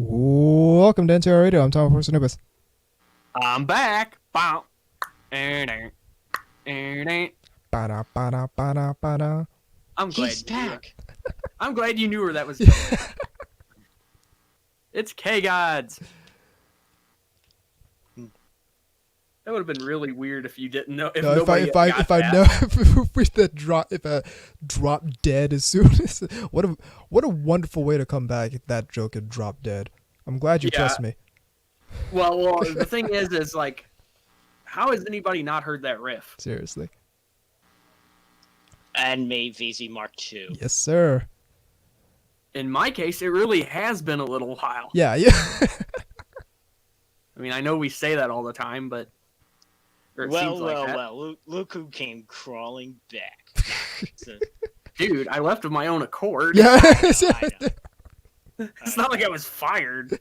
Welcome to NTR Radio. I'm Tom Force. I'm back. Bow. Ba-da, ba-da, ba-da. I'm glad He's back. I'm glad you knew where that was going. It's K-Gods. That would have been really weird if you didn't know. If I drop dead as soon as what a wonderful way to come back if that joke had dropped dead. I'm glad you trust me. Well, the thing is like, how has anybody not heard that riff? Seriously. And made VZ Mark II. Yes, sir. In my case, it really has been a little while. Yeah. I mean, I know we say that all the time, but Well. Look who came crawling back. Dude, I left of my own accord. Yeah. It's not like I was fired.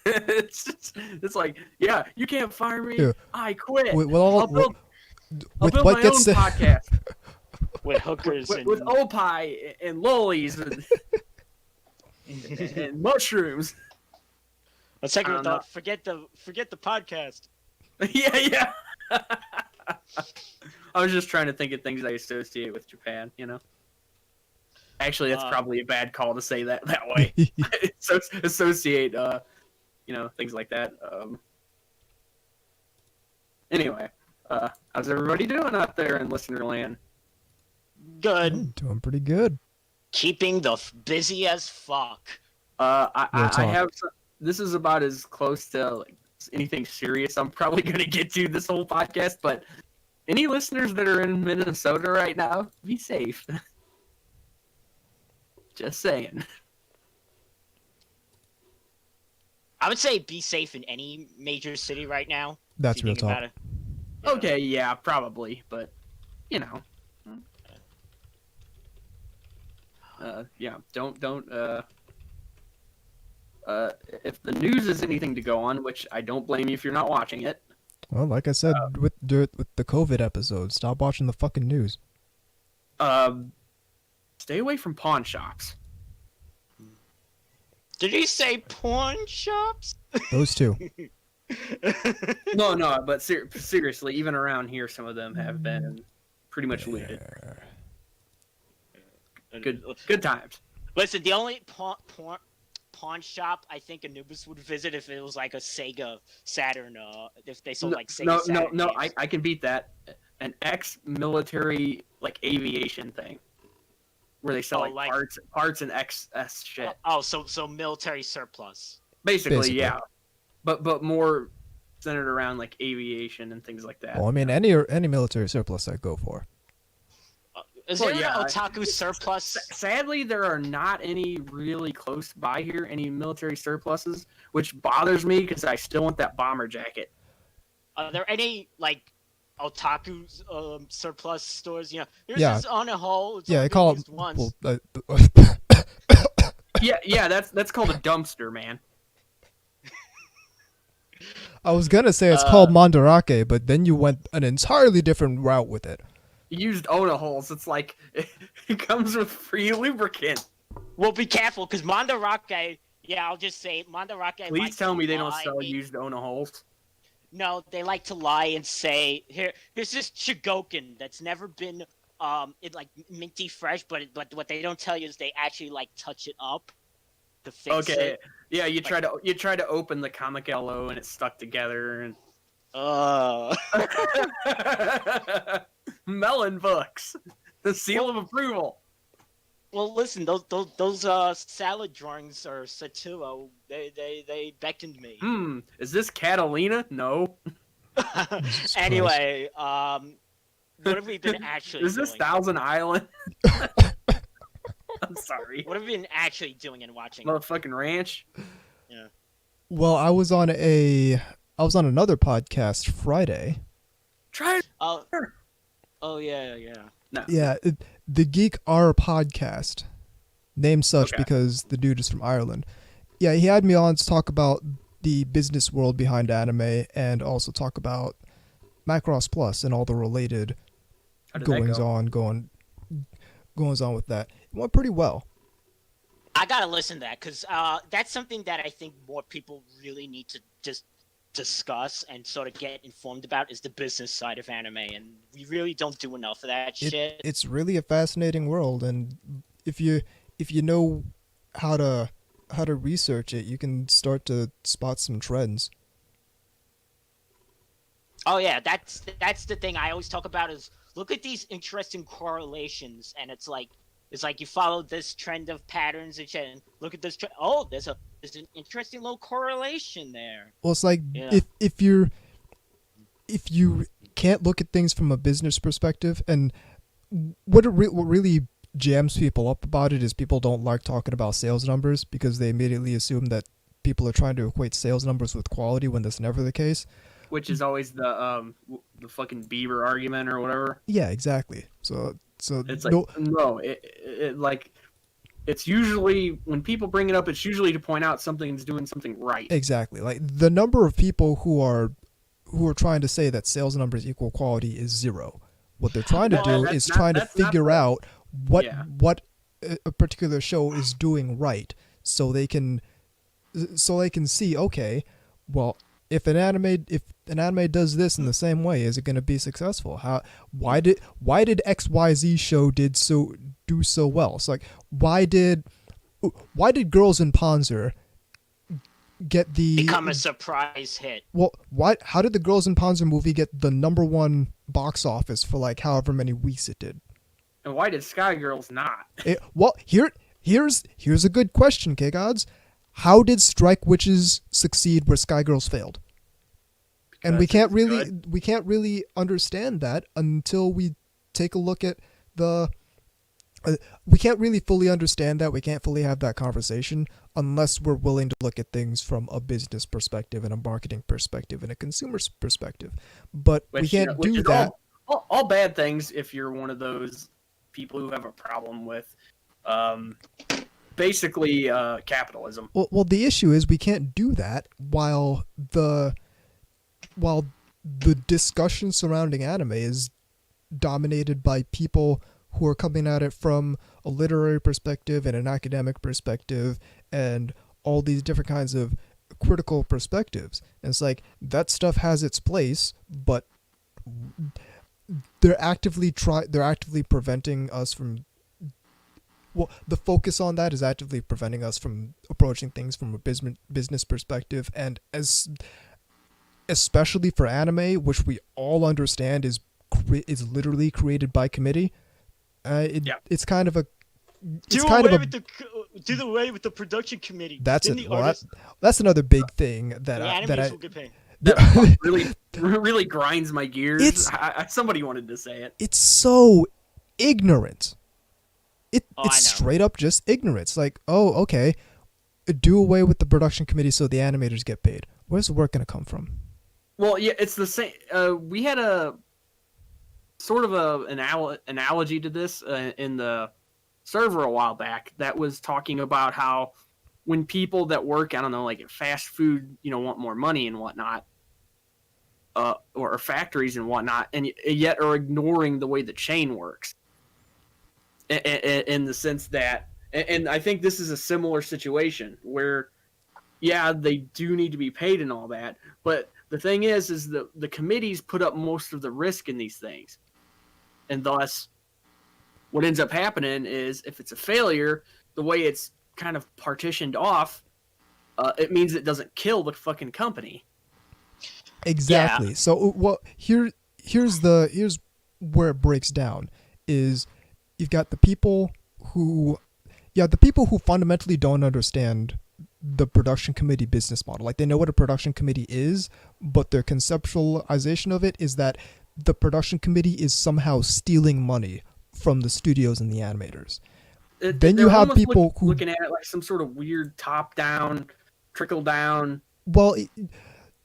It's like, yeah, you can't fire me. Yeah. I quit. I'll build my own podcast with hookers with opie and lollies and mushrooms. Let's take a thought. Forget the podcast. Yeah. I was just trying to think of things I associate with Japan, you know. Actually, that's probably a bad call to say that way. Associate, things like that. Anyway, how's everybody doing out there in listener land? Good. Doing pretty good. Keeping busy as fuck. I have. This is about as close to like anything serious I'm probably going to get to this whole podcast. But any listeners that are in Minnesota right now, be safe. Just saying. I would say be safe in any major city right now. That's real talk. Yeah. Okay, yeah, probably, but you know, don't. If the news is anything to go on, which I don't blame you if you're not watching it. Well, like I said with the COVID episode, stop watching the fucking news. Stay away from pawn shops. Did he say pawn shops? Those two. No, but seriously, even around here, some of them have been pretty much looted. Good times. Listen, the only pawn shop I think Anubis would visit if it was like a Sega Saturn, if they sold like Sega Saturn. No, I can beat that. An ex-military like aviation thing. Where they sell like parts and XS shit. So military surplus. Basically, yeah. But more centered around like aviation and things like that. Well, I mean, any military surplus I go for. Is there an otaku surplus? Sadly, there are not any really close by here, any military surpluses, which bothers me because I still want that bomber jacket. Are there any like otaku surplus stores? You know, here's this on a whole. Yeah, I call it once. Yeah, that's called a dumpster, man. I was gonna say it's called Mandarake, but then you went an entirely different route with it. You used Ona holes. It's like it comes with free lubricant. Well, be careful, because Mandarake. Yeah, I'll just say Mandarake. Please tell me they don't sell used Ona holes. No, they like to lie and say, here's this Chigoken that's never been it like minty fresh, but what they don't tell you is they actually like touch it up to fix it. Okay. Yeah, you try to open the Kamikelo and it's stuck together and Melon books. The seal of approval. Well, listen, those salad drawings are Satuo. They beckoned me. Is this Catalina? No. Anyway, what have we been actually Is this doing? Thousand Island? I'm sorry. What have we been actually doing and watching? Motherfucking ranch. Yeah. Well, I was on another podcast Friday. Try it. Oh yeah. No. Yeah, the Geek R podcast, named such Okay. because the dude is from Ireland. Yeah, he had me on to talk about the business world behind anime and also talk about Macross Plus and all the related goings on with that. It went pretty well. I gotta listen to that because that's something that I think more people really need to just discuss and sort of get informed about is the business side of anime, and we really don't do enough of that shit. It's really a fascinating world, and if you know how to research it, you can start to spot some trends. Oh yeah, that's the thing I always talk about is look at these interesting correlations, and it's like you follow this trend of patterns and shit, and look at this trend. Oh, there's an interesting little correlation there. Well, it's like if you can't look at things from a business perspective, and what really jams people up about it is people don't like talking about sales numbers because they immediately assume that people are trying to equate sales numbers with quality when that's never the case. Which is always the fucking Bieber argument or whatever. Yeah, exactly. So it's like it's usually when people bring it up, it's usually to point out something's doing something right. Exactly. Like the number of people who are trying to say that sales numbers equal quality is zero. What they're trying to do is trying to figure out what a particular show is doing right, so they can see, okay, well, if an anime does this in the same way, is it going to be successful? Why did XYZ show do so well? It's like why did Girls in Panzer become a surprise hit? Well, how did the Girls in Panzer movie get the #1 box office for like however many weeks it did? And why did Sky Girls not? Here's a good question, K-Gods. How did Strike Witches succeed where Sky Girls failed? And we can't really understand that until we take a look at the. We can't really fully understand that. We can't fully have that conversation unless we're willing to look at things from a business perspective and a marketing perspective and a consumer's perspective. But we can't do that. All bad things if you're one of those people who have a problem with basically capitalism. Well, the issue is we can't do that while the discussion surrounding anime is dominated by people who are coming at it from a literary perspective and an academic perspective and all these different kinds of critical perspectives. And it's like that stuff has its place, but they're actively preventing us from. Well, the focus on that is actively preventing us from approaching things from a business perspective, and especially for anime, which we all understand is literally created by committee. It's kind of a. Do away with the production committee. That's it. Well, that's another big thing that will get paid. That really grinds my gears. Somebody wanted to say it. It's so ignorant. It's straight up just ignorance. Like, oh, okay, do away with the production committee so the animators get paid. Where's the work going to come from? Well, yeah, it's the same. We had a sort of an analogy to this in the server a while back that was talking about how when people that work, I don't know, like at fast food, want more money and whatnot, or factories and whatnot, and yet are ignoring the way the chain works. In the sense that, and I think this is a similar situation where, yeah, they do need to be paid and all that, but the thing is the committees put up most of the risk in these things, and thus, what ends up happening is if it's a failure, the way it's kind of partitioned off, it means it doesn't kill the fucking company. Exactly. Yeah. So here's where it breaks down is you've got the people who fundamentally don't understand the production committee business model. Like, they know what a production committee is, but their conceptualization of it is that the production committee is somehow stealing money from the studios and the animators. Then you have people who looking at it like some sort of weird top-down, trickle-down. Well,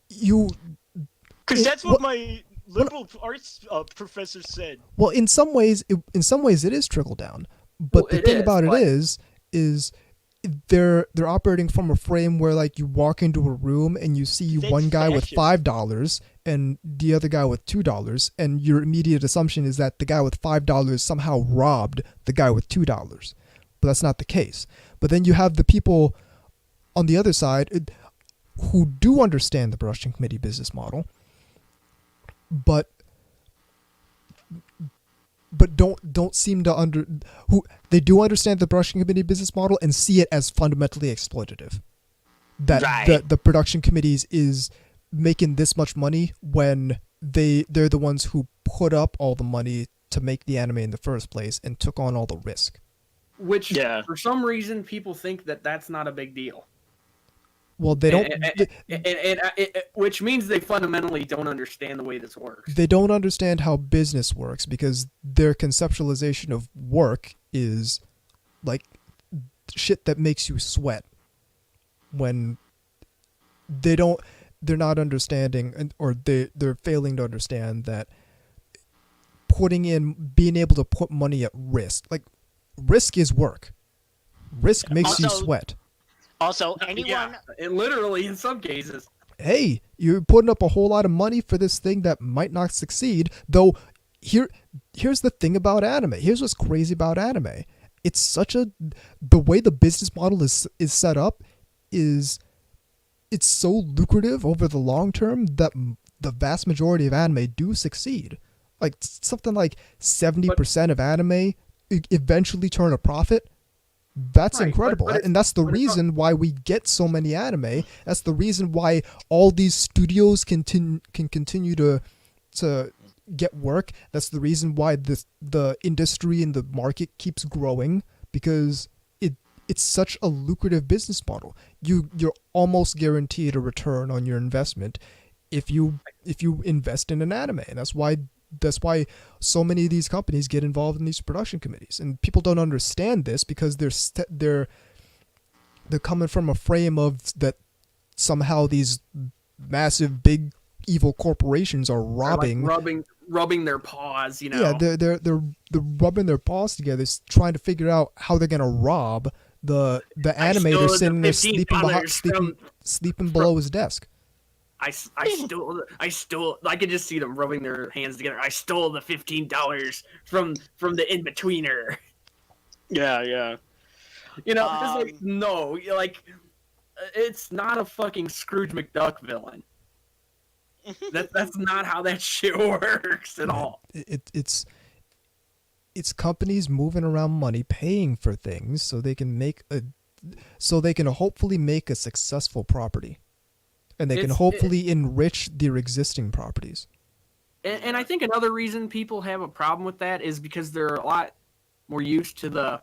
because that's what my liberal arts professor said. Well, in some ways it is trickle-down. But the thing about it is they're operating from a frame where, like, you walk into a room and you see one guy with $5 and the other guy with $2, and your immediate assumption is that the guy with $5 somehow robbed the guy with $2. But that's not the case. But then you have the people on the other side who do understand the production committee business model, but don't seem to they do understand the production committee business model and see it as fundamentally exploitative. That the production committees is making this much money when they're the ones who put up all the money to make the anime in the first place and took on all the risk. Which, for some reason, people think that that's not a big deal. Well, they don't... which means they fundamentally don't understand the way this works. They don't understand how business works because their conceptualization of work is like shit that makes you sweat. When they're not understanding, or they're failing to understand that being able to put money at risk. Like, risk is work. Risk makes you sweat. Also, anyone... Yeah, literally, in some cases. Hey, you're putting up a whole lot of money for this thing that might not succeed. Though, here's the thing about anime. Here's what's crazy about anime. It's the way the business model is set up is... It's so lucrative over the long term that the vast majority of anime do succeed. Like, something like 70% of anime eventually turn a profit. That's incredible. And that's the reason why we get so many anime. That's the reason why all these studios can continue to get work. That's the reason why the industry and the market keeps growing, because it's such a lucrative business model. You're almost guaranteed a return on your investment if you invest in an anime. And that's why so many of these companies get involved in these production committees. And people don't understand this because they're coming from a frame of that somehow these massive big evil corporations are rubbing their paws, Yeah, they're rubbing their paws together, trying to figure out how they're gonna rob the animator sitting there sleeping below his desk. I stole. I could just see them rubbing their hands together. I stole the $15 from the in-betweener. Yeah. Just like, no, like, it's not a fucking Scrooge McDuck villain. That's not how that shit works at all. It's companies moving around money, paying for things so they can hopefully make a successful property. And they can hopefully enrich their existing properties. And I think another reason people have a problem with that is because they're a lot more used to the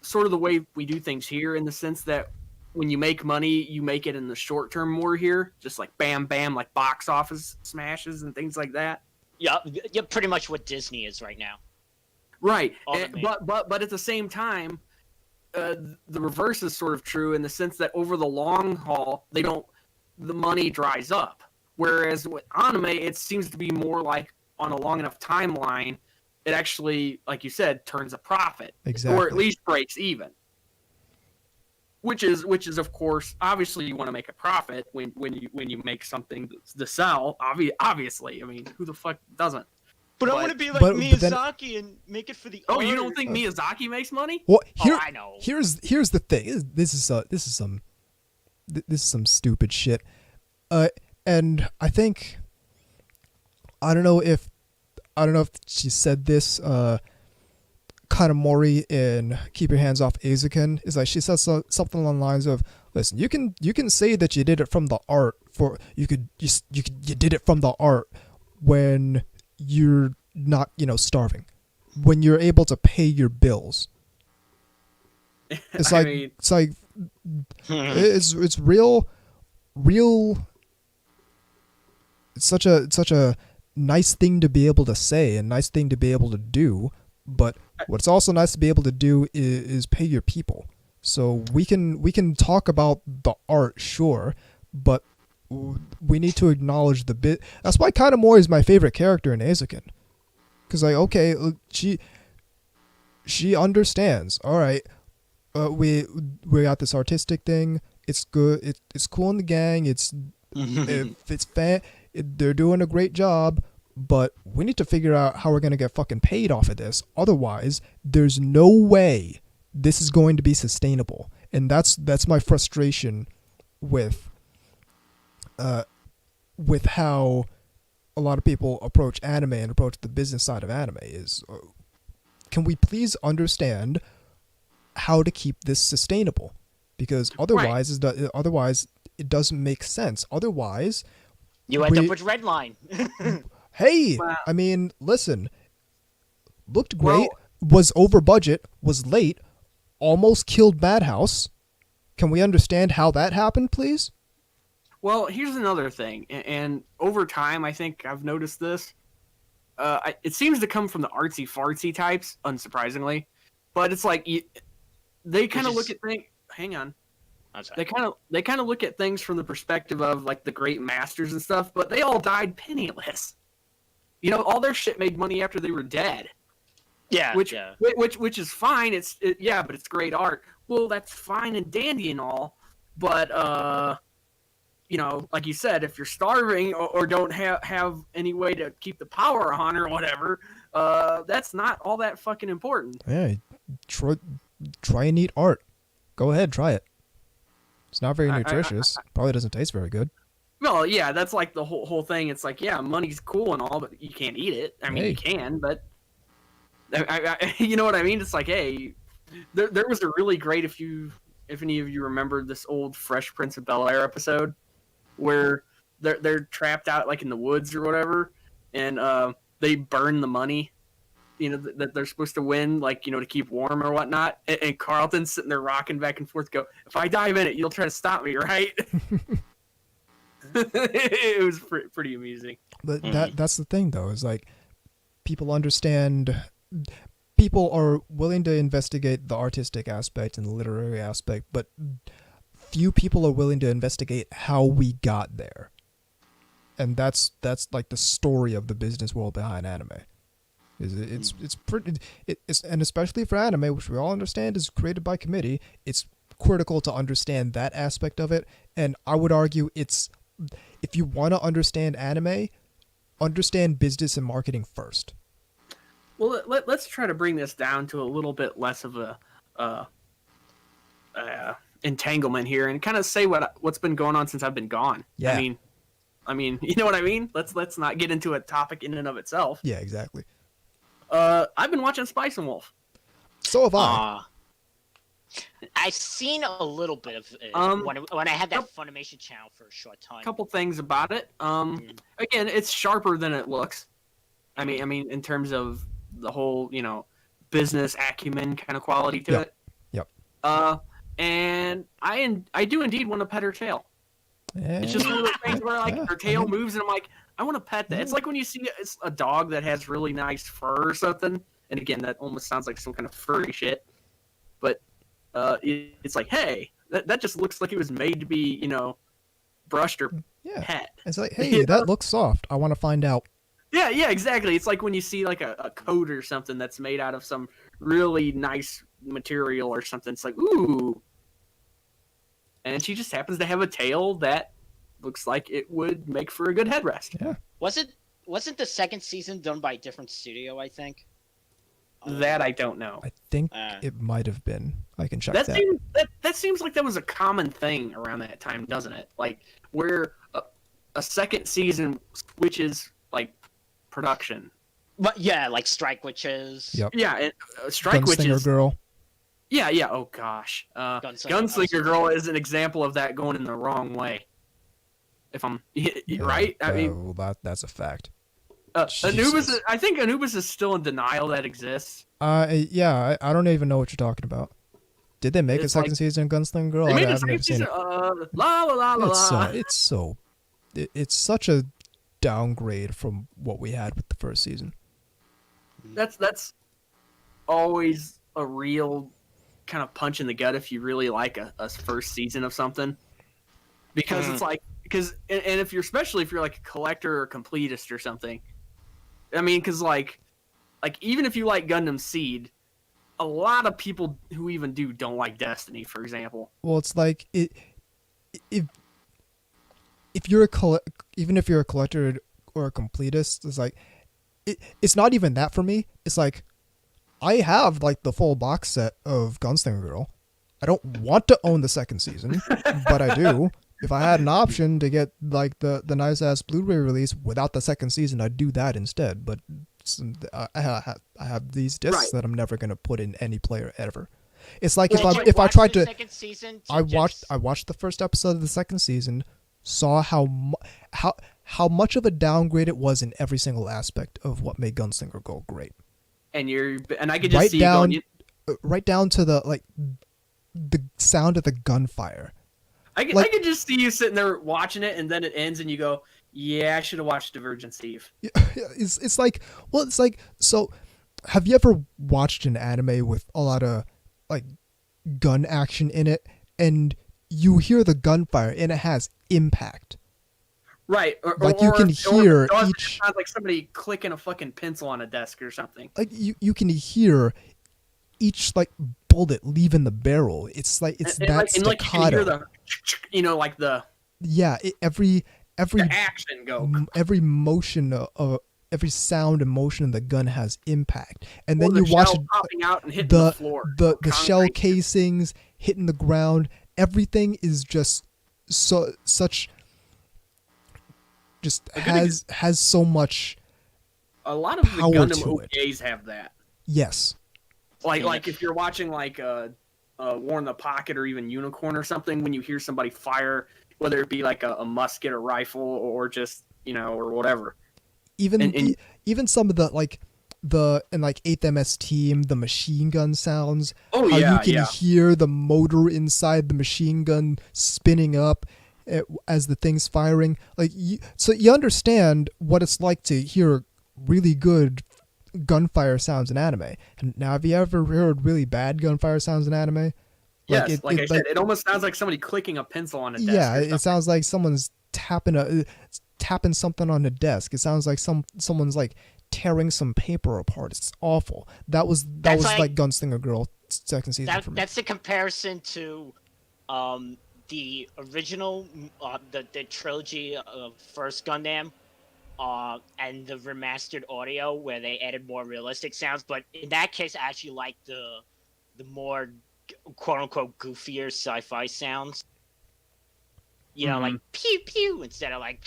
sort of the way we do things here, in the sense that when you make money, you make it in the short term more here. Just like bam, bam, like box office smashes and things like that. Yeah, pretty much what Disney is right now. Right. But at the same time, the reverse is sort of true, in the sense that over the long haul, the money dries up. Whereas with anime, it seems to be more like on a long enough timeline, it actually, like you said, turns a profit. Exactly. Or at least breaks even. Which is of course, obviously you want to make a profit when you make something to sell. Obviously, I mean, who the fuck doesn't? But I want to be like Miyazaki and make it for the. Oh, you don't think Miyazaki makes money? Well, I know. Here's the thing. This is some stupid shit. And I think I don't know if she said this. Kanamori in Keep Your Hands Off Eizouken is like, she says something along the lines of, listen, you can say that you did it from the art you did it from the art when you're not, starving, when you're able to pay your bills. It's like it's real it's such a nice thing to be able to say, and nice thing to be able to do, but what's also nice to be able to do is pay your people. So we can talk about the art, sure, but we need to acknowledge the bit. That's why Kanamori is my favorite character in Eizouken, because like, okay, she understands. All right, we got this artistic thing. It's good. It's cool in the gang. They're doing a great job. But we need to figure out how we're going to get fucking paid off of this. Otherwise, there's no way this is going to be sustainable. And that's my frustration with how a lot of people approach anime and approach the business side of anime is, can we please understand how to keep this sustainable? Because otherwise, it doesn't make sense. Otherwise, you end up with Redline. Hey, wow. I mean, listen, looked great, was over budget, was late, almost killed Madhouse. Can we understand how that happened, please? Well, here's another thing, and over time, I think I've noticed this. It seems to come from the artsy-fartsy types, unsurprisingly, but it's like they kind of look at things. Hang on. They kind of look at things from the perspective of like the great masters and stuff, but they all died penniless. All their shit made money after they were dead. Yeah, which is fine. But it's great art. Well, that's fine and dandy and all, but like you said, if you're starving or don't have any way to keep the power on or whatever, that's not all that fucking important. Yeah, try and eat art. Go ahead, try it. It's not very nutritious. Probably doesn't taste very good. Well, yeah, that's like the whole thing. It's like, yeah, money's cool and all, but you can't eat it. I mean, you can, but you know what I mean? It's like, hey, there was a really great, if any of you remember this old Fresh Prince of Bel-Air episode where they're trapped out like in the woods or whatever, and they burn the money, that they're supposed to win, like, to keep warm or whatnot. And Carlton's sitting there rocking back and forth, go, if I dive in it, you'll try to stop me, right? It was pretty amusing. But that's the thing, though, is like people are willing to investigate the artistic aspect and the literary aspect, but few people are willing to investigate how we got there. And that's like the story of the business world behind anime. It's and especially for anime, which we all understand is created by committee, it's critical to understand that aspect of it. And I would argue if you want to understand anime, understand business and marketing first. Well, let's try to bring this down to a little bit less of a entanglement here, and kind of say what's been going on since I've been gone. Yeah. I mean, you know what I mean? Let's not get into a topic in and of itself. Yeah, exactly. I've been watching Spice and Wolf. So have I. I've seen a little bit of it when I had that Funimation channel for a short time. A couple things about it. Again, it's sharper than it looks. I mean, in terms of the whole, business acumen kind of quality to it. Yep. And I do indeed want to pet her tail. Yeah. It's just one of those things where like her tail moves, and I'm like, I want to pet that. It's like when you see a dog that has really nice fur or something. And again, that almost sounds like some kind of furry shit. But it's like, hey, that just looks like it was made to be, brushed or pet. It's like, hey, that looks soft. I want to find out. Yeah, exactly. It's like when you see like a coat or something that's made out of some really nice material or something. It's like, ooh. And she just happens to have a tail that looks like it would make for a good headrest. Yeah. Wasn't the second season done by a different studio, I think? That I don't know. I think it might have been. I can check that. That seems like that was a common thing around that time, doesn't it? Like where a second season switches like production. But yeah, like Strike Witches. Yep. Yeah, and, Strike Gunslinger Witches. Girl. Yeah. Oh gosh, Gunslinger Girl is an example of that going in the wrong way. If I'm right, I mean, well, that's a fact. Anubis. I think Anubis is still in denial that exists. Yeah, I don't even know what you're talking about. Did they make a second season of Gunslinger Girl? They made I a haven't second seen season. It's such a downgrade from what we had with the first season. That's always a real kind of punch in the gut if you really like a first season of something, because it's like and if you're especially if you're like a collector or completist or something. I mean, because like even if you like Gundam Seed, a lot of people who even don't like Destiny, for example. Well, it's like if you're even if you're a collector or a completist, it's like it's not even that for me. It's like I have like the full box set of Gunslinger Girl. I don't want to own the second season, but I do. If I had an option to get like the nice ass Blu-ray release without the second season, I'd do that instead. But I have these discs that I'm never gonna put in any player ever. It's like if I tried to, I watched the first episode of the second season, saw how much of a downgrade it was in every single aspect of what made Gunslinger Girl great. And I could just see right down to the sound of the gunfire. I could just see you sitting there watching it, and then it ends, and you go, "Yeah, I should have watched Divergence Eve." It's like so. Have you ever watched an anime with a lot of like gun action in it, and you hear the gunfire, and it has impact? Right, you can hear each. It sounds like somebody clicking a fucking pencil on a desk or something. Like you can hear each like bullet leaving the barrel. It's like it's that staccato. Like you can hear the, every the action go. Every motion of every sound and motion of the gun has impact, and then you watch it popping out and hitting the floor. The shell casings hitting the ground. Everything is just has so much. A lot of the Gundam OVAs have that. Yes. Like if you're watching like War in the Pocket or even Unicorn or something, when you hear somebody fire, whether it be like a musket or rifle or just or whatever. Even some of the like in 8th MS Team, the machine gun sounds. Oh, how you can hear the motor inside the machine gun spinning up as the thing's firing. So you understand what it's like to hear really good gunfire sounds in anime. And now, have you ever heard really bad gunfire sounds in anime? Yes, I said, it almost sounds like somebody clicking a pencil on a desk. Yeah, it sounds like someone's tapping something on a desk. It sounds like someone's like tearing some paper apart. It's awful. That was like Gunslinger Girl second season for me. That's the comparison to the original the trilogy of first Gundam and the remastered audio where they added more realistic sounds. But in that case, I actually like the more quote unquote goofier sci-fi sounds. Like pew pew instead of like.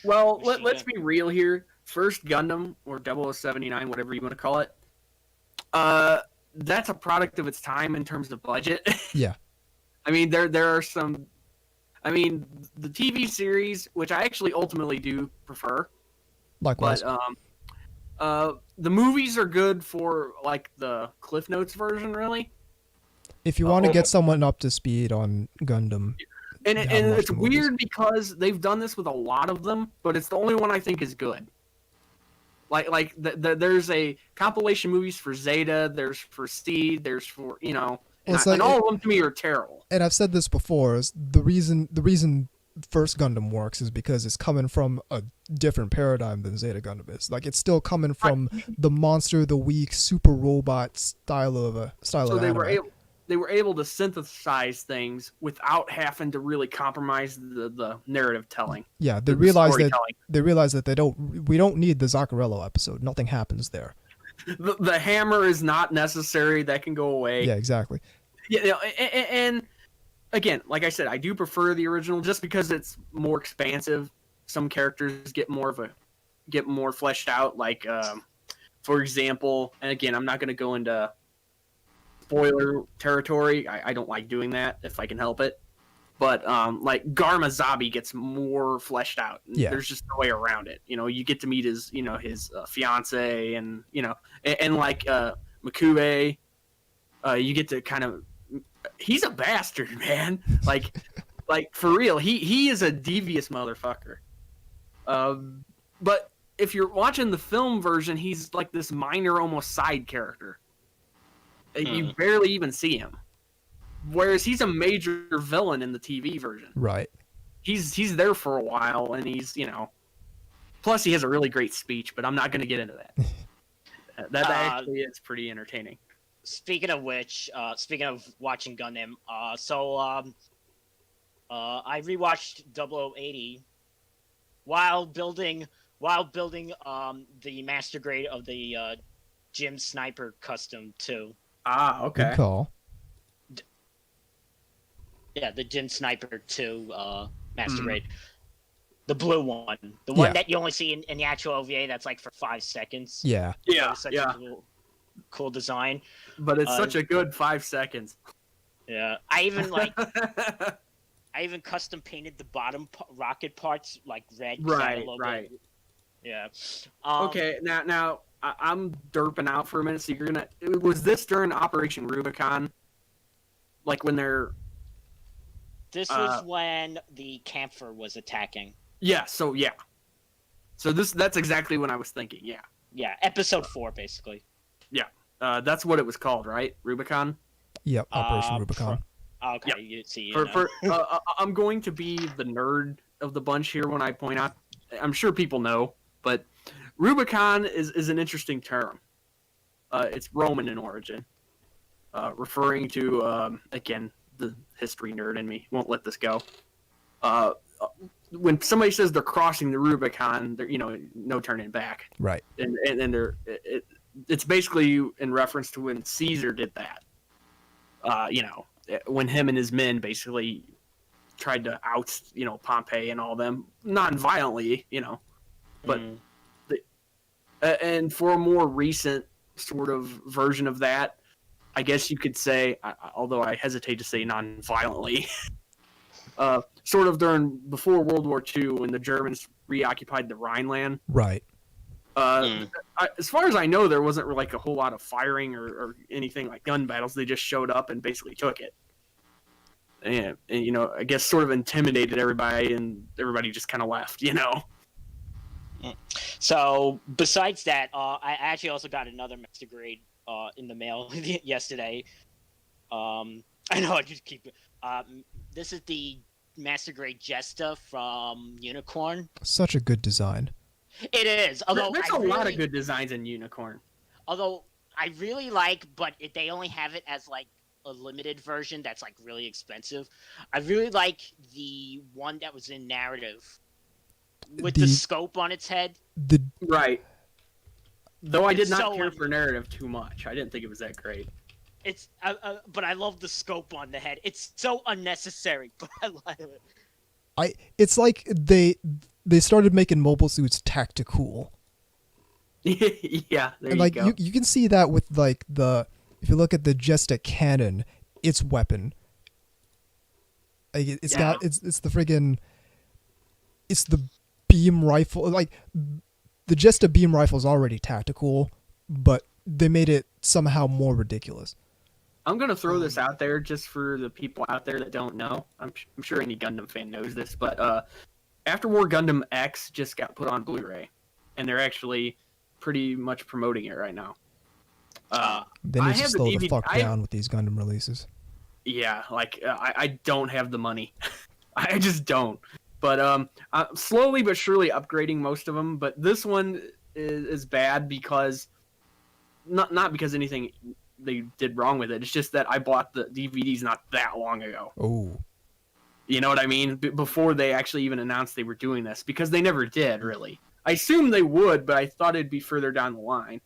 Well, let's be real here. First Gundam or 0079, whatever you want to call it. That's a product of its time in terms of budget. Yeah. I mean, there are some. I mean, the TV series, which I actually ultimately do prefer. Likewise. But the movies are good for like the Cliff Notes version, really. If you want to get someone up to speed on Gundam. And it's weird because they've done this with a lot of them, but it's the only one I think is good. There's a compilation movies for Zeta, there's for Seed, there's for and all of them to me are terrible. And I've said this before: is the reason first Gundam works is because it's coming from a different paradigm than Zeta Gundam is. Like, it's still coming from the monster, the weak, super robot style of anime. They were able to synthesize things without having to really compromise the narrative telling. Yeah, they realized that we don't need the Zaccarello episode. Nothing happens there. The hammer is not necessary. That can go away. Yeah, exactly. Yeah, and again, like I said, I do prefer the original just because it's more expansive. Some characters get more fleshed out. Like, for example, and again, I'm not going to go into spoiler territory. I don't like doing that if I can help it. But like Garma Zabi gets more fleshed out. Yeah. There's just no way around it. You get to meet his fiance, and and like Makube, you get to kind of. He's a bastard, man. Like for real, he is a devious motherfucker. But if you're watching the film version, he's like this minor, almost side character. You barely even see him. Whereas he's a major villain in the TV version. Right. He's there for a while, and he's plus he has a really great speech, but I'm not going to get into that. That actually is pretty entertaining. Speaking of which, speaking of watching Gundam, I rewatched 0080 while building the master grade of the Jim Sniper custom too. Ah, okay. Good call. Yeah, the Jim Sniper 2 master grade. The blue one. The one that you only see in the actual OVA that's like for 5 seconds. Yeah. Yeah, cool design. But it's such a good 5 seconds. Yeah. I even custom painted the bottom rocket parts like red. Right. Yeah. Okay, now I'm derping out for a minute, so you're gonna. Was this during Operation Rubicon? Like when they're. This was when the camphor was attacking. Yeah. So that's exactly what I was thinking. Yeah. Yeah. Episode 4, basically. Yeah. That's what it was called, right? Rubicon. Yep. Operation Rubicon. Okay. Yep. You see. I'm going to be the nerd of the bunch here when I point out. I'm sure people know, but Rubicon is an interesting term. It's Roman in origin, referring to again the history nerd in me won't let this go. When somebody says they're crossing the Rubicon, they're no turning back. Right. And it's basically in reference to when Caesar did that. When him and his men basically tried to oust Pompey and all them non-violently, but. And for a more recent sort of version of that, I guess you could say, although I hesitate to say non-violently, sort of before World War II when the Germans reoccupied the Rhineland. Right. As far as I know, there wasn't like a whole lot of firing or anything like gun battles. They just showed up and basically took it. And I guess sort of intimidated everybody, and everybody just kind of left, So besides that, I actually also got another master grade in the mail yesterday. I know I just keep. This is the master grade Jesta from Unicorn. Such a good design. It is. Although there's a lot of good designs in Unicorn. Although I really like, but they only have it as like a limited version that's like really expensive. I really like the one that was in narrative. With the scope on its head. Right. Though I did not care for narrative too much. I didn't think it was that great. It's but I love the scope on the head. It's so unnecessary, but I like it. It's like they started making mobile suits tactical. Yeah, there and you go. You can see that with like if you look at the Jesta cannon, its weapon. Like it's the friggin' it's the beam rifle. Like the Jesta beam rifle is already tactical, but they made it somehow more ridiculous. I'm gonna throw this out there just for the people out there that don't know. I'm sure any Gundam fan knows this, but After War Gundam X just got put on Blu-ray, and they're actually pretty much promoting it right now. They need to slow the fuck down with these Gundam releases. Yeah, like I don't have the money. I just don't. But I'm slowly but surely upgrading most of them. But this one is bad because not because anything they did wrong with it. It's just that I bought the DVDs not that long ago. Oh. You know what I mean? Before they actually even announced they were doing this, because they never did, really. I assumed they would, but I thought it'd be further down the line.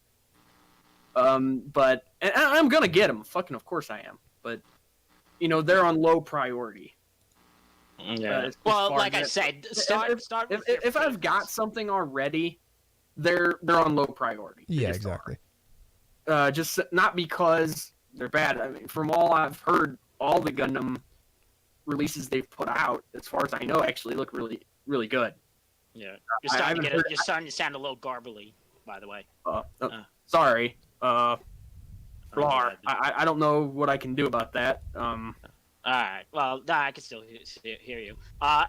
But and I'm gonna get them. Fucking, of course I am. But they're on low priority. Yeah. Well, like I said, start. If I've got something already, they're on low priority. Yeah, exactly. Just not because they're bad. I mean, from all I've heard, all the Gundam releases they've put out, as far as I know, actually look really, really good. Yeah, you're starting to sound a little garbly, by the way. Sorry. I don't know what I can do about that. Alright, well, I can still hear you.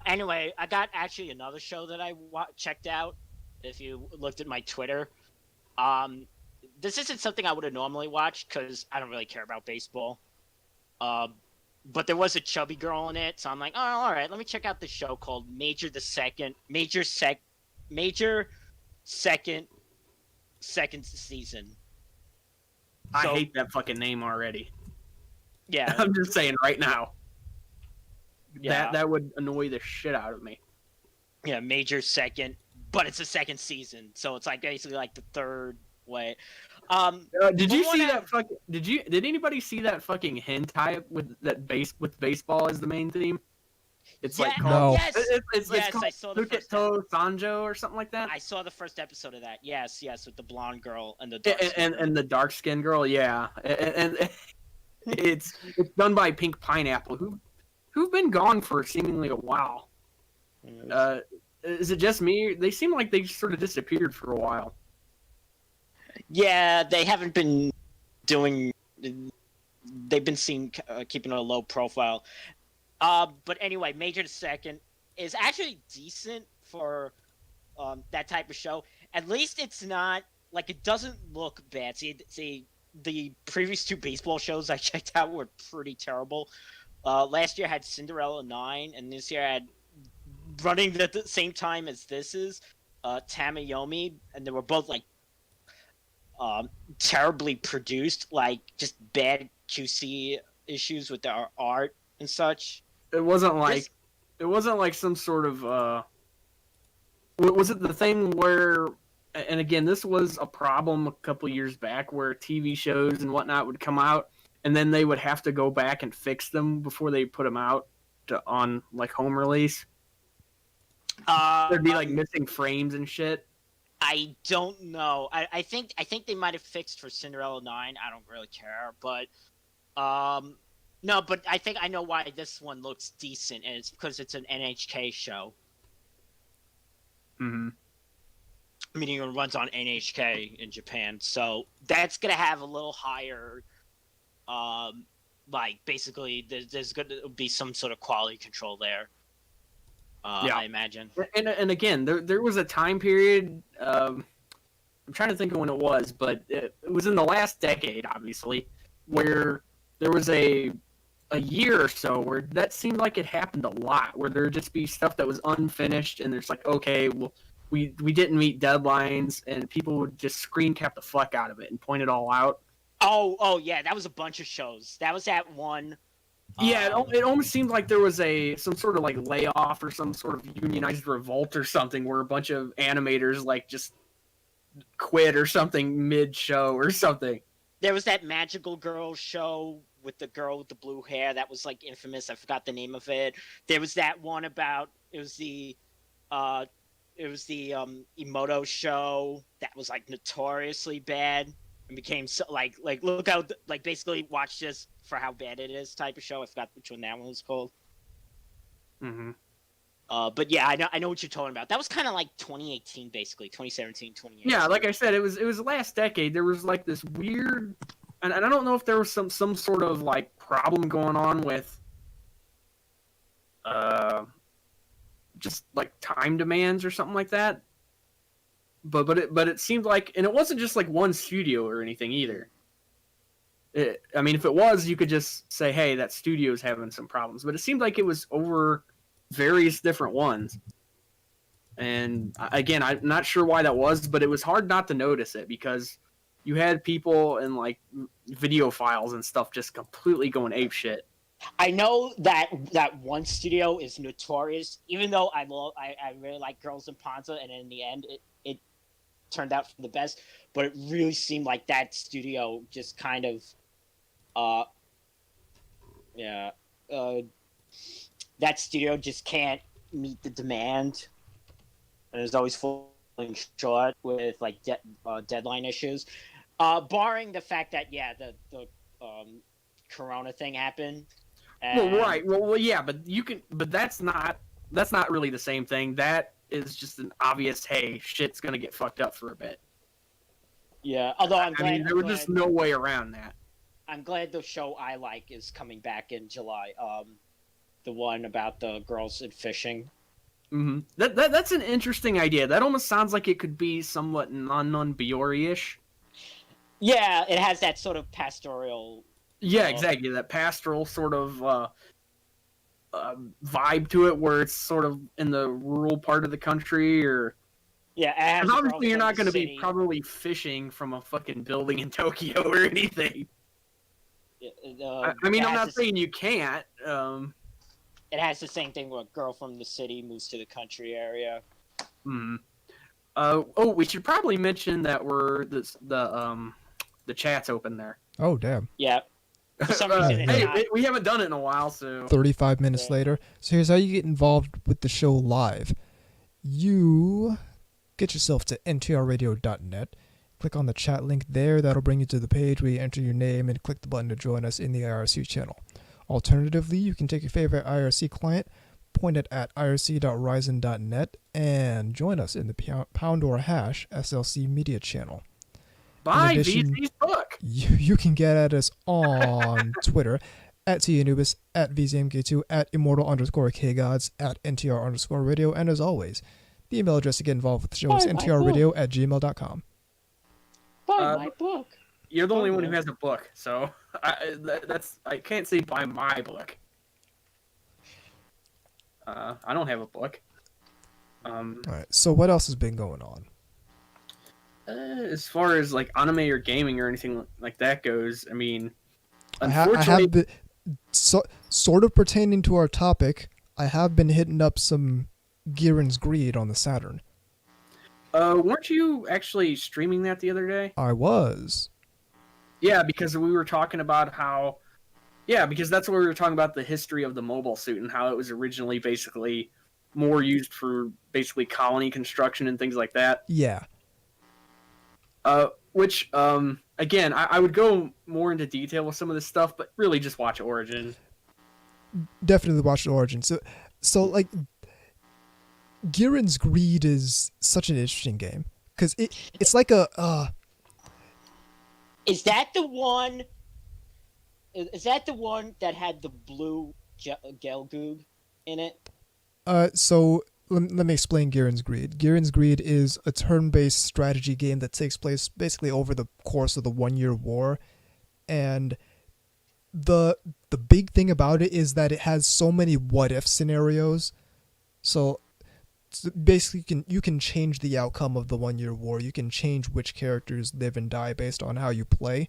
Anyway, I got actually another show that I checked out, if you looked at my Twitter. This isn't something I would have normally watched, because I don't really care about baseball. But there was a chubby girl in it, so I'm like, oh, alright, let me check out this show called Major Second Season. I hate that fucking name already. Yeah. I'm just saying right now. Yeah. That would annoy the shit out of me. Yeah, Major Second, but it's the second season, so it's like basically like the third way. Did you see that fucking? Did anybody see that fucking hentai with baseball as the main theme? It's like called, yes, it's called I saw the first Sanjo or something like that. I saw the first episode of that. Yes, with the blonde girl and the dark and the dark skinned girl. Yeah, and it's done by Pink Pineapple, who've been gone for seemingly a while. Is it just me? They seem like they sort of disappeared for a while. Yeah, they haven't been doing. They've been seen keeping a low profile. But anyway, Major Second is actually decent for that type of show. At least it's not like it doesn't look bad. See, the previous two baseball shows I checked out were pretty terrible. Last year had Cinderella 9, and this year had running at the same time as this is Tamayomi, and they were both like terribly produced, like just bad QC issues with their art and such. It wasn't like some sort of was it the thing where, and again, this was a problem a couple years back, where TV shows and whatnot would come out and then they would have to go back and fix them before they put them out on like home release. There'd be like missing frames and shit. I don't know. I think they might have fixed for Cinderella 9. I don't really care, but no, but I think I know why this one looks decent, and it's because it's an NHK show. Mm-hmm. Meaning it runs on NHK in Japan, so that's gonna have a little higher, like basically there's gonna be some sort of quality control there. Yeah. I imagine. And again, there was a time period. I'm trying to think of when it was, but it was in the last decade, obviously, where there was a year or so where that seemed like it happened a lot, where there'd just be stuff that was unfinished, and there's like, okay, well, we didn't meet deadlines, and people would just screen cap the fuck out of it and point it all out. Oh yeah, that was a bunch of shows. That was that one. Yeah, it almost seemed like there was some sort of like layoff or some sort of unionized revolt or something, where a bunch of animators like just quit or something mid-show or something. There was that Magical Girl show with the girl with the blue hair that was like infamous. I forgot the name of it. There was that one about it was the Emoto show that was like notoriously bad and became so like look out, like basically watch this for how bad it is type of show. I forgot which one that one was called. Mm-hmm. But yeah, I know what you're talking about. That was kind of like 2018, basically 2017, 2018. Yeah, like I said, it was last decade. There was like this weird, and I don't know if there was some sort of like problem going on with, just like time demands or something like that. But it seemed like, and it wasn't just like one studio or anything either. I mean, if it was, you could just say, hey, that studio's having some problems. But it seemed like it was over various different ones. And again, I'm not sure why that was, but it was hard not to notice it because you had people in like video files and stuff just completely going apeshit. I know that one studio is notorious, even though I really like Girls in Ponza, and in the end it turned out for the best. But it really seemed like that studio just kind of, that studio just can't meet the demand, and is always falling short with like deadline issues. Barring the fact that the Corona thing happened. Well, right. Well, yeah, but that's not really the same thing. That is just an obvious, hey, shit's gonna get fucked up for a bit. Yeah, although I'm glad. There was just no way around that. I'm glad the show I like is coming back in July. The one about the girls in fishing. Mm-hmm. That's an interesting idea. That almost sounds like it could be somewhat non-Biori-ish. Yeah, it has that sort of pastoral. Yeah, exactly. That pastoral sort of vibe to it, where it's sort of in the rural part of the country, or obviously you're not going to be probably fishing from a fucking building in Tokyo or anything. I'm not saying you can't. It has the same thing where a girl from the city moves to the country area. Hmm. We should probably mention that the chat's open there. Oh, damn. Yeah. For some reason, we haven't done it in a while, so 35 minutes later. So here's how you get involved with the show live. You get yourself to ntrradio.net. Click on the chat link there. That'll bring you to the page where you enter your name and click the button to join us in the IRC channel. Alternatively, you can take your favorite IRC client, point it at irc.ryzen.net, and join us in the pound or hash SLC media channel. Buy VZ's book. You can get at us on Twitter at TAnubis, at VZMK2, at Immortal_KGods, at NTR Radio, and as always, the email address to get involved with the show is ntrradio@gmail.com. Buy my book. You're the only one who has a book, so I can't say buy my book. I don't have a book. All right. So what else has been going on? As far as like anime or gaming or anything like that goes, I mean, unfortunately, I have been, sort of pertaining to our topic, I have been hitting up some Giren's Greed on the Saturn. Weren't you actually streaming that the other day? I was. Yeah, because we were talking about how... Yeah, because that's what we were talking about, the history of the mobile suit and how it was originally basically more used for basically colony construction and things like that. Yeah. Which, again, I would go more into detail with some of this stuff, but really just watch Origin. Definitely watch Origin. So like, Giren's Greed is such an interesting game because it's like a. Is that the one? Is that the one that had the blue Gelgoog in it? So let me explain Giren's Greed. Giren's Greed is a turn-based strategy game that takes place basically over the course of the 1-year war, and the big thing about it is that it has so many what-if scenarios. So basically, you can change the outcome of the 1-year war. You can change which characters live and die based on how you play.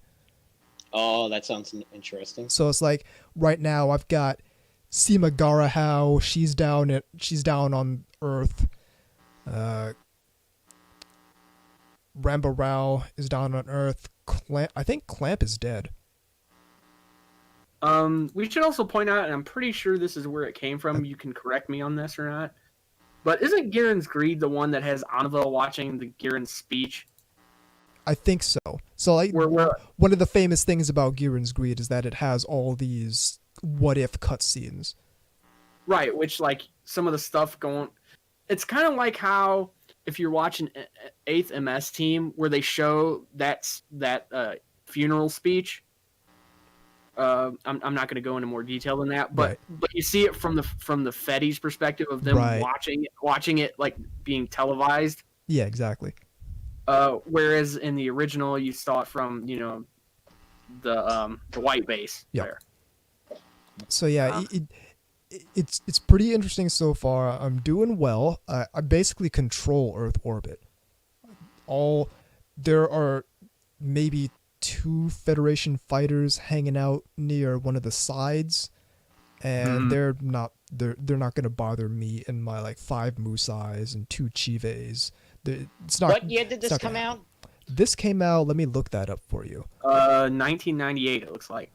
Oh, that sounds interesting. So it's like right now I've got Sima Garahao. She's down on Earth. Ramba Rao is down on Earth. I think Clamp is dead. We should also point out, and I'm pretty sure this is where it came from. You can correct me on this or not. But isn't Giren's Greed the one that has Annabelle watching the Giren's speech? I think so. So like one of the famous things about Giren's Greed is that it has all these what-if cutscenes. Right, which like some of the stuff going... It's kind of like how if you're watching 8th MS Team where they show that funeral speech. I'm not going to go into more detail than that, but you see it from the Fetty's perspective of them watching it like being televised. Yeah, exactly. Whereas in the original, you saw it from the white base there. So yeah, it's pretty interesting so far. I'm doing well. I basically control Earth orbit. There are maybe 2 Federation fighters hanging out near one of the sides, and they're not going to bother me and my like 5 Musais and 2 Chives. It's not. What year did this come out? This came out. Let me look that up for you. 1998. It looks like,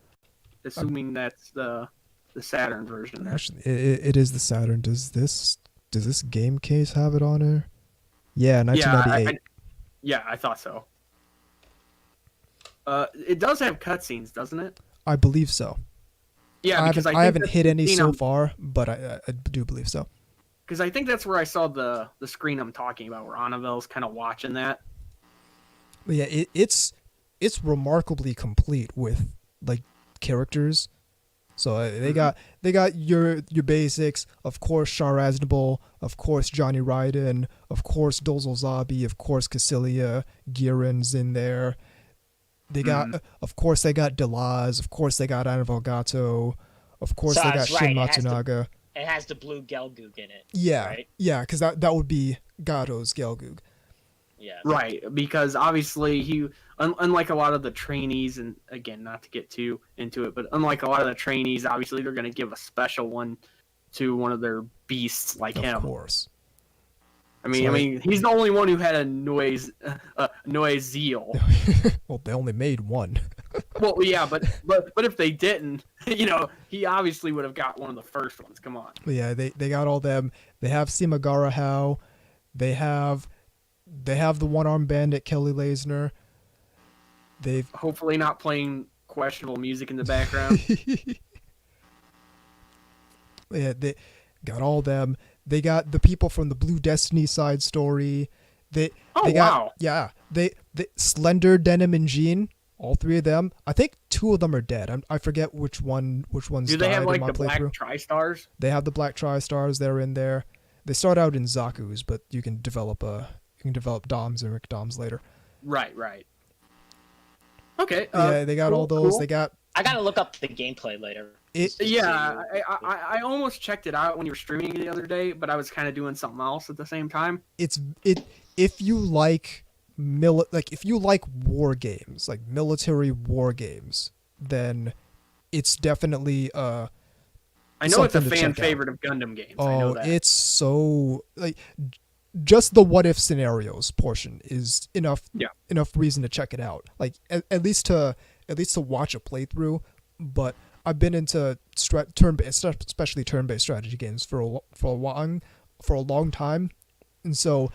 assuming that's the Saturn version. There. Actually, it is the Saturn. Does this game case have it on here? Yeah, 1998. Yeah, I thought so. It does have cutscenes, doesn't it? I believe so. Yeah, because I haven't hit any so far, but I do believe so. Because I think that's where I saw the screen I'm talking about, where Anavel's kind of watching that. But yeah, it's remarkably complete with like characters. So they got your basics, of course Char Aznable, of course Johnny Raiden, of course Dozel Zabi, of course Cassilia, Girin's in there. They got of course they got Delaz, of course they got Anavel Gato, of course they got Shin Matsunaga. It has the blue Gelgoog in it. Yeah, right? Yeah, because that would be Gato's Gelgoog. Yeah. Right, because obviously he, unlike a lot of the trainees, and again, not to get too into it, but unlike a lot of the trainees, obviously they're going to give a special one to one of their beasts like him. Of course. I mean, he's the only one who had a noise zeal. Well, they only made one. Well, yeah, but if they didn't, he obviously would have got one of the first ones. Come on. Yeah, they got all them. They have Simagara Hao. They have the one-armed bandit Kelly Lasner. They've hopefully not playing questionable music in the background. Yeah, they got all them. They got the people from the Blue Destiny side story. They got Slender, Denim, and Jean. All 3 of them. I think 2 of them are dead. I forget which one's Do they died have like in my the black playthrough. Tri-Stars? They have the black Tri-Stars. They're in there. They start out in Zaku's, but you can develop DOMs and McDOMs later. Right. Okay. Yeah, they got all those. Cool. They got. I gotta look up the gameplay later. I almost checked it out when you were streaming the other day, but I was kind of doing something else at the same time. If you like if you like war games, like military war games, then it's definitely I know it's a fan favorite of Gundam games. Oh, I know that. It's so like just the what if scenarios portion is enough reason to check it out. Like at least to watch a playthrough. But I've been into turn-based, especially turn-based strategy games for a long time, and so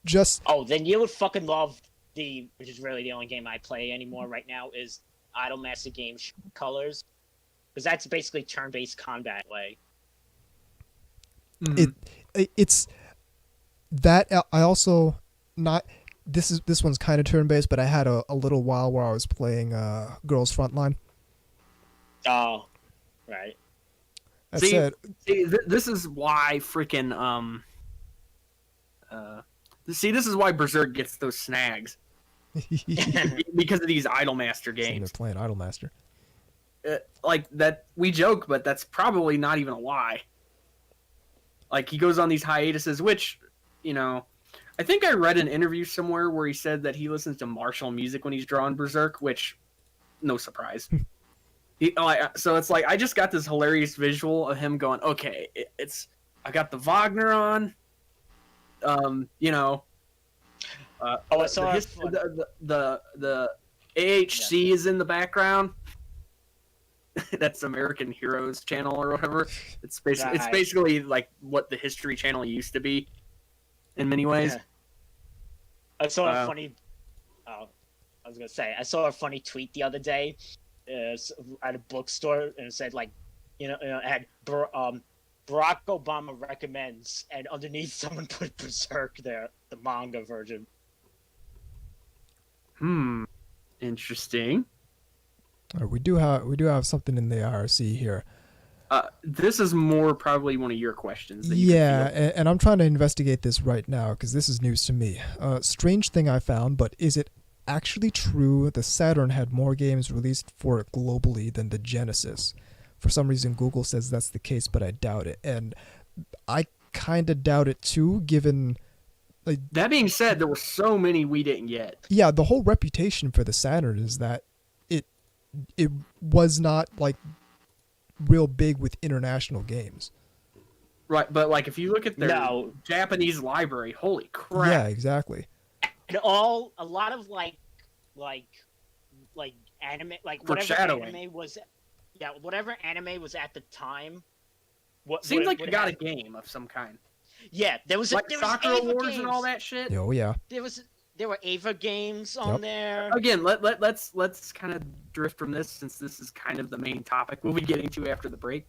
then you would fucking love which is really the only game I play anymore right now, is Idolmaster Games Colors, because that's basically turn-based combat way. It's that I also not this one's kind of turn-based, but I had a little while where I was playing Girls Frontline. Oh, right. This is why freaking this is why Berserk gets those snags because of these Idolmaster games. They're playing Idolmaster. Like that, we joke, but that's probably not even a lie. Like he goes on these hiatuses, which I think I read an interview somewhere where he said that he listens to martial music when he's drawing Berserk, which no surprise. So it's like I just got this hilarious visual of him going, okay, I got the Wagner on, I saw the AHC is in the background. That's American Heroes channel or whatever. It's basically like what the History Channel used to be, in many ways. Yeah. I saw a funny. I was gonna say I saw a funny tweet the other day. At a bookstore, and it said it had Barack Obama recommends, and underneath someone put Berserk there, the manga version. Interesting. We do have something in the IRC here. This is more probably one of your questions. And I'm trying to investigate this right now because this is news to me. Strange thing I found, but is it actually true the Saturn had more games released for it globally than the Genesis? For some reason, Google says that's the case, but I doubt it. And I kind of doubt it too, given... Like, that being said, there were so many we didn't get. Yeah, the whole reputation for the Saturn is that it was not like real big with international games. Right, but like if you look at their Japanese library, holy crap. Yeah, exactly. And a lot of like anime, like whatever anime was, whatever anime was at the time. Seems like you got a game of some kind. Yeah, there was Soccer Awards and all that shit. Oh yeah. There were Ava games on there. Again, let's kind of drift from this, since this is kind of the main topic we'll be getting to after the break.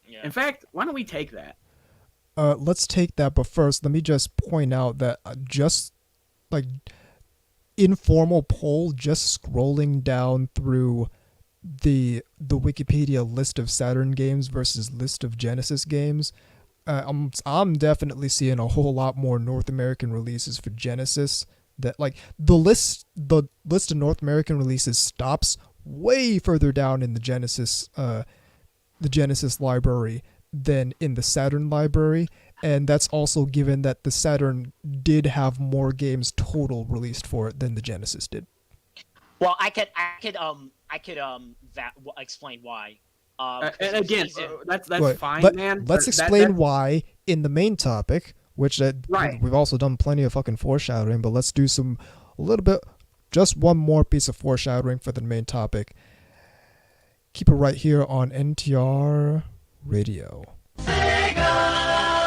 Yeah. In fact, why don't we take that? Let's take that, but first let me just point out that just like informal poll, just scrolling down through the Wikipedia list of Saturn games versus list of Genesis games. I'm definitely seeing a whole lot more North American releases for Genesis. That like the list of North American releases stops way further down in the Genesis library than in the Saturn library, and that's also given that the Saturn did have more games total released for it than the Genesis did. Well, I could explain why. And again, that's fine, man. Let's explain why in the main topic, which we've also done plenty of fucking foreshadowing, but let's do just one more piece of foreshadowing for the main topic. Keep it right here on NTR Radio. Sega!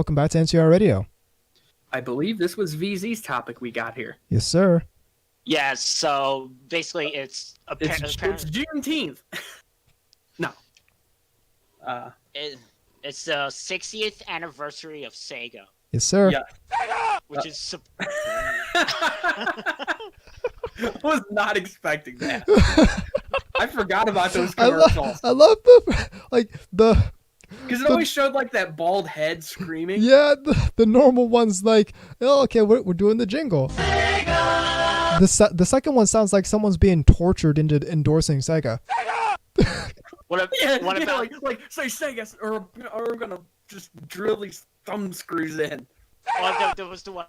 welcome back to NTR Radio. I believe this was VZ's topic we got here. Yes, sir. Yeah, so basically it's Juneteenth. No. It's the 60th anniversary of Sega. Yes, sir. Yeah. Which is... I was not expecting that. I forgot about those commercials. I love the because it always showed like that bald head screaming. Yeah, the normal one's like, oh, okay, we're doing the jingle. Sega! The second one sounds like someone's being tortured into endorsing Sega. What about like say Sega, or we're gonna just drill these thumb screws in. Oh, there was the one.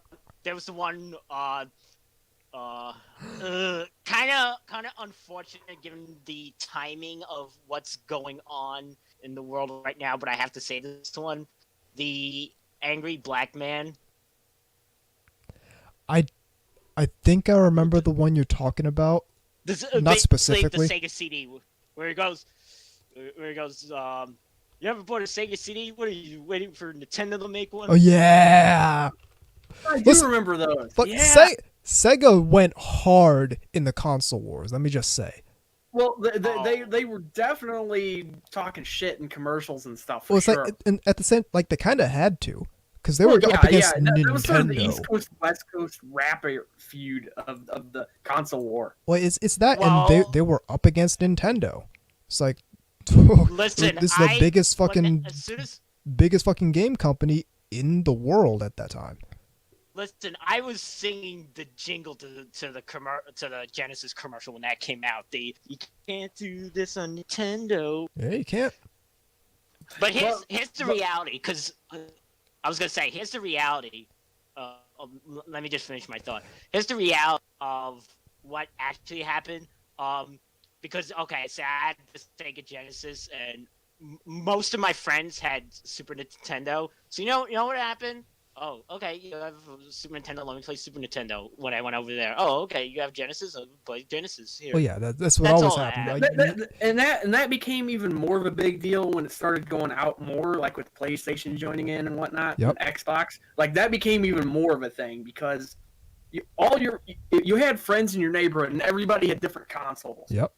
Kind of unfortunate given the timing of what's going on in the world right now, but I have to say this one, the angry black man. I think I remember the one you're talking about. Not specifically. The Sega Cd, where it goes, you ever bought a Sega Cd? What are you waiting for Nintendo to make one? Oh yeah. I do remember those. But yeah. Sega went hard in the console wars. Let me just say. Well, they were definitely talking shit in commercials and stuff. Well, it's sure. like, and at the same, like they kind of had to, because they were up against Nintendo. That was sort of the East Coast West Coast rapper feud of the console war. Well, it's that, and they were up against Nintendo. It's like, listen, this is the biggest fucking game company in the world at that time. Listen, I was singing the jingle to the Genesis commercial when that came out. You can't do this on Nintendo. Yeah, you can't. But here's the reality, because I was gonna say here's the reality. Let me just finish my thought. Here's the reality of what actually happened. Because okay, so I had the Sega Genesis, and most of my friends had Super Nintendo. So you know what happened? Oh, okay, you have Super Nintendo, let me play Super Nintendo when I went over there. Oh, okay, you have Genesis, I'll play Genesis here. Well, yeah, that's what always happened. And that became even more of a big deal when it started going out more, like with PlayStation joining in and whatnot, and Xbox. Like, that became even more of a thing because you had friends in your neighborhood and everybody had different consoles. Yep.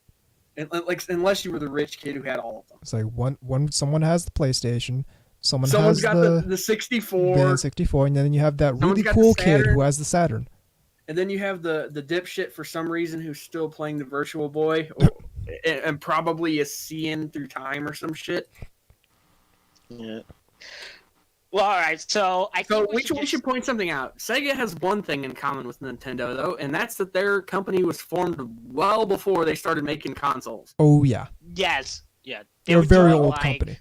And, like, unless you were the rich kid who had all of them. It's like one someone has the PlayStation. Someone's has got the 64. The 64, and then you have that really cool kid who has the Saturn. And then you have the dipshit for some reason who's still playing the Virtual Boy and probably is seeing through time or some shit. Yeah. Well, all right. So I think we should point something out. Sega has one thing in common with Nintendo, though, and that's that their company was formed well before they started making consoles. Oh yeah. Yes. Yeah. They're a very old company.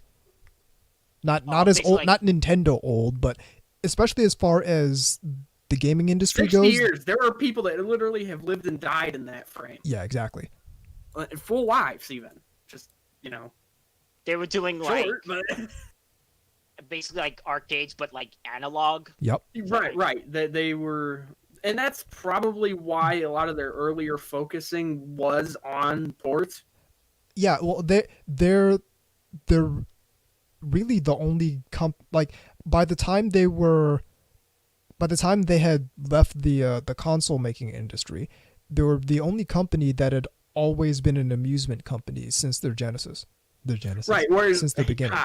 Not as old, not Nintendo old, but especially as far as the gaming industry 60 goes. Years. There are people that literally have lived and died in that frame. Yeah, exactly. Full lives, even. Just, they were doing basically like arcades, but like analog. Yep. Right. They were, and that's probably why a lot of their earlier focusing was on ports. Yeah, well, they're really the only by the time they had left the console making industry, they were the only company that had always been an amusement company since their Genesis. Right, since the beginning.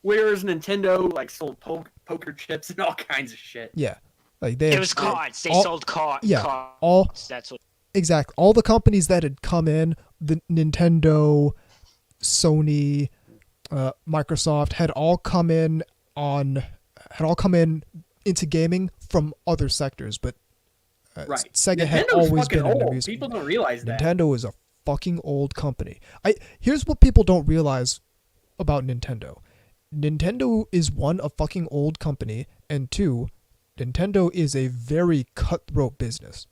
Whereas Nintendo sold poker chips and all kinds of shit. Yeah, it was cards. They sold cards. Yeah, cards. That's what. Exactly. All the companies that had come in, the Nintendo, Sony, Microsoft had all come in into gaming from other sectors, but Sega Nintendo's had always been old. an amusement. People don't realize that. Nintendo is a fucking old company. Here's what people don't realize about Nintendo. Nintendo is one, a fucking old company, and two, Nintendo is a very cutthroat business.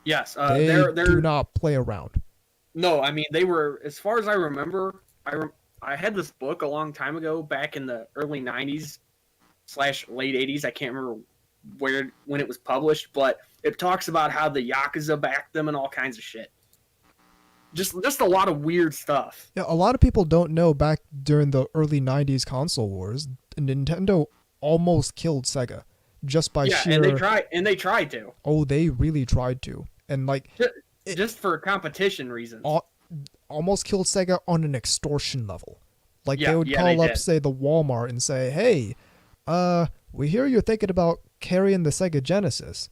Yes, they do not play around. No, I mean they were, as far as I remember, I had this book a long time ago, back in the early 90s / late 80s. I can't remember when it was published, but it talks about how the Yakuza backed them and all kinds of shit. Just a lot of weird stuff. Yeah, a lot of people don't know back during the early 90s console wars, Nintendo almost killed Sega just by sheer. And they tried to. Oh, they really tried to, and like just for competition reasons. Almost killed Sega on an extortion level. Like they would call up, say, the Walmart and say, "Hey, we hear you're thinking about carrying the Sega Genesis.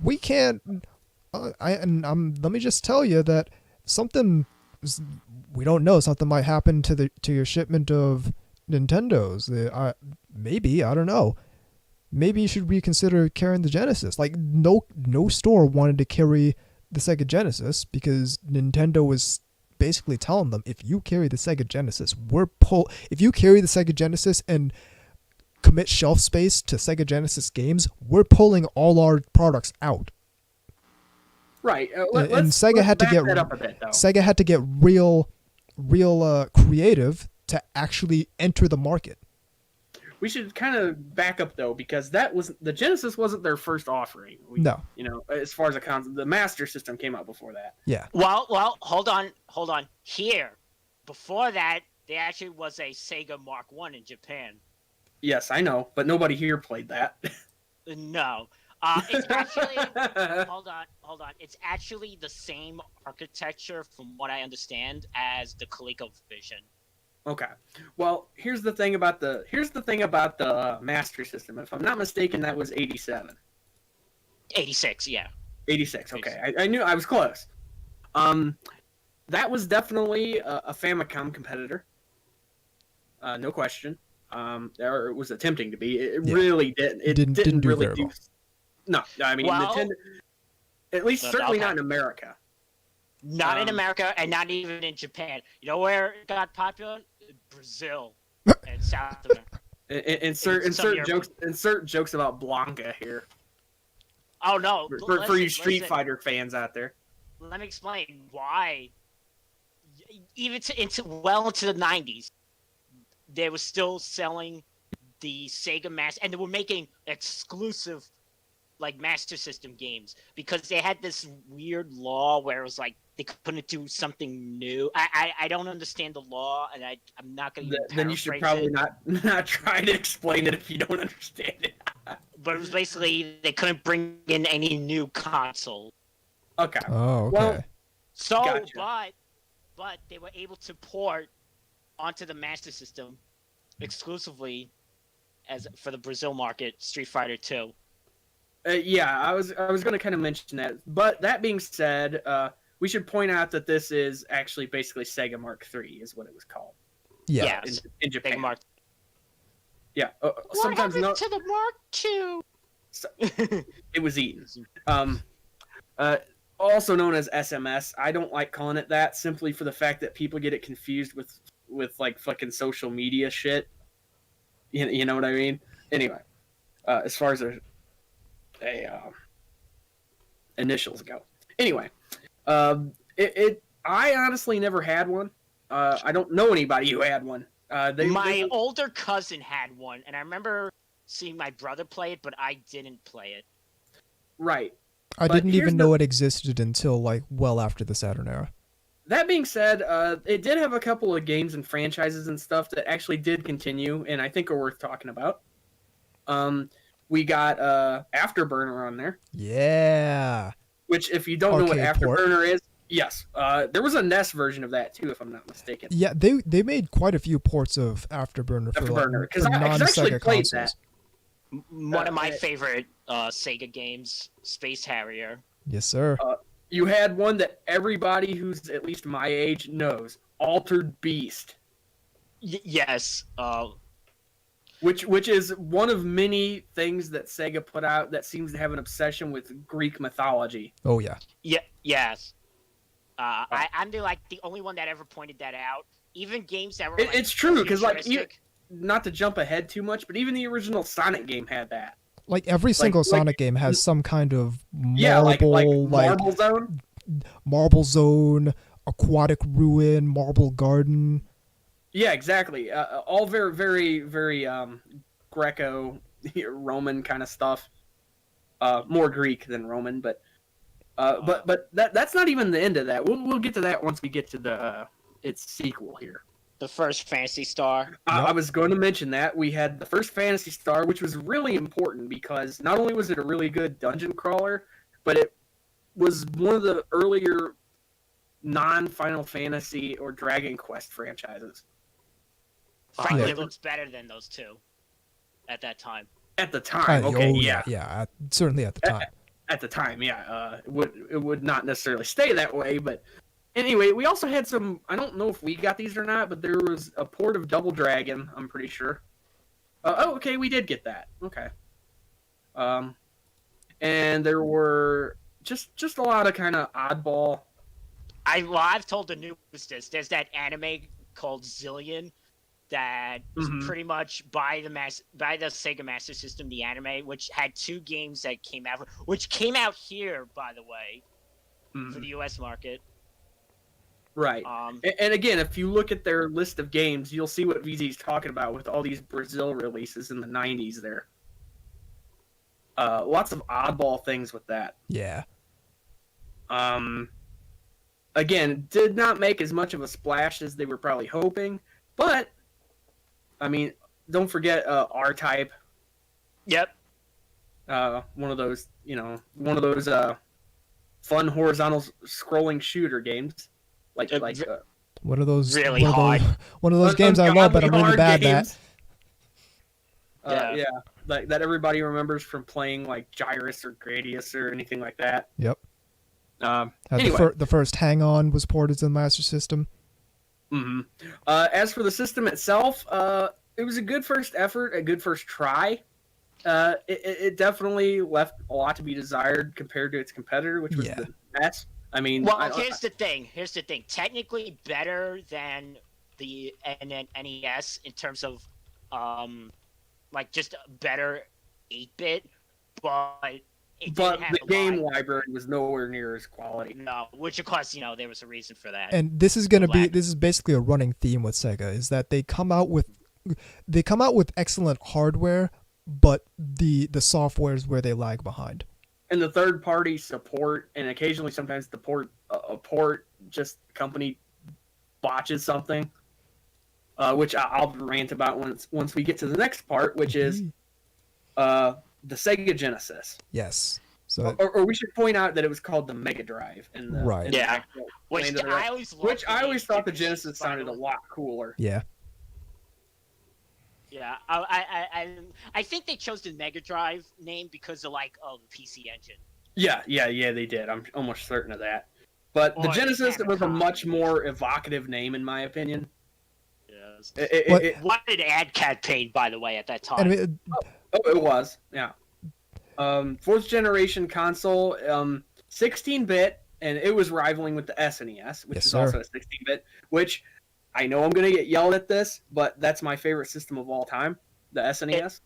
We can't. Let me just tell you that something we don't know. Something might happen to your shipment of Nintendos. Maybe, I don't know. Maybe you should reconsider carrying the Genesis." Like no store wanted to carry the Sega Genesis because Nintendo was basically telling them, if you carry the Sega Genesis, if you carry the Sega Genesis and commit shelf space to Sega Genesis games, we're pulling all our products out. Right. And Sega had to get Sega had to get real creative to actually enter the market. We should kind of back up though, because the Genesis wasn't their first offering. No. As far as the Master System came out before that. Yeah. Well, hold on. Here, before that, there actually was a Sega Mark I in Japan. Yes, I know, but nobody here played that. No. It's actually hold on. It's actually the same architecture, from what I understand, as the ColecoVision. Okay. Well, here's the thing about the Master System. If I'm not mistaken, that was 87. 86, yeah. 86. Okay, I knew I was close. That was definitely a Famicom competitor. No question. Or it was attempting to be. It really didn't. It didn't really do. Well. No, I mean Nintendo. At least certainly not in America. Not in America, and not even in Japan. You know where it got popular? Brazil and South America. Insert jokes about Blanca here. Oh no! For you Street Fighter fans out there. Let me explain why. Even into the 90s, they were still selling the Sega Master, and they were making exclusive Master System games, because they had this weird law where it was like they couldn't do something new. I don't understand the law, and I'm not going to. Then you should probably not try to explain it if you don't understand it. But it was basically they couldn't bring in any new console. Okay. Oh, okay. Well, so, gotcha. but they were able to port onto the Master System exclusively for the Brazil market, Street Fighter 2. Yeah, I was going to kind of mention that. But that being said, we should point out that this is actually basically Sega Mark III is what it was called. Yeah. In Japan. Sega Mark. Yeah. What happened to the Mark II? So, it was eaten. Also known as SMS. I don't like calling it that, simply for the fact that people get it confused with fucking social media shit. You know what I mean? Anyway, as far as initials go. Anyway, I honestly never had one. I don't know anybody who had one. My older cousin had one, and I remember seeing my brother play it, but I didn't play it. Right. I didn't even know it existed until well after the Saturn era. That being said, it did have a couple of games and franchises and stuff that actually did continue, and I think are worth talking about. We got Afterburner on there. Yeah. Which, if you don't know what Afterburner is, yes. There was a NES version of that, too, if I'm not mistaken. Yeah, they made quite a few ports of Afterburner for non-Sega consoles. That. One of my favorite Sega games, Space Harrier. Yes, sir. You had one that everybody who's at least my age knows, Altered Beast. Yes. Which is one of many things that Sega put out that seems to have an obsession with Greek mythology. Oh, yeah. Yes. I'm the only one that ever pointed that out. Even games that were it's true, because not to jump ahead too much, but even the original Sonic game had that. Every single Sonic game has some kind of marble, Marble Zone? Marble Zone, Aquatic Ruin, Marble Garden. Yeah, exactly. All very, very, very Greco-Roman kind of stuff. More Greek than Roman, but that's not even the end of that. We'll get to that once we get to its sequel here. The first Phantasy Star. I was going to mention that. We had the first Phantasy Star, which was really important because not only was it a really good dungeon crawler, but it was one of the earlier non-Final Fantasy or Dragon Quest franchises. Frankly, it looks better than those two at that time. At the time, yeah, certainly at the time. At the time, yeah. It would not necessarily stay that way, but anyway, we also had some. I don't know if we got these or not, but there was a port of Double Dragon. I'm pretty sure. Okay, we did get that. Okay. And there were just a lot of kind of oddball. I've told the newest. There's that anime called Zillion that was pretty much by the Sega Master System, the anime, which had 2 games that came out, which came out here, by the way, for the U.S. market. Right. And again, if you look at their list of games, you'll see what VZ's talking about with all these Brazil releases in the 90s there. Lots of oddball things with that. Yeah. Again, did not make as much of a splash as they were probably hoping, but I mean, don't forget R-Type. Yep. One of those fun horizontal scrolling shooter games, like one of those really hard. One of those games I love, but I'm really bad at. Yeah, like that everybody remembers from playing like Gyrus or Gradius or anything like that. Yep. Anyway. The first Hang On was ported to the Master System. As for the system itself, it was a good first effort, a good first try. It definitely left a lot to be desired compared to its competitor, which was the NES. I mean, here's the thing. Technically better than the NES in terms of, like just a better 8-bit, but the game library was nowhere near as quality. No, which of course, there was a reason for that. And this is basically a running theme with Sega, is that they come out with excellent hardware, but the software is where they lag behind. And the third party support, and occasionally sometimes the port company botches something, which I'll rant about once we get to the next part, which is the Sega Genesis. Yes. So or we should point out that it was called the Mega Drive. Which I always thought the Genesis sounded a lot cooler. Yeah. Yeah, I think they chose the Mega Drive name because of the PC Engine. Yeah, they did. I'm almost certain of that. But the Genesis was a much more evocative name, in my opinion. Yes. It wanted ad campaign, by the way, at that time. It was, yeah. 4th generation console, 16-bit, and it was rivaling with the SNES, which is also a 16-bit, which I know I'm going to get yelled at this, but that's my favorite system of all time, the SNES.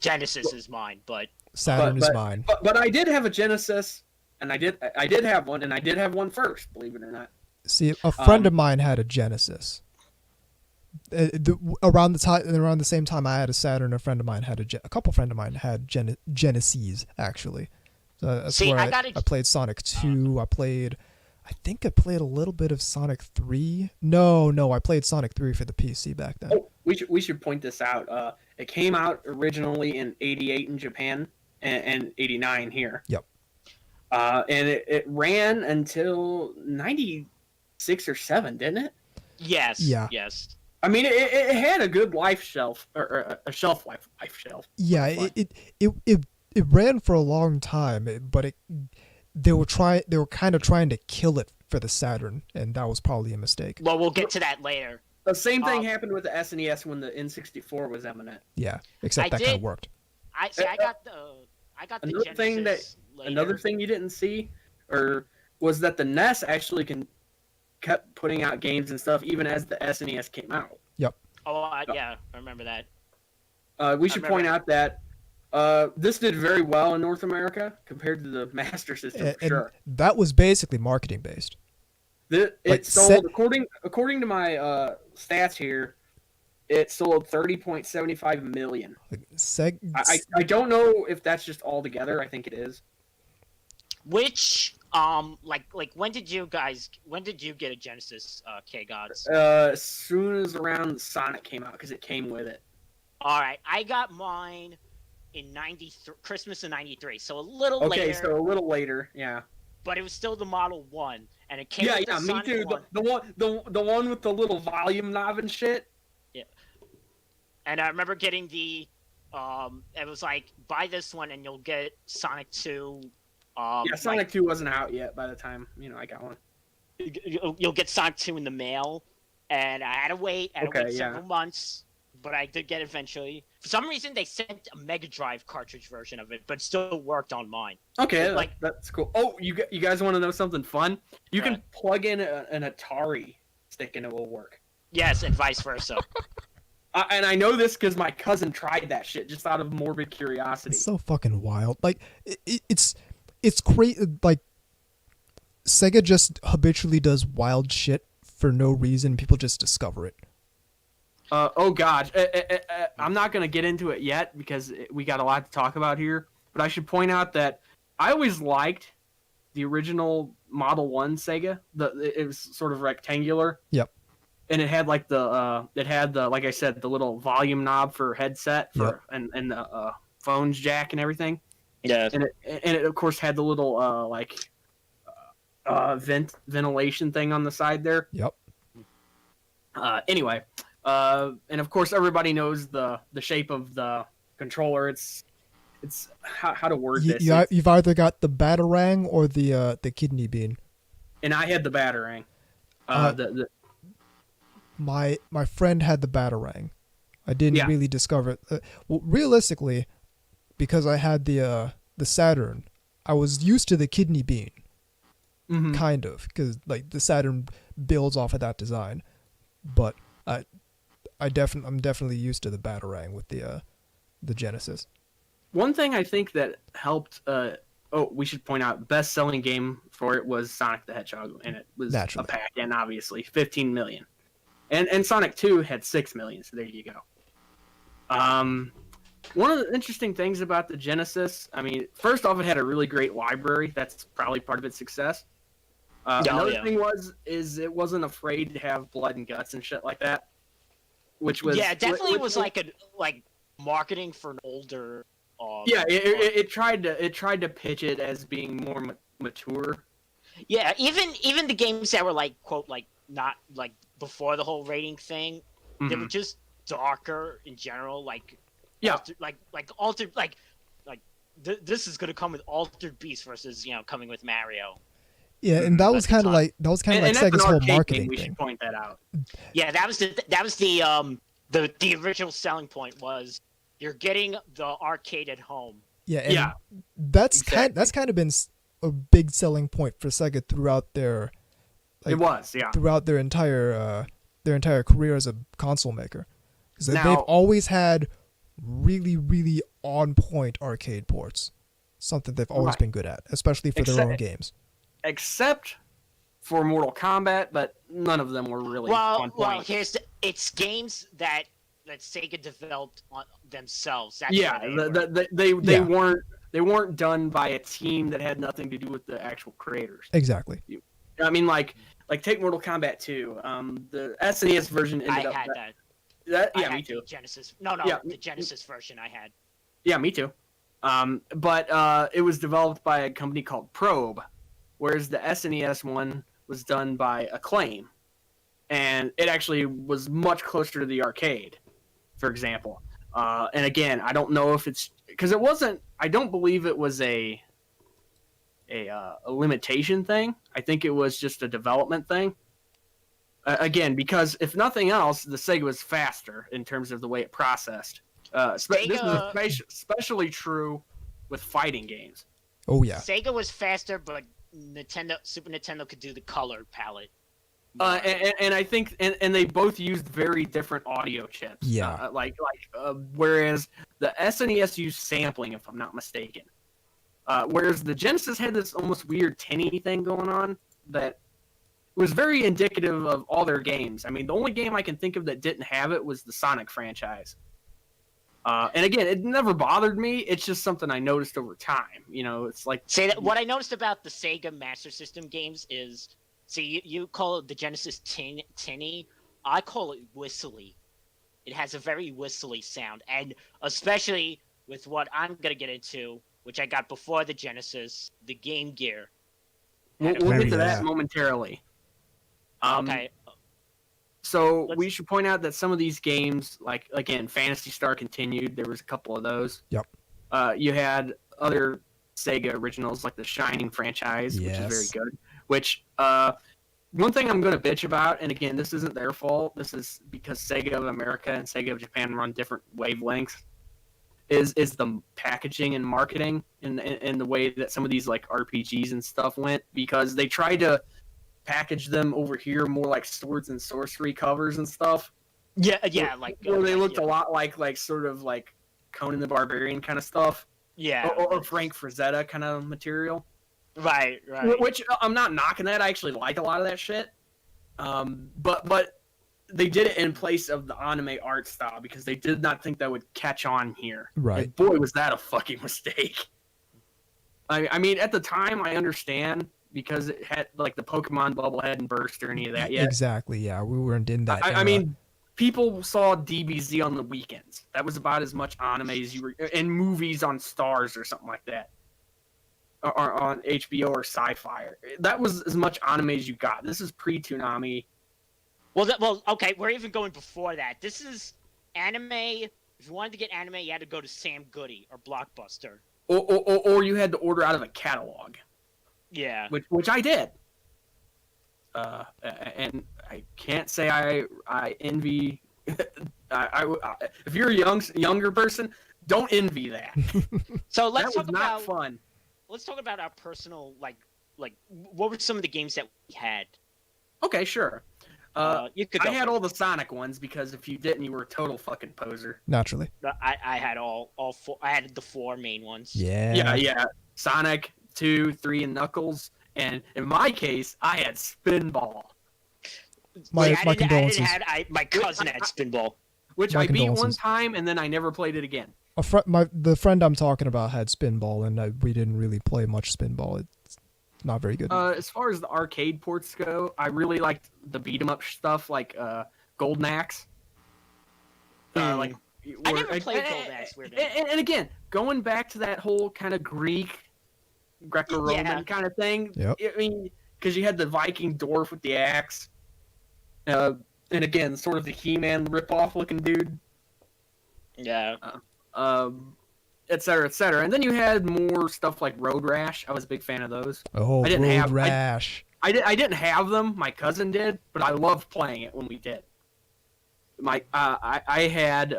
Genesis is mine, but Saturn is mine. But I did have a Genesis, and I did have one, and I did have one first, believe it or not. See, a friend of mine had a Genesis. Around the same time I had a Saturn, a friend of mine had a couple friend of mine had Genesis, actually. So that's where I played Sonic 2. I think I played a little bit of Sonic 3. No, I played Sonic 3 for the PC back then. Oh, we should point this out. It came out originally in '88 in Japan and '89 here. Yep. And it ran until '96 or '97, didn't it? Yes. Yeah. Yes. I mean, it had a good life shelf, or a shelf life shelf. Yeah, it ran for a long time, but they were kind of trying to kill it for the Saturn, and that was probably a mistake. Well, we'll get to that later. The same thing happened with the SNES when the N64 was eminent. Yeah, except that kind of worked. I got the Genesis later. Another thing you didn't see, was that the NES actually kept putting out games and stuff even as the SNES came out. Yep. Oh, yeah, I remember that. We should point out that this did very well in North America compared to the Master System, for sure. That was basically marketing based. It sold, according to my stats here, it sold 30.75 million. I don't know if that's just all together. I think it is. Which Like when did you get a Genesis, K-Gods? As soon as around Sonic came out, because it came with it. All right, I got mine in Christmas of '93, so a little later. Okay, so a little later, yeah. But it was still the Model 1, and it came with the Sonic me too. one. The one with the little volume knob and shit. Yeah. And I remember getting the it was like, buy this one and you'll get Sonic 2. Sonic 2 wasn't out yet by the time, I got one. You'll get Sonic 2 in the mail, and I had to wait. Several months, but I did get it eventually. For some reason, they sent a Mega Drive cartridge version of it, but it still worked on mine. Okay, that's cool. Oh, you guys want to know something fun? You can plug in an Atari stick and it will work. Yes, and vice versa. And I know this because my cousin tried that shit just out of morbid curiosity. It's so fucking wild. Like, it's crazy. Like, Sega just habitually does wild shit for no reason. People just discover it. Oh God, I'm not gonna get into it yet because we got a lot to talk about here. But I should point out that I always liked the original Model 1 Sega. It was sort of rectangular. Yep. And it had like like I said, the little volume knob for headset and the phones jack and everything. Yeah. And it of course had the little ventilation thing on the side there. Yep. Anyway, and of course everybody knows the shape of the controller. It's how to word this. You've either got the Batarang or the kidney bean. And I had the Batarang. My friend had the Batarang. I didn't really discover it. Well, realistically, because I had the Saturn, I was used to the kidney bean, kind of, because like the Saturn builds off of that design. But I'm definitely used to the Batarang with the Genesis. One thing I think that helped. We should point out best-selling game for it was Sonic the Hedgehog, and it was a pack-in, obviously 15 million. And Sonic 2 had 6 million, so there you go. One of the interesting things about the Genesis, I mean, first off, it had a really great library. That's probably part of its success. Another thing is it wasn't afraid to have blood and guts and shit like that, which was definitely was like marketing for an older. It tried to pitch it as being more mature. Yeah, even the games that were like quote like not like before the whole rating thing, they were just darker in general. Like altered this is gonna come with Altered Beast versus coming with Mario. Yeah, and that was kind of like Sega's whole marketing thing. We should point that out. Yeah, that was the original selling point was you're getting the arcade at home. Yeah, and that's kind of been a big selling point for Sega throughout their. Throughout their entire career as a console maker, because they've always had really, really on point arcade ports. Something they've always been good at, especially for their own games. Except for Mortal Kombat, but none of them were really on point. Well, it's games that Sega developed on themselves. That's they weren't done by a team that had nothing to do with the actual creators. Exactly. I mean, like take Mortal Kombat 2. The SNES version ended up. I had that. Me too. Genesis. The Genesis version I had. Yeah, me too. But it was developed by a company called Probe, whereas the SNES one was done by Acclaim, and it actually was much closer to the arcade, for example. And again, I don't know if it's because it wasn't. I don't believe it was a limitation thing. I think it was just a development thing. Again, because if nothing else, the Sega was faster in terms of the way it processed. This is especially true with fighting games. Oh yeah. Sega was faster, but Super Nintendo could do the color palette. And I think and they both used very different audio chips. Yeah. Whereas the SNES used sampling, if I'm not mistaken. Whereas the Genesis had this almost weird tinny thing going on that was very indicative of all their games. I mean, the only game I can think of that didn't have it was the Sonic franchise. And again, it never bothered me. It's just something I noticed over time. It's like what I noticed about the Sega Master System games is, you call it the Genesis tinny. I call it whistly. It has a very whistly sound, and especially with what I'm gonna get into, which I got before the Genesis, the Game Gear. We'll get to that momentarily. Okay. So we should point out that some of these games, like again, Phantasy Star Continued, there was a couple of those. Yep. You had other Sega originals like the Shining franchise, which is very good. Which one thing I'm going to bitch about, and again, this isn't their fault. This is because Sega of America and Sega of Japan run different wavelengths. Is the packaging and marketing and the way that some of these like RPGs and stuff went, because they tried to package them over here more like Swords and Sorcery covers and stuff. Yeah, where they looked a lot like sort of like Conan the Barbarian kind of stuff. Yeah, or Frank Frazetta kind of material. Right. Which I'm not knocking that. I actually like a lot of that shit. But they did it in place of the anime art style because they did not think that would catch on here. Right. And boy, was that a fucking mistake. I mean, at the time, I understand because it had like the Pokemon bubble hadn't burst or any of that yet. Exactly. Yeah, we weren't in that. I mean, people saw DBZ on the weekends. That was about as much anime as you were in movies on Stars or something like that. Or on HBO or Sci-Fi. That was as much anime as you got. This is pre-Toonami. Well, okay, we're even going before that. This is anime. If you wanted to get anime, you had to go to Sam Goody or Blockbuster. Or you had to order out of a catalog. Yeah. Which I did. And I can't say I envy... if you're a younger person, don't envy that. So let's that talk was not fun. Let's talk about our personal, like what were some of the games that we had? Okay, sure. I had all the Sonic ones because if you didn't, you were a total fucking poser. Naturally. I had all four. I had the four main ones. Yeah. Sonic 2, 3, and Knuckles. And in my case, I had Spinball. My condolences. My cousin had Spinball, which I beat one time, and then I never played it again. The friend I'm talking about had Spinball, and we didn't really play much Spinball. It's not very good. As far as the arcade ports go, I really liked the beat 'em up stuff like Golden Axe. I never played Golden Axe. And again, going back to that whole kind of Greco-Roman kind of thing. Yep. I mean, because you had the Viking dwarf with the axe, and again, sort of the He-Man rip-off looking dude. Yeah. Et cetera, et cetera. And then you had more stuff like Road Rash. I was a big fan of those. Oh, Road Rash. I didn't have them. My cousin did, but I loved playing it when we did. I had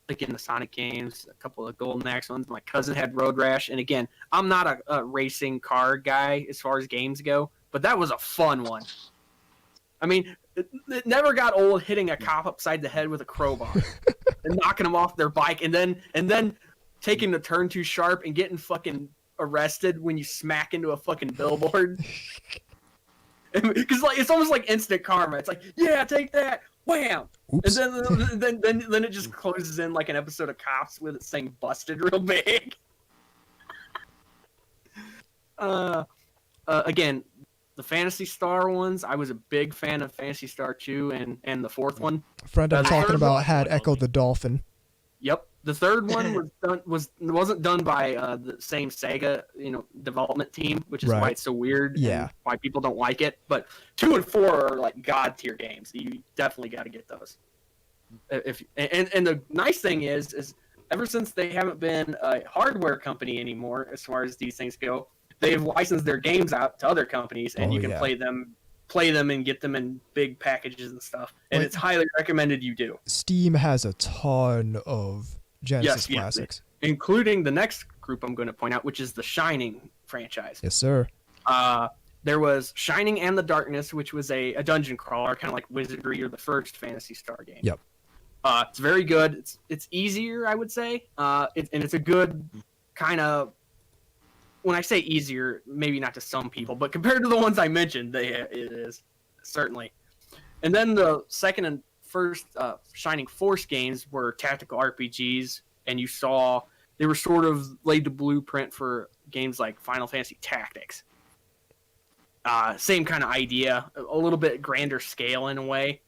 again the Sonic games, a couple of Golden Axe ones. My cousin had Road Rash, and again, I'm not a racing car guy as far as games go, but that was a fun one. I mean, it never got old hitting a cop upside the head with a crowbar and knocking them off their bike, and then taking the turn too sharp and getting fucking arrested when you smack into a fucking billboard. Because it's almost like instant karma. It's like, yeah, take that, wham, Oops. and then it just closes in like an episode of Cops with it saying "busted" real big. Again, the Phantasy Star ones. I was a big fan of Phantasy Star 2 and the fourth one. A friend I'm talking about had Echo the Dolphin. Yep. The third one wasn't done by the same Sega development team, which is why it's so weird. Yeah. And why people don't like it. But 2 and 4 are like god tier games. You definitely got to get those. And the nice thing is ever since they haven't been a hardware company anymore, as far as these things go, they've licensed their games out to other companies, and you can play them and get them in big packages and stuff. And it's highly recommended you do. Steam has a ton of Genesis classics, including the next group I'm going to point out, which is the Shining franchise. Yes, sir. There was Shining and the Darkness, which was a dungeon crawler, kind of like Wizardry or the first Phantasy Star game. Yep. It's very good. It's easier, I would say, and it's a good kind of. When I say easier, maybe not to some people, but compared to the ones I mentioned, it is certainly. And then the second and first Shining Force games were tactical RPGs and you saw they were sort of laid the blueprint for games like Final Fantasy Tactics. Same kind of idea, a little bit grander scale in a way,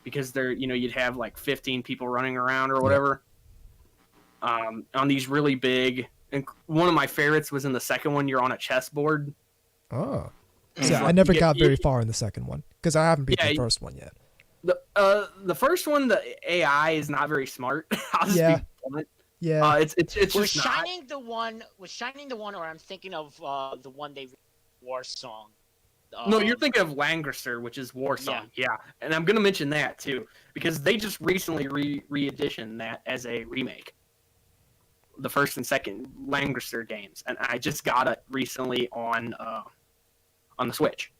because you'd have like 15 people running around or whatever, on these really big. And one of my favorites was in the second one. You're on a chessboard. Oh, so I never got very far in the second one because I haven't beat the first one yet. The first one, the AI is not very smart. I'll just be blunt. Yeah, it's just was Shining the one, or I'm thinking of the one they War Song. No, you're thinking of Lancaster, which is War Song. Yeah, and I'm gonna mention that too because they just recently re-editioned that as a remake. The first and second Lancaster games, and I just got it recently on the Switch.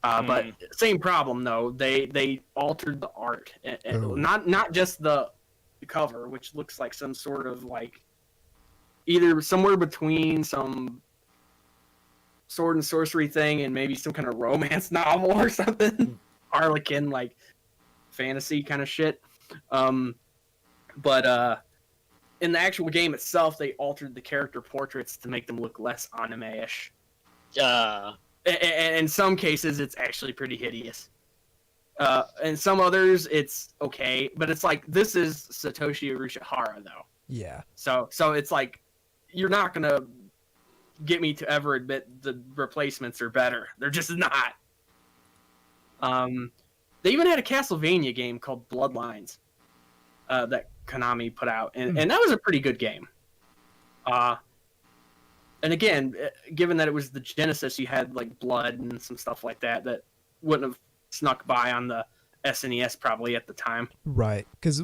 But same problem though. They altered the art, and not just the cover, which looks like some sort of like either somewhere between some sword and sorcery thing and maybe some kind of romance novel or something, Harlequin like fantasy kind of shit. But in the actual game itself, they altered the character portraits to make them look less anime-ish. And in some cases, it's actually pretty hideous. In some others, it's okay, but it's like, this is Satoshi Urushihara, though. Yeah. So it's like, you're not going to get me to ever admit the replacements are better. They're just not. They even had a Castlevania game called Bloodlines that Konami put out, and that was a pretty good game. And again, given that it was the Genesis, you had like blood and some stuff like that wouldn't have snuck by on the SNES probably at the time. Right, because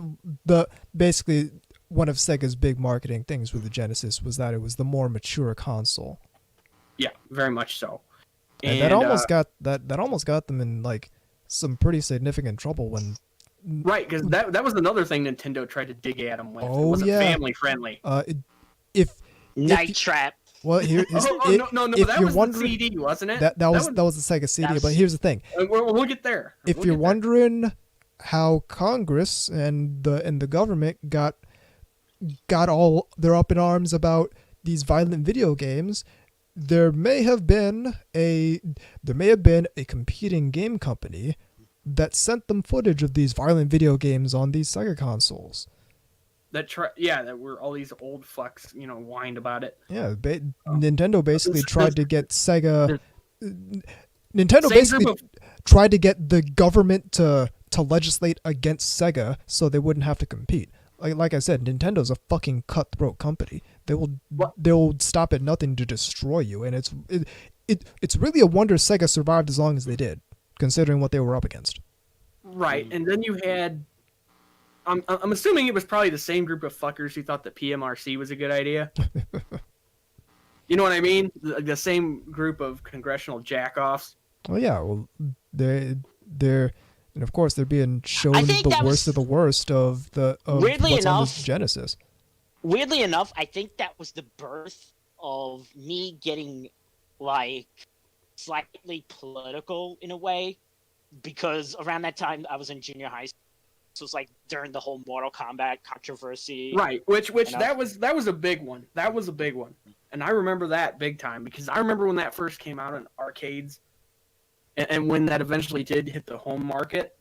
basically one of Sega's big marketing things with the Genesis was that it was the more mature console. Yeah, very much so. And that almost got them in like some pretty significant trouble when. Right, because that was another thing Nintendo tried to dig at them with. Oh, it wasn't family friendly. Night Trap. Well, no, that was the CD, wasn't it? That was the Sega CD. But here's the thing: we'll get there. If you're wondering how Congress and the government got all they're up in arms about these violent video games, there may have been a competing game company that sent them footage of these violent video games on these Sega consoles. That were all these old fucks, whined about it. Yeah, Nintendo basically tried to get Sega. Nintendo basically tried to get the government to legislate against Sega so they wouldn't have to compete. Like I said, Nintendo's a fucking cutthroat company. They'll stop at nothing to destroy you, and it's really a wonder Sega survived as long as they did, considering what they were up against. Right, and then you had. I'm assuming it was probably the same group of fuckers who thought that PMRC was a good idea. You know what I mean? The same group of congressional jackoffs. Oh yeah, well they're and of course they're being shown the worst of the worst of what's on the Genesis. Weirdly enough, I think that was the birth of me getting like slightly political in a way, because around that time I was in junior high school. So it's like during the whole Mortal Kombat controversy. Right, which that was a big one. That was a big one. And I remember that big time because I remember when that first came out in arcades and when that eventually did hit the home market.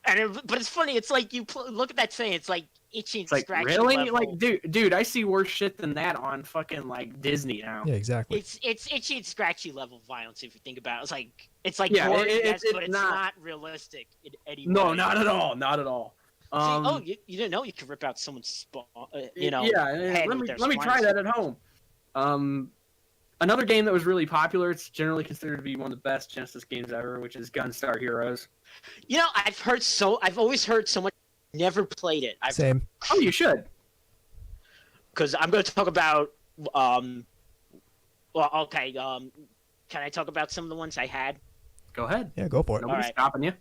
But it's funny, it's like look at that thing, it's like itchy and scratchy really? level. Like dude, I see worse shit than that on fucking like Disney now. Yeah, exactly. It's itchy and scratchy level violence if you think about it. It's like yeah, gory, but it's not realistic in any way. No, not at all. Not at all. You didn't know you could rip out someone's spawn, Yeah, let me try that at home. Another game that was really popular, it's generally considered to be one of the best Genesis games ever, which is Gunstar Heroes. I've always heard so much. Never played it. Same. Oh, you should. Because I'm going to talk about. Well, okay. Can I talk about some of the ones I had? Go ahead. Yeah, go for it. Nobody's stopping you.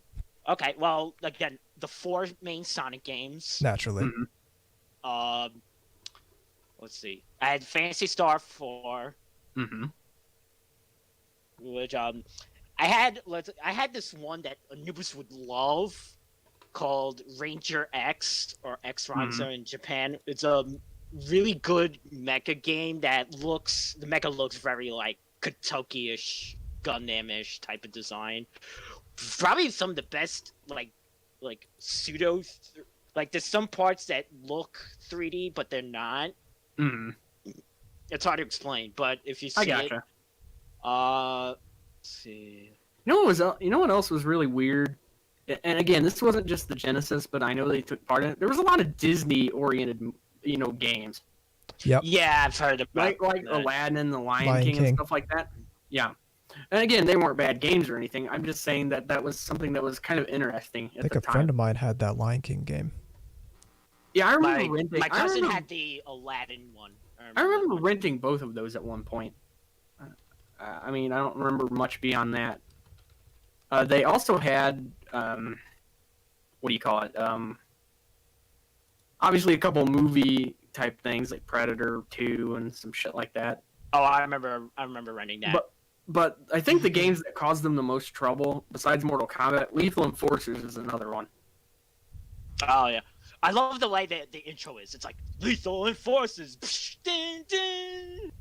Okay. Well, again, the 4 main Sonic games. Naturally. Mm-hmm. Let's see. I had Phantasy Star 4. Mm-hmm. Which I had this one that Anubis would love called Ranger X or X Ranza in Japan. It's a really good mecha game that the mecha looks very like Kotoki-ish, Gundam-ish type of design. Probably some of the best like pseudo like there's some parts that look 3D but they're not. It's hard to explain, but if you see it, let's see. You know what else was really weird? And again, this wasn't just the Genesis, but I know they took part in it. There was a lot of Disney-oriented, games. Yep. Yeah, I've heard about like Aladdin and the Lion King and stuff like that. Yeah. And again, they weren't bad games or anything. I'm just saying that was something that was kind of interesting at the time. I think a friend of mine had that Lion King game. Yeah, I remember renting. My cousin had the Aladdin one. I remember renting both of those at one point. I mean, I don't remember much beyond that. They also had, what do you call it? Obviously a couple movie type things like Predator 2 and some shit like that. Oh, I remember renting that. But I think the games that caused them the most trouble, besides Mortal Kombat, Lethal Enforcers is another one. Oh yeah, I love the way that the intro is. It's like Lethal Enforcers. Psh, din, din.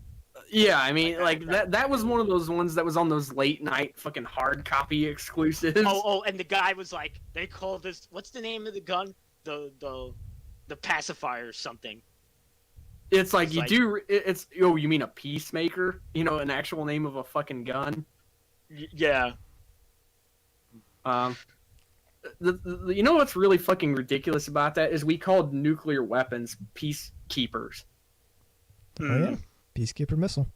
Yeah, I mean, like that was one of those ones that was on those late night fucking hard copy exclusives. Oh, and the guy was like, they call this, what's the name of the gun? The pacifier or something. It's like you mean a Peacemaker? An actual name of a fucking gun? Yeah. You know what's really fucking ridiculous about that is we called nuclear weapons peacekeepers. Oh yeah, peacekeeper missile.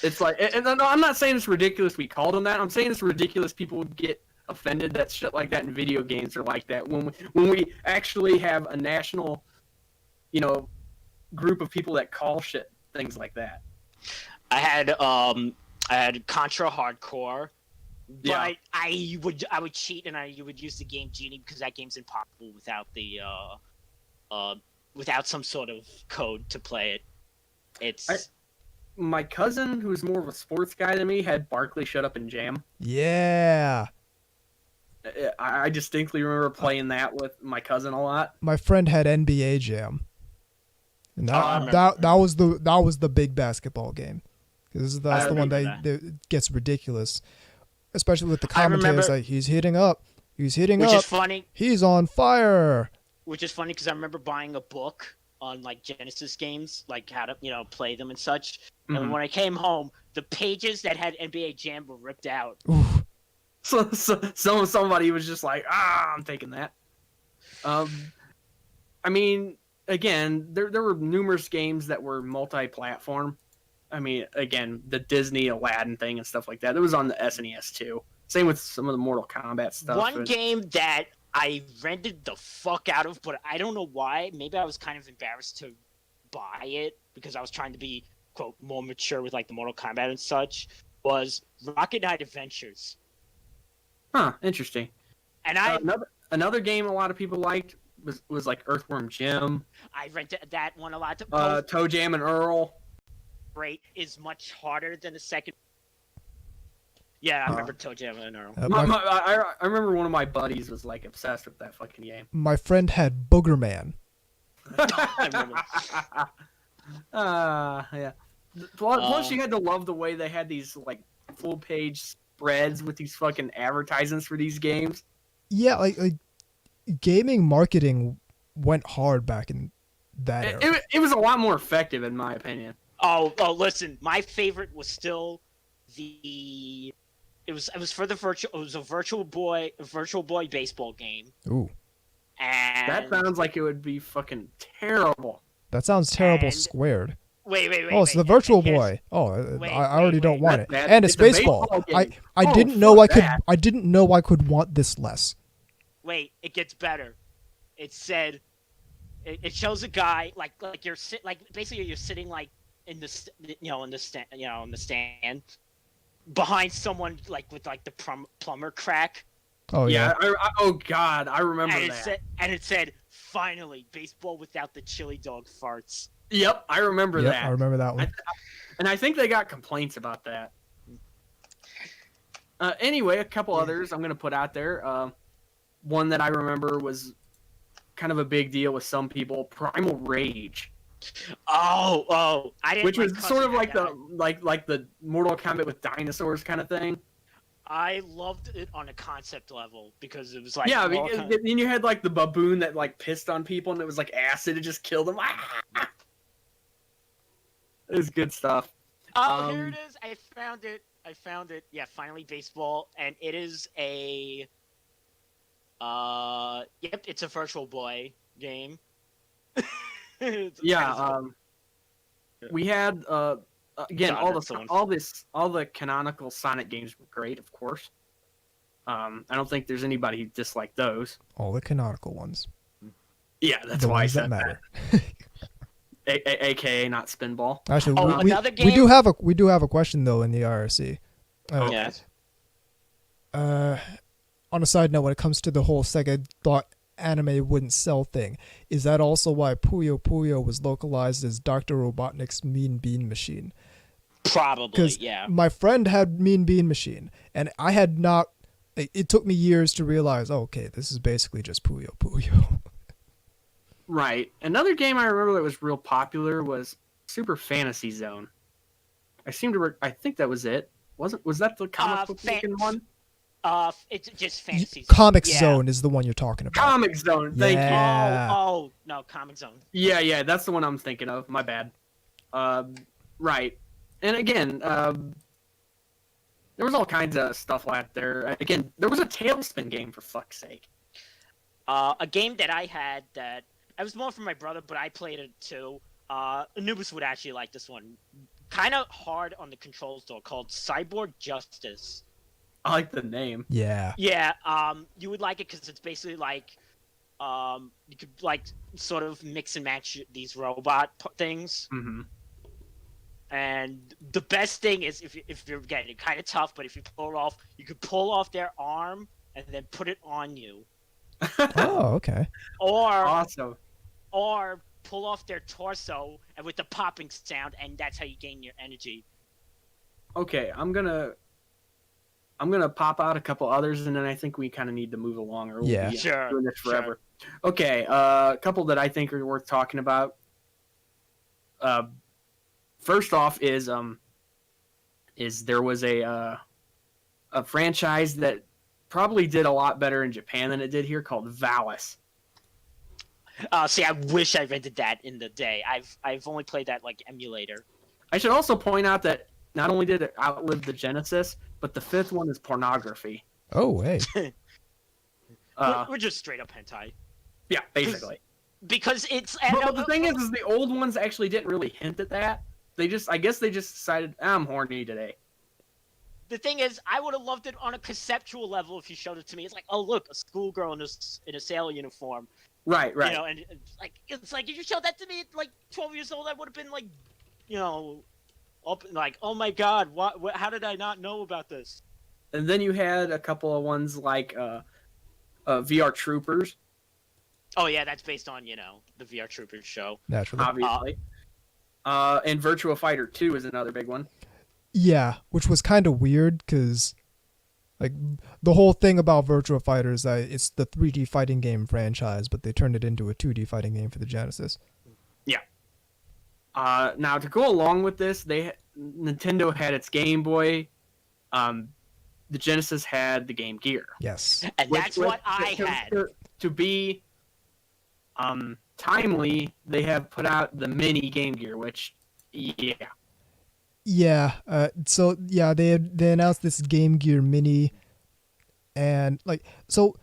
It's like, and no, I'm not saying it's ridiculous we called them that. I'm saying it's ridiculous people would get offended that shit like that in video games are like that when we actually have a national, group of people that call shit things like that. I had Contra Hardcore, but I would cheat and you would use the game Genie because that game's impossible without the without some sort of code to play it. My cousin, who's more of a sports guy than me, had Barkley Shut Up and Jam. Yeah. I distinctly remember playing that with my cousin a lot. My friend had NBA Jam. And that was the big basketball game. Because that's the one that gets ridiculous. Especially with the commentators like, he's heating up. Which is funny. He's on fire. Which is funny because I remember buying a book on like Genesis games, like how to play them and such. Mm-hmm. And when I came home, the pages that had NBA Jam were ripped out. Oof. So somebody was just like, I'm taking that. I mean, again, there were numerous games that were multi-platform. I mean, again, the Disney Aladdin thing and stuff like that. It was on the SNES too. Same with some of the Mortal Kombat stuff. One game that I rented the fuck out of, but I don't know why. Maybe I was kind of embarrassed to buy it because I was trying to be, quote, more mature with like the Mortal Kombat and such, was Rocket Knight Adventures. Huh, interesting. And another game a lot of people liked was like Earthworm Jim. I rented that one a lot. Toe Jam and Earl. Rate is much harder than the second. Yeah, I remember Toe Jam and Earl. I remember one of my buddies was like obsessed with that fucking game. My friend had Boogerman. I remember. Yeah. Plus, you had to love the way they had these like full page spreads with these fucking advertisements for these games. Yeah, like gaming marketing went hard back in that era. It was a lot more effective, in my opinion. Oh, listen, my favorite was still the. It was a Virtual Boy baseball game. Ooh. And that sounds like it would be fucking terrible. That sounds terrible squared. Wait. Oh, it's the Virtual Boy. Oh, I already don't want it. And it's baseball. I didn't know I didn't know I could want this less. Wait, it gets better. It said, it shows a guy like you're basically you're sitting like in the stand behind someone like with like the plumber crack. Oh yeah. Oh god, I remember that. It said, finally, baseball without the chili dog farts. Yep, I remember that. I remember that one. And I think they got complaints about that. Anyway, a couple others I'm going to put out there. one that I remember was kind of a big deal with some people. Primal Rage. Oh, I didn't. Which was sort of like the Mortal Kombat with dinosaurs kind of thing. I loved it on a concept level because it was like then you had like the baboon that like pissed on people and it was like acid to just kill them. It was good stuff. Oh, here it is. I found it. Yeah, finally baseball, and it is a it's a Virtual Boy game. We had again all the canonical Sonic games were great, of course. I don't think there's anybody who disliked those. All the canonical ones. Yeah, that's why I said that. AKA not Spinball. Actually, another game. We do have a question though in the IRC. Yes. On a side note, when it comes to the whole Sega thought anime wouldn't sell thing, is that also why Puyo Puyo was localized as Dr. Robotnik's Mean Bean Machine? Probably, yeah. My friend had Mean Bean Machine, and I had not. It took me years to realize, okay, this is basically just Puyo Puyo. Right. Another game I remember that was real popular was Super Fantasy Zone. I think that was it. Was that the comic book one? It's just Fantasy Zone. Comic Zone is the one you're talking about. Comic Zone, thank you. Oh, no, Comic Zone. Yeah, that's the one I'm thinking of. My bad. Right. And again, there was all kinds of stuff out there. Again, there was a Tailspin game, for fuck's sake. A game that I had that... I was more for my brother, but I played it too. Anubis would actually like this one. Kind of hard on the controls, though, called Cyborg Justice. I like the name. Yeah. Yeah, you would like it because it's basically like... you could, like, sort of mix and match these robot things. Mm-hmm. And the best thing is, if you're getting it kind of tough, but if you pull it off, you could pull off their arm and then put it on you. Oh, okay. Awesome. Or pull off their torso and with the popping sound, and that's how you gain your energy. Okay, I'm gonna pop out a couple others, and then I think we kind of need to move along, or we'll be doing this forever. Sure. Okay, a couple that I think are worth talking about. First off is there was a franchise that probably did a lot better in Japan than it did here called Valis. See, I wish I rented that in the day. I've only played that like emulator. I should also point out that not only did it outlive the Genesis, but the fifth one is pornography. Oh, hey. We're just straight up hentai. Yeah, basically. Because it's... But the thing is the old ones actually didn't really hint at that. I guess they just decided, I'm horny today. The thing is, I would have loved it on a conceptual level if you showed it to me. It's like, oh, look, a schoolgirl in a sailor uniform. Right. You know, and it's like, if you showed that to me at like 12 years old, I would have been like, you know, up like, oh my god, what? How did I not know about this? And then you had a couple of ones like VR Troopers. Oh yeah, that's based on, you know, the VR Troopers show. Naturally. Obviously. And Virtua Fighter 2 is another big one. Yeah, which was kind of weird because, like, the whole thing about Virtua Fighter is that it's the 3D fighting game franchise, but they turned it into a 2D fighting game for the Genesis. Yeah. Now, to go along with this, Nintendo had its Game Boy. The Genesis had the Game Gear. Yes. And that's what I had. To be timely, they have put out the mini Game Gear, which, yeah. Yeah. So yeah, they announced this Game Gear Mini, and like, so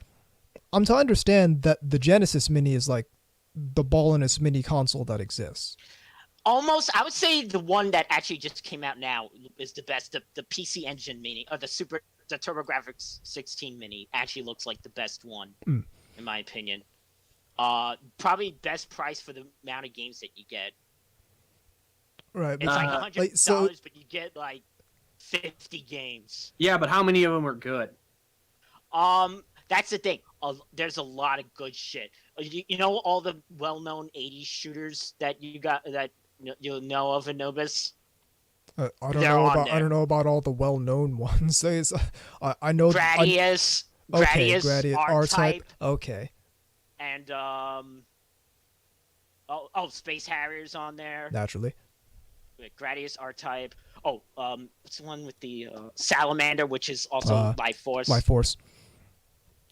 I'm to understand that the Genesis Mini is like the ballingest mini console that exists. Almost, I would say the one that actually just came out now is the best. The PC Engine Mini, or the TurboGrafx 16 Mini actually looks like the best one, in my opinion. Probably best price for the amount of games that you get. Right. It's like $100, but you get like 50 games. Yeah, but how many of them are good? That's the thing. There's a lot of good shit. You know all the well-known 80s shooters that you'll know of, Anubis? I don't know about all the well-known ones. I know Gradius. Okay, Gradius R-Type. Okay. And Space Harriers on there. Naturally. Gradius, R-Type. What's the one with the Salamander, which is also Life Force. Life Force.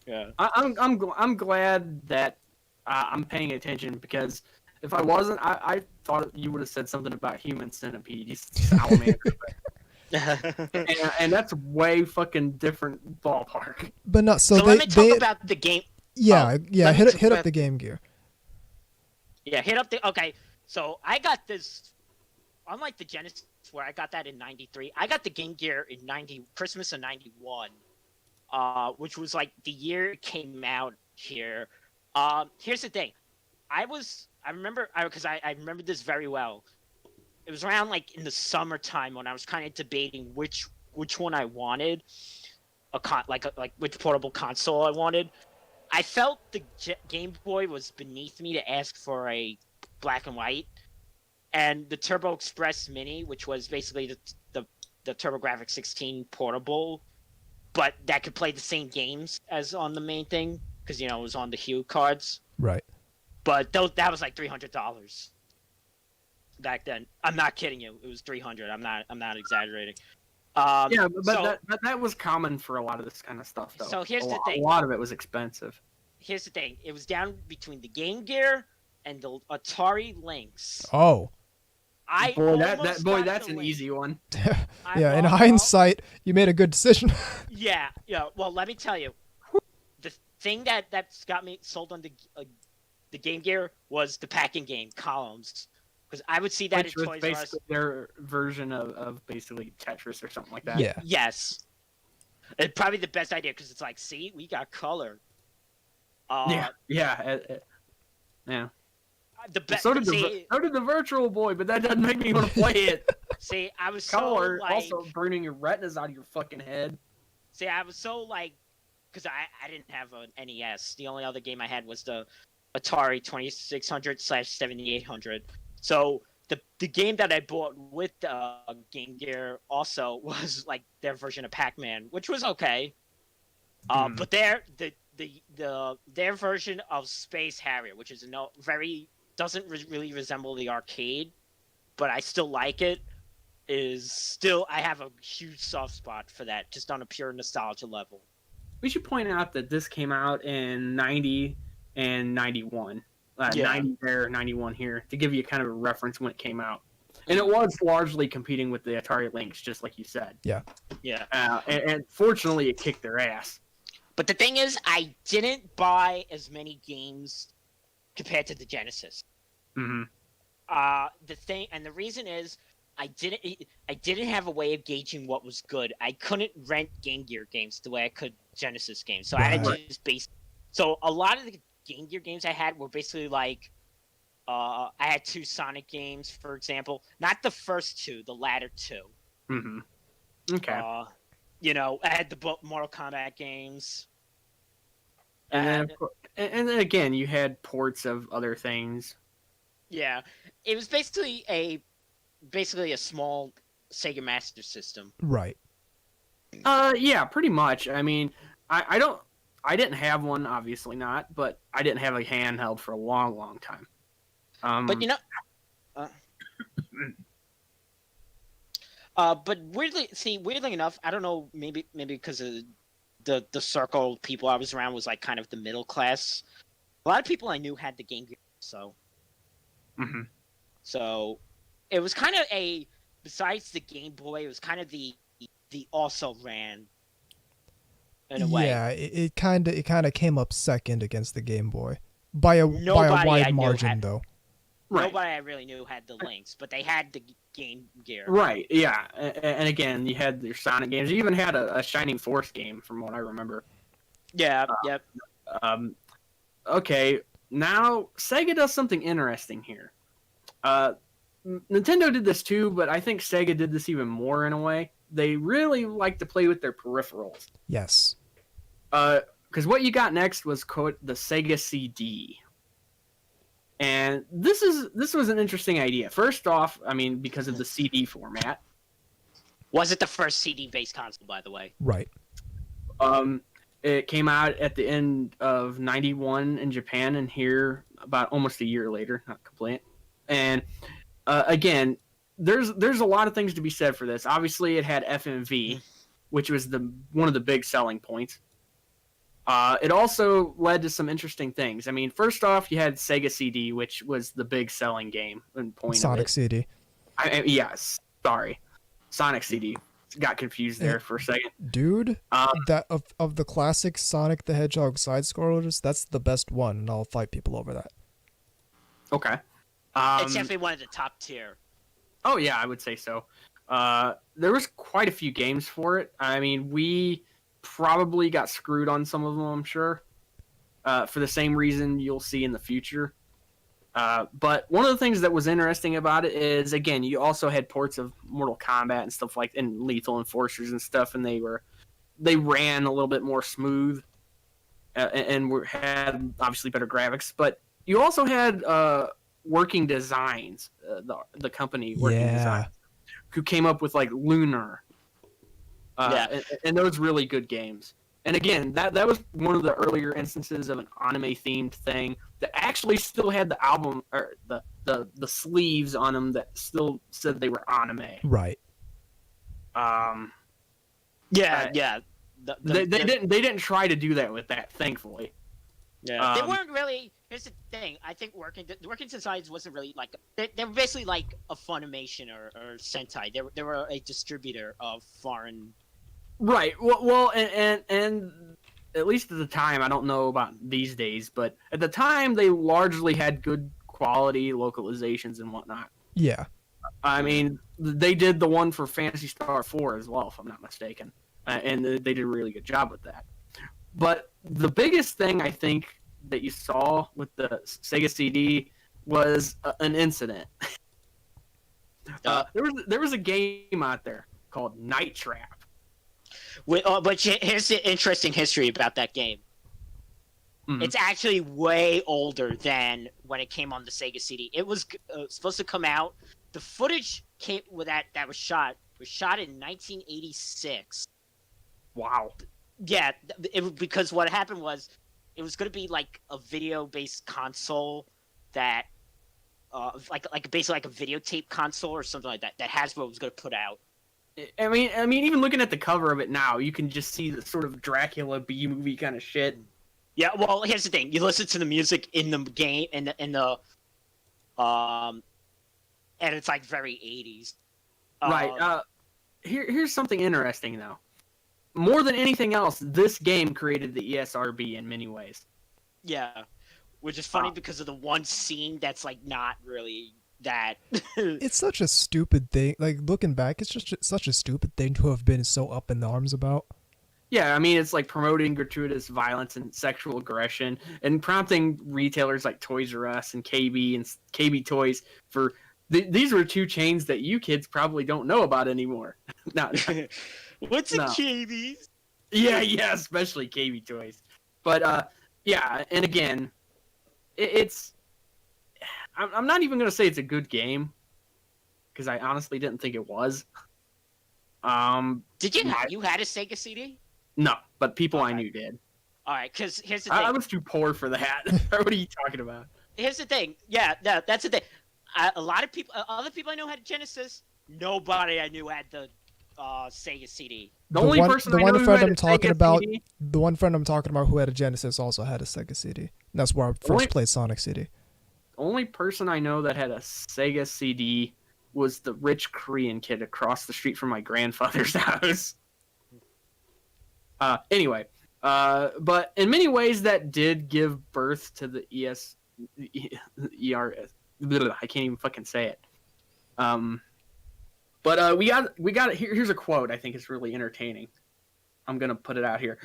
Yeah. I'm glad that I'm paying attention, because if I wasn't, I thought you would have said something about Human Centipede. He's Salamander. and that's way fucking different ballpark. But not so. Let me talk about the game. Yeah, hit up the Game Gear. Yeah, hit up the. Okay, so I got this. Unlike the Genesis, where I got that in '93, I got the Game Gear in Christmas of '91, which was like the year it came out here. Here's the thing, I remember this very well. It was around like in the summertime when I was kind of debating which one I wanted, which portable console I wanted. I felt the Game Boy was beneath me to ask for a black and white, and the Turbo Express Mini, which was basically the TurboGrafx 16 portable, but that could play the same games as on the main thing, because it was on the Hue cards. Right. But that was like $300 back then. I'm not kidding you. It was $300. I'm not exaggerating. That was common for a lot of this kind of stuff, though. So here's the thing. A lot of it was expensive. Here's the thing. It was down between the Game Gear and the Atari Lynx. Oh. That's an easy one. Yeah, in hindsight, you made a good decision. Yeah. Well, let me tell you. The thing that's got me sold on the Game Gear was the packing game, Columns. Because I would see that Which at was Toys R Us. their version of basically Tetris or something like that. Yeah. Yes. It's probably the best idea, because it's like, see, we got color. Yeah. So did the Virtual Boy, but that doesn't make me want to play it. See, I was color so like, also burning your retinas out of your fucking head. See, I was so like, because I didn't have an NES. The only other game I had was the Atari 2600/7800. So the game that I bought with the Game Gear also was like their version of Pac-Man, which was okay. But their version of Space Harrier, which is doesn't really resemble the arcade, but I still like it. I have a huge soft spot for that, just on a pure nostalgia level. We should point out that this came out in 90 and 91. 90 there, 91 here, to give you kind of a reference when it came out. And it was largely competing with the Atari Lynx, just like you said. Yeah. Yeah. And fortunately, it kicked their ass. But the thing is, I didn't buy as many games compared to the Genesis. Mm-hmm. The reason is, I didn't have a way of gauging what was good. I couldn't rent Game Gear games the way I could Genesis games, so I had to just base. So a lot of the Game Gear games I had were basically like, I had 2 Sonic games, for example. Not the first 2, the latter 2. Mm-hmm. Okay. I had the Mortal Kombat games. And then again, you had ports of other things. Yeah, it was basically a small Sega Master System. Right. Yeah, pretty much. I mean, I didn't have one, obviously not, but I didn't have a handheld for a long, long time. But but weirdly enough, I don't know, maybe because of the circle of people I was around was like kind of the middle class. A lot of people I knew had the Game Gear, so. Mm-hmm. So, it was kind of besides the Game Boy, it was kind of the also ran. In a way. Yeah, it kind of came up second against the Game Boy by a wide margin, though. Right. Nobody I really knew had the Lynx, but they had the Game Gear. Right. Yeah, and again, you had your Sonic games. You even had a Shining Force game, from what I remember. Yeah. Yep. Okay. Now Sega does something interesting here. Nintendo did this too, but I think Sega did this even more in a way. They really like to play with their peripherals. Yes. Because what you got next was the Sega Cd. And this was an interesting idea. First off, I mean, because of the CD format. Was it the first CD-based console, by the way? Right. It came out at the end of '91 in Japan, and here about almost a year later. Not complaint. And again, there's a lot of things to be said for this. Obviously, it had FMV, which was one of the big selling points. It also led to some interesting things. I mean, first off, you had Sega CD, which was the big selling game and point Sonic of it. CD. Yes, sorry, Sonic CD. Got confused there for a second, dude. That of the classic Sonic the Hedgehog side scrollers, that's the best one, and I'll fight people over that. Okay, it's definitely one of the top tier. Oh yeah, I would say so. There was quite a few games for it. I mean, we probably got screwed on some of them, I'm sure, for the same reason you'll see in the future. But one of the things that was interesting about it is, again, you also had ports of Mortal Kombat and stuff and Lethal Enforcers and stuff, and they ran a little bit more smooth, and had obviously better graphics. But you also had working designs, the company working designs, who came up with like Lunar, and those really good games. And again, that was one of the earlier instances of an anime-themed thing that actually still had the album or the sleeves on them that still said they were anime. Right. Yeah. They didn't try to do that with that, thankfully. Yeah. They weren't really. Here's the thing. I think working designs wasn't really like they were basically like a Funimation or Sentai. They were a distributor of foreign. Right. Well, and at least at the time, I don't know about these days, but at the time they largely had good quality localizations and whatnot. Yeah. I mean, they did the one for Phantasy Star 4 as well, if I'm not mistaken, and they did a really good job with that. But the biggest thing I think that you saw with the Sega CD was an incident. There was a game out there called Night Trap. But here's the interesting history about that game. Mm-hmm. It's actually way older than when it came on the Sega CD. It was supposed to come out. The footage that was shot in 1986. Wow. Yeah, because what happened was it was going to be like a video-based console that, like basically like a videotape console or something like that Hasbro was going to put out. I mean, even looking at the cover of it now, you can just see the sort of Dracula B-movie kind of shit. Yeah, well, here's the thing: you listen to the music in the game, and it's like very 80s. Right. Here's something interesting though. More than anything else, this game created the ESRB in many ways. Yeah, which is funny because of the one scene that's like not really. That it's such a stupid thing. Like looking back, it's just such a stupid thing to have been so up in arms about. Yeah, I mean, it's like promoting gratuitous violence and sexual aggression, and prompting retailers like Toys R Us and KB and KB Toys for these were two chains that you kids probably don't know about anymore. No, what's a KB? Yeah, especially KB Toys. But yeah, and again, it's. I'm not even going to say it's a good game, because I honestly didn't think it was. Did you had a Sega CD? No, but people I knew did. All right, because here's the thing. I was too poor for that. What are you talking about? Here's the thing. Yeah, that's the thing. A lot of people, other people I know had a Genesis. Nobody I knew had the Sega CD. The one friend I'm talking about who had a Genesis also had a Sega CD. And that's where I first played Sonic CD. The only person I know that had a Sega CD was the rich Korean kid across the street from my grandfather's house. Anyway, but in many ways that did give birth to the ERS. I can't even fucking say it. But we got here's a quote I think is really entertaining. I'm gonna put it out here.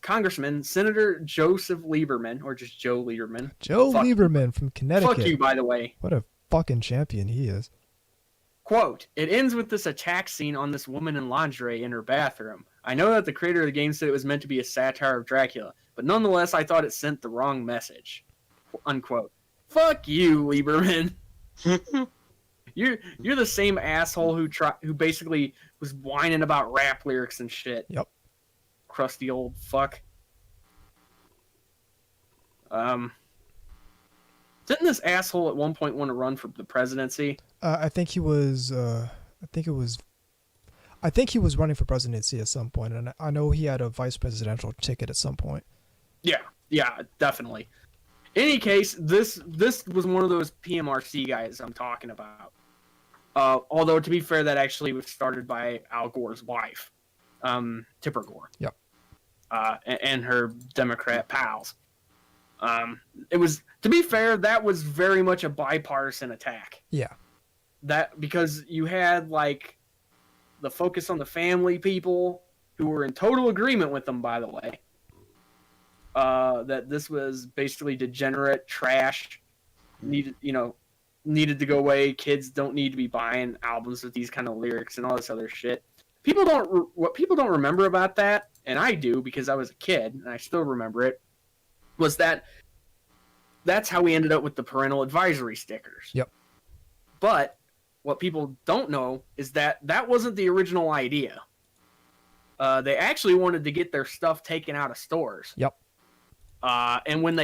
Congressman Senator Joseph Lieberman, or just Joe Lieberman. Lieberman from Connecticut. Fuck you, by the way. What a fucking champion he is. Quote, it ends with this attack scene on this woman in lingerie in her bathroom. I know that the creator of the game said it was meant to be a satire of Dracula, but nonetheless I thought it sent the wrong message. Unquote. Fuck you, Lieberman. You're the same asshole who basically was whining about rap lyrics and shit. Yep. crusty old fuck. Didn't this asshole at one point want to run for the presidency? I think he was. I think he was running for presidency at some point, and I know he had a vice presidential ticket at some point. Yeah, definitely. In any case, this was one of those PMRC guys I'm talking about. Although, to be fair, that actually was started by Al Gore's wife, Tipper Gore. Yep. And her Democrat pals. It was, to be fair, that was very much a bipartisan attack. Yeah. That because you had like the focus on the family people who were in total agreement with them, by the way. That this was basically degenerate trash, needed to go away. Kids don't need to be buying albums with these kind of lyrics and all this other shit. What people don't remember about that, and I do because I was a kid and I still remember it, was that's how we ended up with the parental advisory stickers. Yep. But what people don't know is that wasn't the original idea. They actually wanted to get their stuff taken out of stores. Yep. And when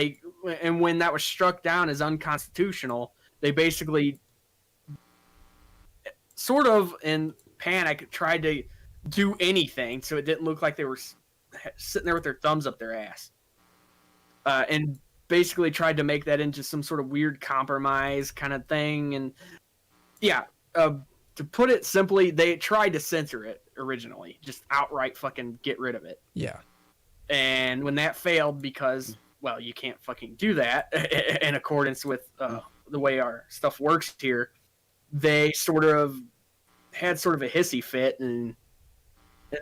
that was struck down as unconstitutional, they basically, sort of in panic, tried to do anything so it didn't look like they were sitting there with their thumbs up their ass. And basically tried to make that into some sort of weird compromise kind of thing. And yeah, to put it simply, they tried to censor it originally, just outright fucking get rid of it. Yeah. And when that failed, because, well, you can't fucking do that in accordance with the way our stuff works here, they sort of had sort of a hissy fit, and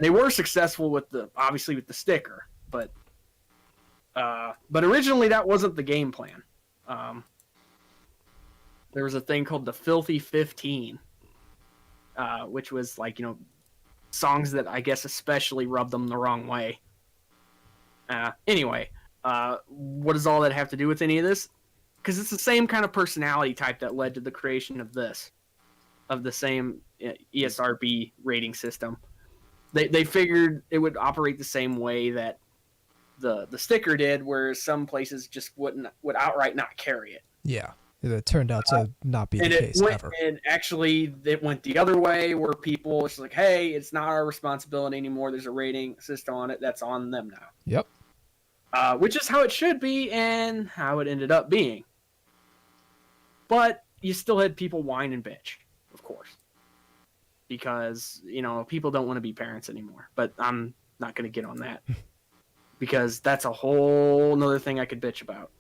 they were successful with the sticker, but originally that wasn't the game plan. There was a thing called the Filthy 15, which was like, songs that I guess especially rubbed them the wrong way. Anyway, what does all that have to do with any of this? Because it's the same kind of personality type that led to the creation of the same ESRB rating system. They figured it would operate the same way that the sticker did, whereas some places just would outright not carry it. Yeah, it turned out to not be the case ever. And actually, it went the other way, where people, it's like, hey, it's not our responsibility anymore. There's a rating system on it. That's on them now. Yep. Which is how it should be and how it ended up being. But you still had people whine and bitch, of course. Because, people don't want to be parents anymore. But I'm not going to get on that. Because that's a whole nother thing I could bitch about.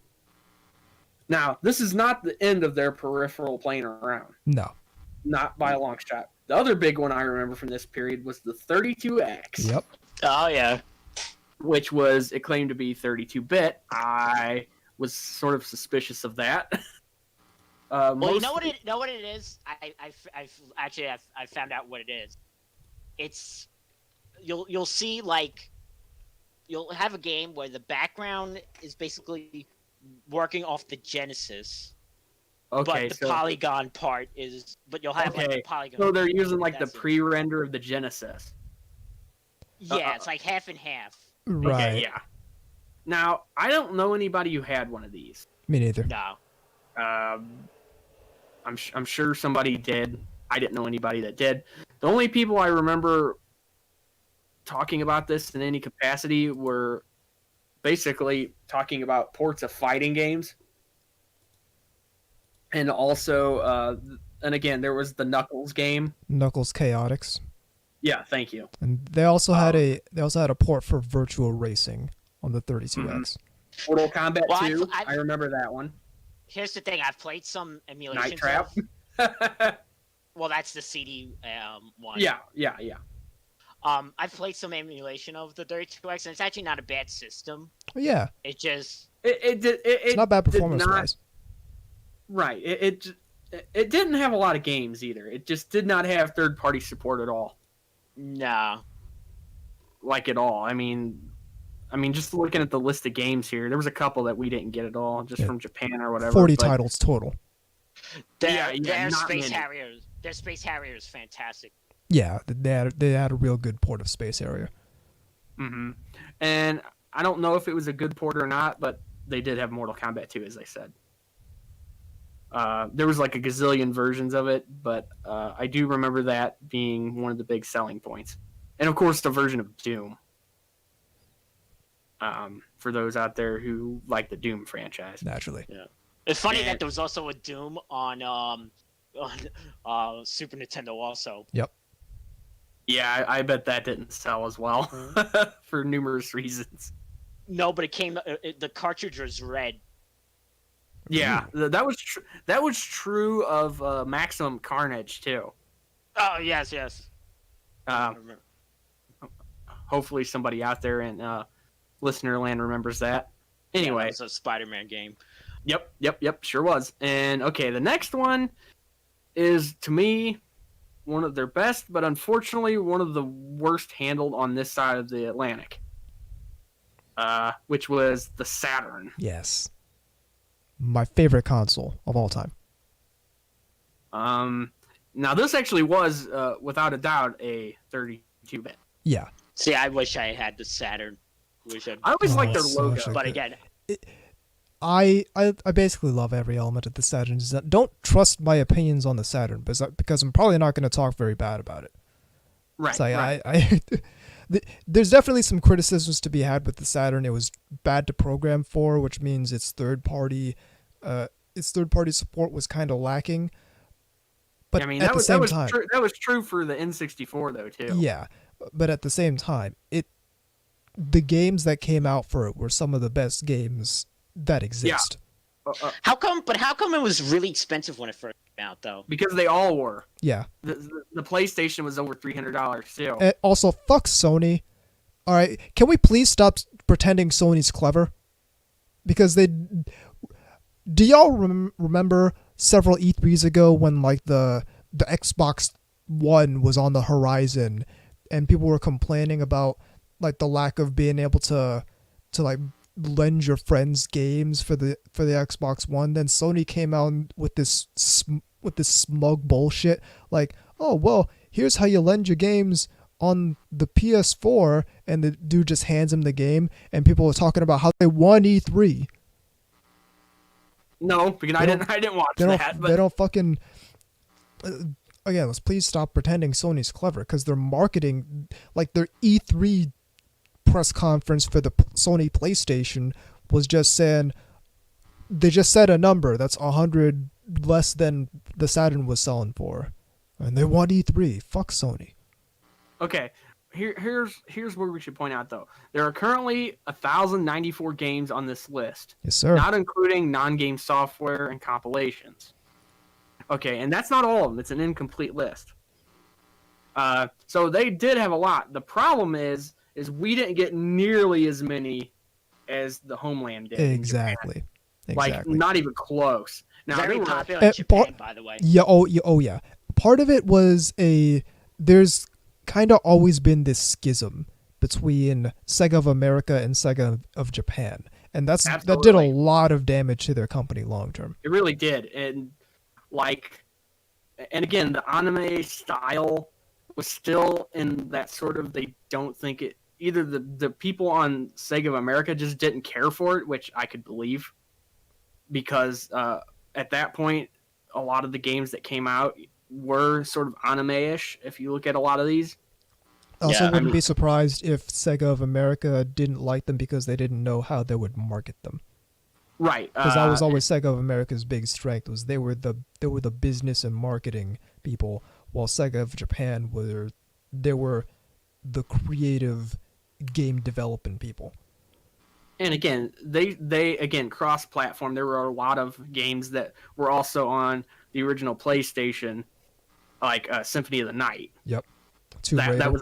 Now, this is not the end of their peripheral playing around. No. Not by a long shot. The other big one I remember from this period was the 32X. Yep. Oh, yeah. Which was, it claimed to be 32-bit. I was sort of suspicious of that. Well, you know what it is? I found out what it is. It's, you'll see, like, you'll have a game where the background is basically working off the Genesis. Okay, but the polygon part is, but you'll have like the polygon. So they're using like the pre-render of the Genesis. Yeah, it's like half and half. Right. Okay, yeah. Now, I don't know anybody who had one of these. Me neither. No. I'm sure somebody did. I didn't know anybody that did. The only people I remember talking about this in any capacity were basically talking about ports of fighting games. And also, and again, there was the Knuckles game. Knuckles Chaotix. Yeah, thank you. And they also had a port for virtual racing on the 32X. Mm-hmm. Mortal Kombat 2. I remember that one. Here's the thing: I've played some emulations. Night Trap. Well, that's the CD one. Yeah. I've played some emulation of the 32X, and it's actually not a bad system. Yeah. It just it's not bad performance-wise. Right. It didn't have a lot of games either. It just did not have third-party support at all. No. Like at all. I mean, just looking at the list of games here, there was a couple that we didn't get at all, just from Japan or whatever. 40 titles total. Their Space Harriers. Their Space Harrier is fantastic. Yeah, they had a real good port of Space Harrier. Mm-hmm. And I don't know if it was a good port or not, but they did have Mortal Kombat 2, as I said. There was like a gazillion versions of it, but I do remember that being one of the big selling points. And of course, the version of Doom. For those out there who like the Doom franchise. Naturally. Yeah. It's funny that there was also a Doom on Super Nintendo also. Yep. Yeah, I bet that didn't sell as well for numerous reasons. No, but it came. The cartridge was red. Yeah, that was true of Maximum Carnage too. Oh yes. Hopefully, somebody out there in listener land remembers that. Anyway, it's a Spider-Man game. Yep, sure was. And okay, the next one is to me one of their best, but unfortunately one of the worst handled on this side of the Atlantic. Which was the Saturn. Yes. My favorite console of all time. Now this actually was, without a doubt, a 32-bit. Yeah. See, I wish I had the Saturn. I always liked their logo, but again, I basically love every element of the Saturn. Don't trust my opinions on the Saturn because I'm probably not going to talk very bad about it. Right. So right. There's definitely some criticisms to be had with the Saturn. It was bad to program for, which means its third party support was kind of lacking. But I mean, at the same time, that was true for the N64 though too. Yeah, but at the same time, the games that came out for it were some of the best games that exist. Yeah. How come it was really expensive when it first came out though? Because they all were. Yeah. The PlayStation was over $300 too. And also, fuck Sony. All right, can we please stop pretending Sony's clever? Because do y'all remember several E3s ago when like the Xbox One was on the horizon and people were complaining about like the lack of being able to like lend your friends games for the Xbox One? Then Sony came out with this smug bullshit like, oh well, here's how you lend your games on the PS4, and the dude just hands him the game, and people were talking about how they won E3. No, because I didn't watch that. But they don't fucking. Again, let's please stop pretending Sony's clever, because their marketing, like their E3 press conference for the Sony PlayStation was just saying, they just said a number that's 100 less than the Saturn was selling for, and they won E3. Fuck Sony. Okay, here's where we should point out though. There are currently 1,094 games on this list. Yes, sir. Not including non-game software and compilations. Okay, and that's not all of them. It's an incomplete list. So they did have a lot. The problem is we didn't get nearly as many as the Homeland did. Exactly. Like, not even close. Now, very popular in Japan, by the way. Yeah. Oh, yeah. Part of it was there's kind of always been this schism between Sega of America and Sega of Japan, and that did a lot of damage to their company long term. It really did, and again, the anime style was still in that sort of, they don't think it, either the people on Sega of America just didn't care for it, which I could believe, because at that point, a lot of the games that came out were sort of anime-ish, if you look at a lot of these. I also wouldn't be surprised if Sega of America didn't like them because they didn't know how they would market them. Right. Because that was always Sega of America's big strength, was they were the business and marketing people, while Sega of Japan were the creative game developing people. And again, they cross-platform. There were a lot of games that were also on the original PlayStation, like Symphony of the Night. Yep. That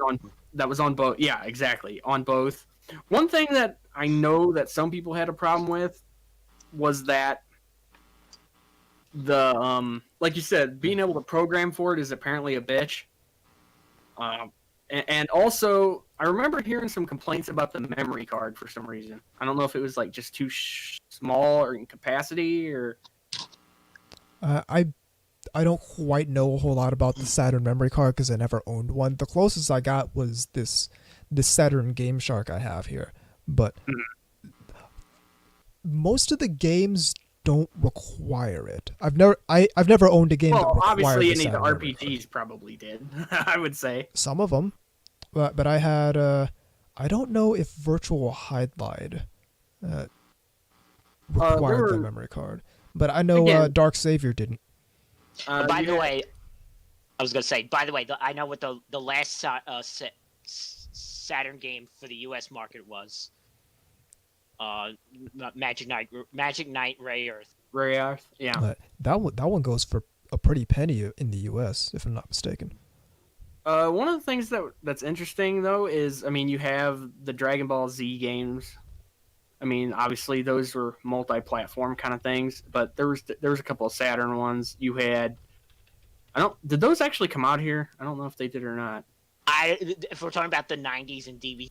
was on both. Yeah, exactly, on both. One thing that I know that some people had a problem with was that the like you said, being able to program for it is apparently a bitch. And also, I remember hearing some complaints about the memory card for some reason. I don't know if it was like just too small or in capacity or. I don't quite know a whole lot about the Saturn memory card because I never owned one. The closest I got was this the Saturn Game Shark I have here, but most of the games don't require it. I've never owned a game that required obviously the any of the Saturn RPGs probably did. I would say some of them, but I had I don't know if Virtual Highlight required the memory card, but I know Dark Savior didn't. By the way, I was gonna say. By the way, I know what the last Saturn game for the U.S. market was. Magic Knight Ray Earth. Ray Earth, yeah. That one goes for a pretty penny in the U.S. if I'm not mistaken. One of the things that's interesting though is, I mean, you have the Dragon Ball Z games. I mean, obviously those were multi-platform kind of things, but there was a couple of Saturn ones. You had, did those actually come out here? I don't know if they did or not. If we're talking about the 90s and DVD,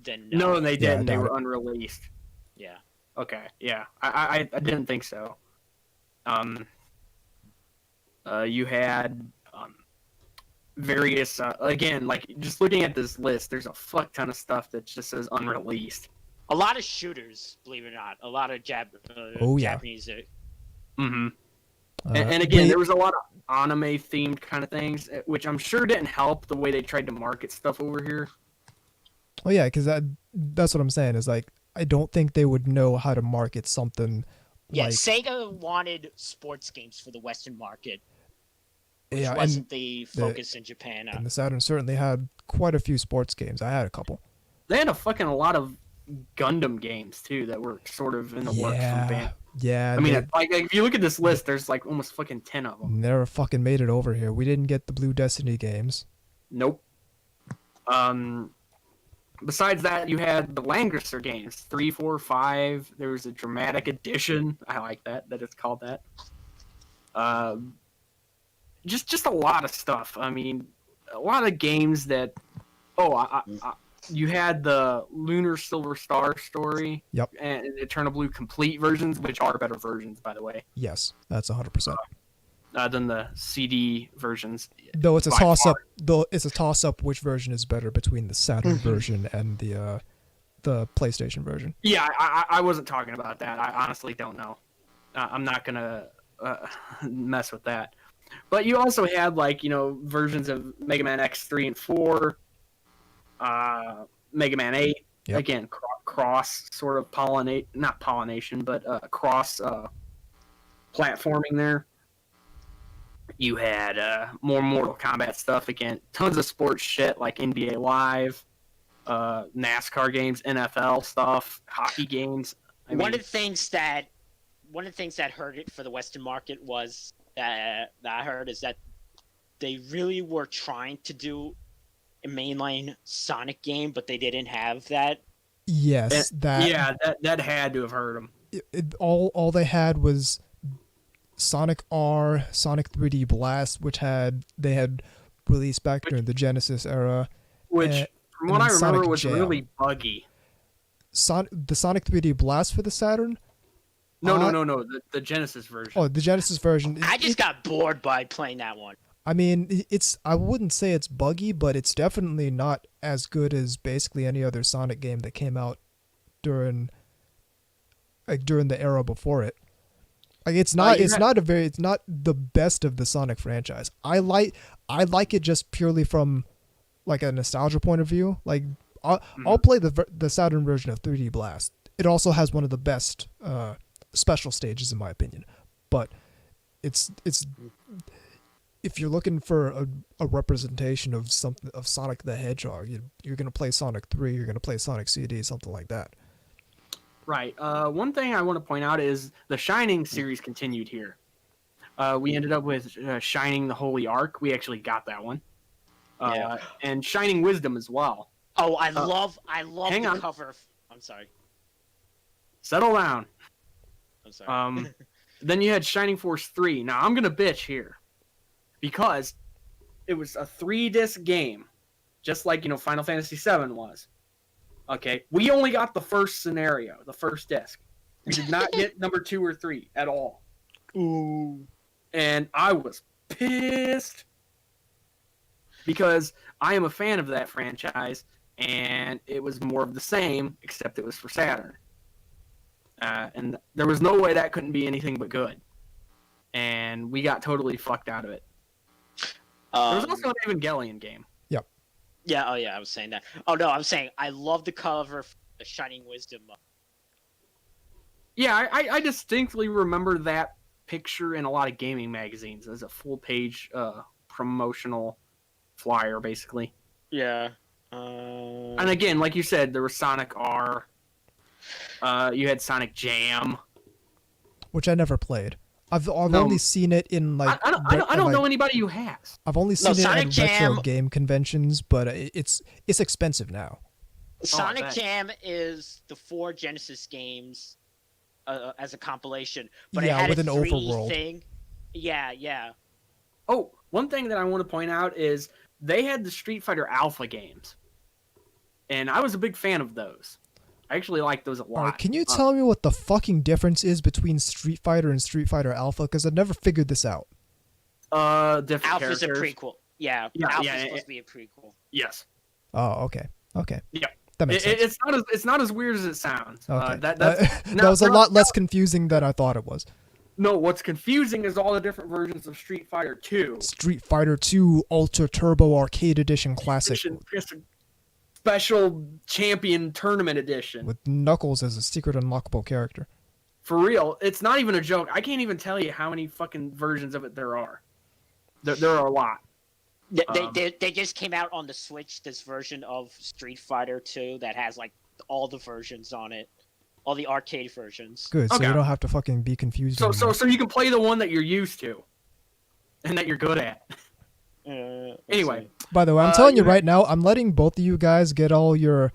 then no, they didn't. Yeah, they were unreleased. Yeah. Okay. Yeah. I didn't think so. You had various again, like just looking at this list, there's a fuck ton of stuff that just says unreleased. A lot of shooters, believe it or not. A lot of Japanese. Mm-hmm. And again, there was a lot of anime themed kind of things, which I'm sure didn't help the way they tried to market stuff over here. Oh yeah, because that's what I'm saying is like I don't think they would know how to market something. Yeah, like, Sega wanted sports games for the Western market. Which yeah, wasn't the focus in Japan. And the Saturn certainly had quite a few sports games. I had a couple. They had a lot of Gundam games too that were sort of in the works from band. Yeah. I mean, if you look at this list, there's like almost fucking 10 of them. Never fucking made it over here. We didn't get the Blue Destiny games. Nope. Besides that, you had the Langrisser games, 3, 4, 5. There was a dramatic edition. I like that it's called that. Just a lot of stuff. I mean, a lot of games that. You had the Lunar Silver Star story. Yep. And Eternal Blue complete versions, which are better versions, by the way. Yes, that's 100%. Than the CD versions. Though it's a toss-up. Though it's a toss-up, which version is better between the Saturn version and the PlayStation version? Yeah, I wasn't talking about that. I honestly don't know. I'm not gonna mess with that. But you also had versions of Mega Man X3 and 4. Mega Man 8, yep. Again, cross sort of not pollination, but cross platforming there. You had more Mortal Kombat stuff, again, tons of sports shit like NBA Live, NASCAR games, NFL stuff, hockey games. One of the things that hurt it for the Western market was that I heard is that they really were trying to do a mainline Sonic game, but they didn't have that. Yes, that had to have hurt them. All they had was Sonic R, Sonic 3D Blast, which they had released back during the Genesis era. Which, from what I remember, Sonic was Jam. Really buggy. The Sonic 3D Blast for the Saturn? No. The Genesis version. Oh, the Genesis version. I just got bored by playing that one. I mean, I wouldn't say it's buggy, but it's definitely not as good as basically any other Sonic game that came out during the era before it. Like it's not the best of the Sonic franchise. I like it just purely from like a nostalgia point of view. Like I'll play the Saturn version of 3D Blast. It also has one of the best special stages in my opinion. But it's if you're looking for a representation of Sonic the Hedgehog, you're gonna play Sonic 3, you're gonna play Sonic CD, something like that. Right. One thing I want to point out is the Shining series continued here. We ended up with Shining the Holy Ark. We actually got that one. And Shining Wisdom as well. Oh, I love the cover. I'm sorry. Settle down. I'm sorry. Then you had Shining Force 3. Now, I'm going to bitch here. Because it was a 3-disc game. Just like, Final Fantasy VII was. Okay, we only got the first scenario, the first disc. We did not get number 2 or 3 at all. Ooh. And I was pissed. Because I am a fan of that franchise. and it was more of the same, except it was for Saturn. And there was no way that couldn't be anything but good. And we got totally fucked out of it. There was also an Evangelion game. Yep. Yeah, oh yeah, I was saying that. Oh no, I'm saying I love the cover for the Shining Wisdom. Yeah, I distinctly remember that picture in a lot of gaming magazines as a full-page promotional flyer, basically. Yeah. And again, like you said, there was Sonic R. You had Sonic Jam, which I never played. I've only seen it in like. I don't know anybody who has. I've only seen it Sonic at Jam, retro game conventions, but it's expensive now. Sonic Jam is the 4 Genesis games as a compilation, but yeah, it had with a an 3 overworld thing. Yeah. Oh, one thing that I want to point out is they had the Street Fighter Alpha games, and I was a big fan of those. I actually like those a lot. Right, can you tell me what the fucking difference is between Street Fighter and Street Fighter Alpha? Because I've never figured this out. Different Alpha's characters. a prequel. Yeah, Alpha's supposed to be a prequel. Yes. Oh, okay. Yeah. That makes sense. It's not as weird as it sounds. Okay. That was a lot less confusing than I thought it was. No, what's confusing is all the different versions of Street Fighter 2. Street Fighter 2 Ultra Turbo Arcade Edition Classic. Special Champion Tournament Edition. With Knuckles as a secret unlockable character. For real, it's not even a joke. I can't even tell you how many fucking versions of it there are. There are a lot. They just came out on the Switch, this version of Street Fighter 2 that has like all the versions on it. All the arcade versions. Good, so you don't have to fucking be confused anymore. So you can play the one that you're used to. And that you're good at. Anyway. By the way, I'm telling you right now, I'm letting both of you guys get all your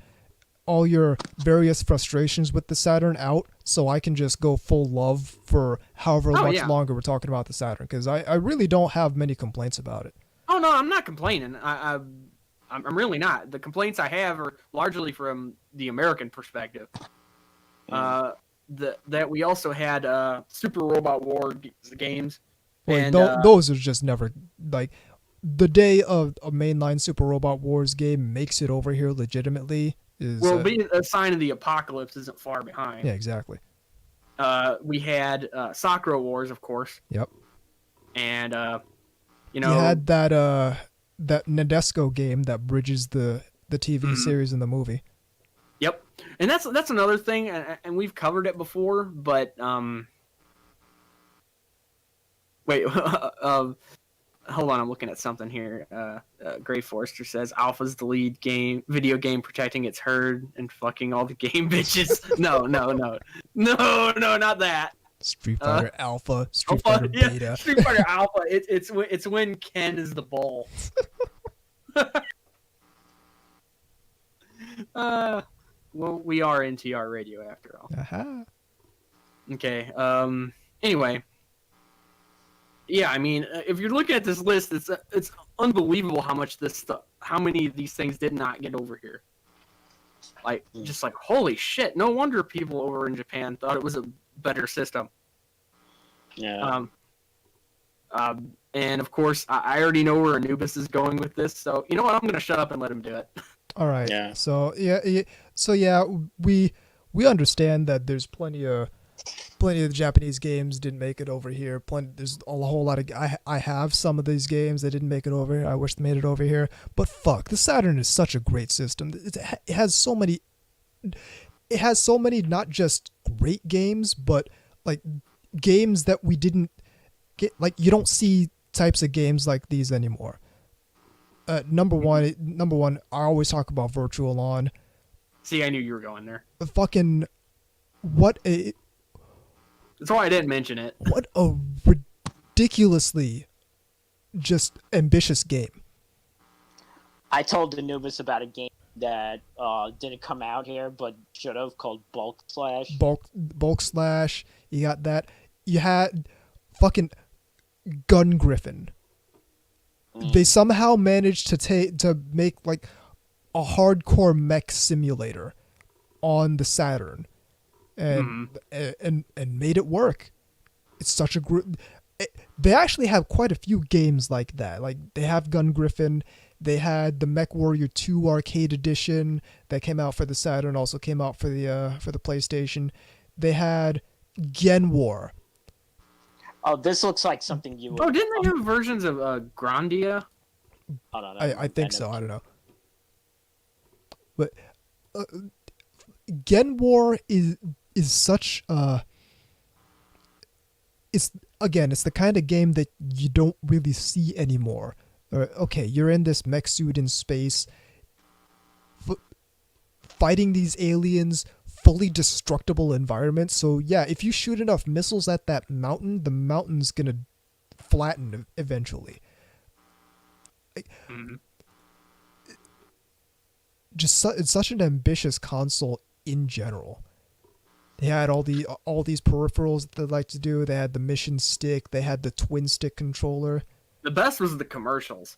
various frustrations with the Saturn out, so I can just go full love for however much longer we're talking about the Saturn, because I really don't have many complaints about it. Oh no, I'm not complaining. I'm really not. The complaints I have are largely from the American perspective. That we also had Super Robot War games. Well, and those are just never like. The day of a mainline Super Robot Wars game makes it over here legitimately is... Well, being a sign of the apocalypse isn't far behind. Yeah, exactly. We had Sakura Wars, of course. Yep. And, you had that Nadesco game that bridges the TV series and the movie. Yep. And that's another thing, and we've covered it before, but... Wait, hold on, I'm looking at something here. Gray Forester says Alpha's the lead video game protecting its herd and fucking all the game bitches. No, not that. Street Fighter Alpha, Street Fighter Beta. Yeah, Street Fighter Alpha. It's when Ken is the bull. Well, we are NTR Radio after all. Uh-huh. Okay. Anyway. Yeah, I mean, if you're looking at this list, it's unbelievable how many of these things did not get over here. Like, just like, holy shit! No wonder people over in Japan thought it was a better system. Yeah. And of course, I already know where Anubis is going with this, so you know what? I'm gonna shut up and let him do it. All right. Yeah. So we understand that there's plenty of the Japanese games didn't make it over here. There's a whole lot of... I have some of these games that didn't make it over here. I wish they made it over here. But fuck, the Saturn is such a great system. It has so many... It has so many not just great games, but like games that we didn't get... Like, you don't see types of games like these anymore. Number one, I always talk about Virtual On. See, I knew you were going there. Fucking... What a... That's why I didn't mention it. What a ridiculously just ambitious game. I told Anubis about a game that didn't come out here but should have, called Bulk Slash. Bulk Slash. You got that. You had fucking Gun Griffin. They somehow managed to make like a hardcore mech simulator on the Saturn. And made it work. It's such a group. They actually have quite a few games like that. Like they have Gun Griffin, They had the MechWarrior 2 Arcade Edition that came out for the Saturn, also came out for the PlayStation. They had Gen War. Oh, this looks like something you would... Oh, didn't they have versions of Grandia? I don't know. I think so. I don't know. But Gen War is such it's the kind of game that you don't really see anymore. Okay, you're in this mech suit in space, fighting these aliens, fully destructible environments. So yeah, if you shoot enough missiles at that mountain, the mountain's gonna flatten eventually. Mm-hmm. It's such an ambitious console in general. They had all these peripherals that they like to do. They had the mission stick. They had the twin stick controller. The best was the commercials.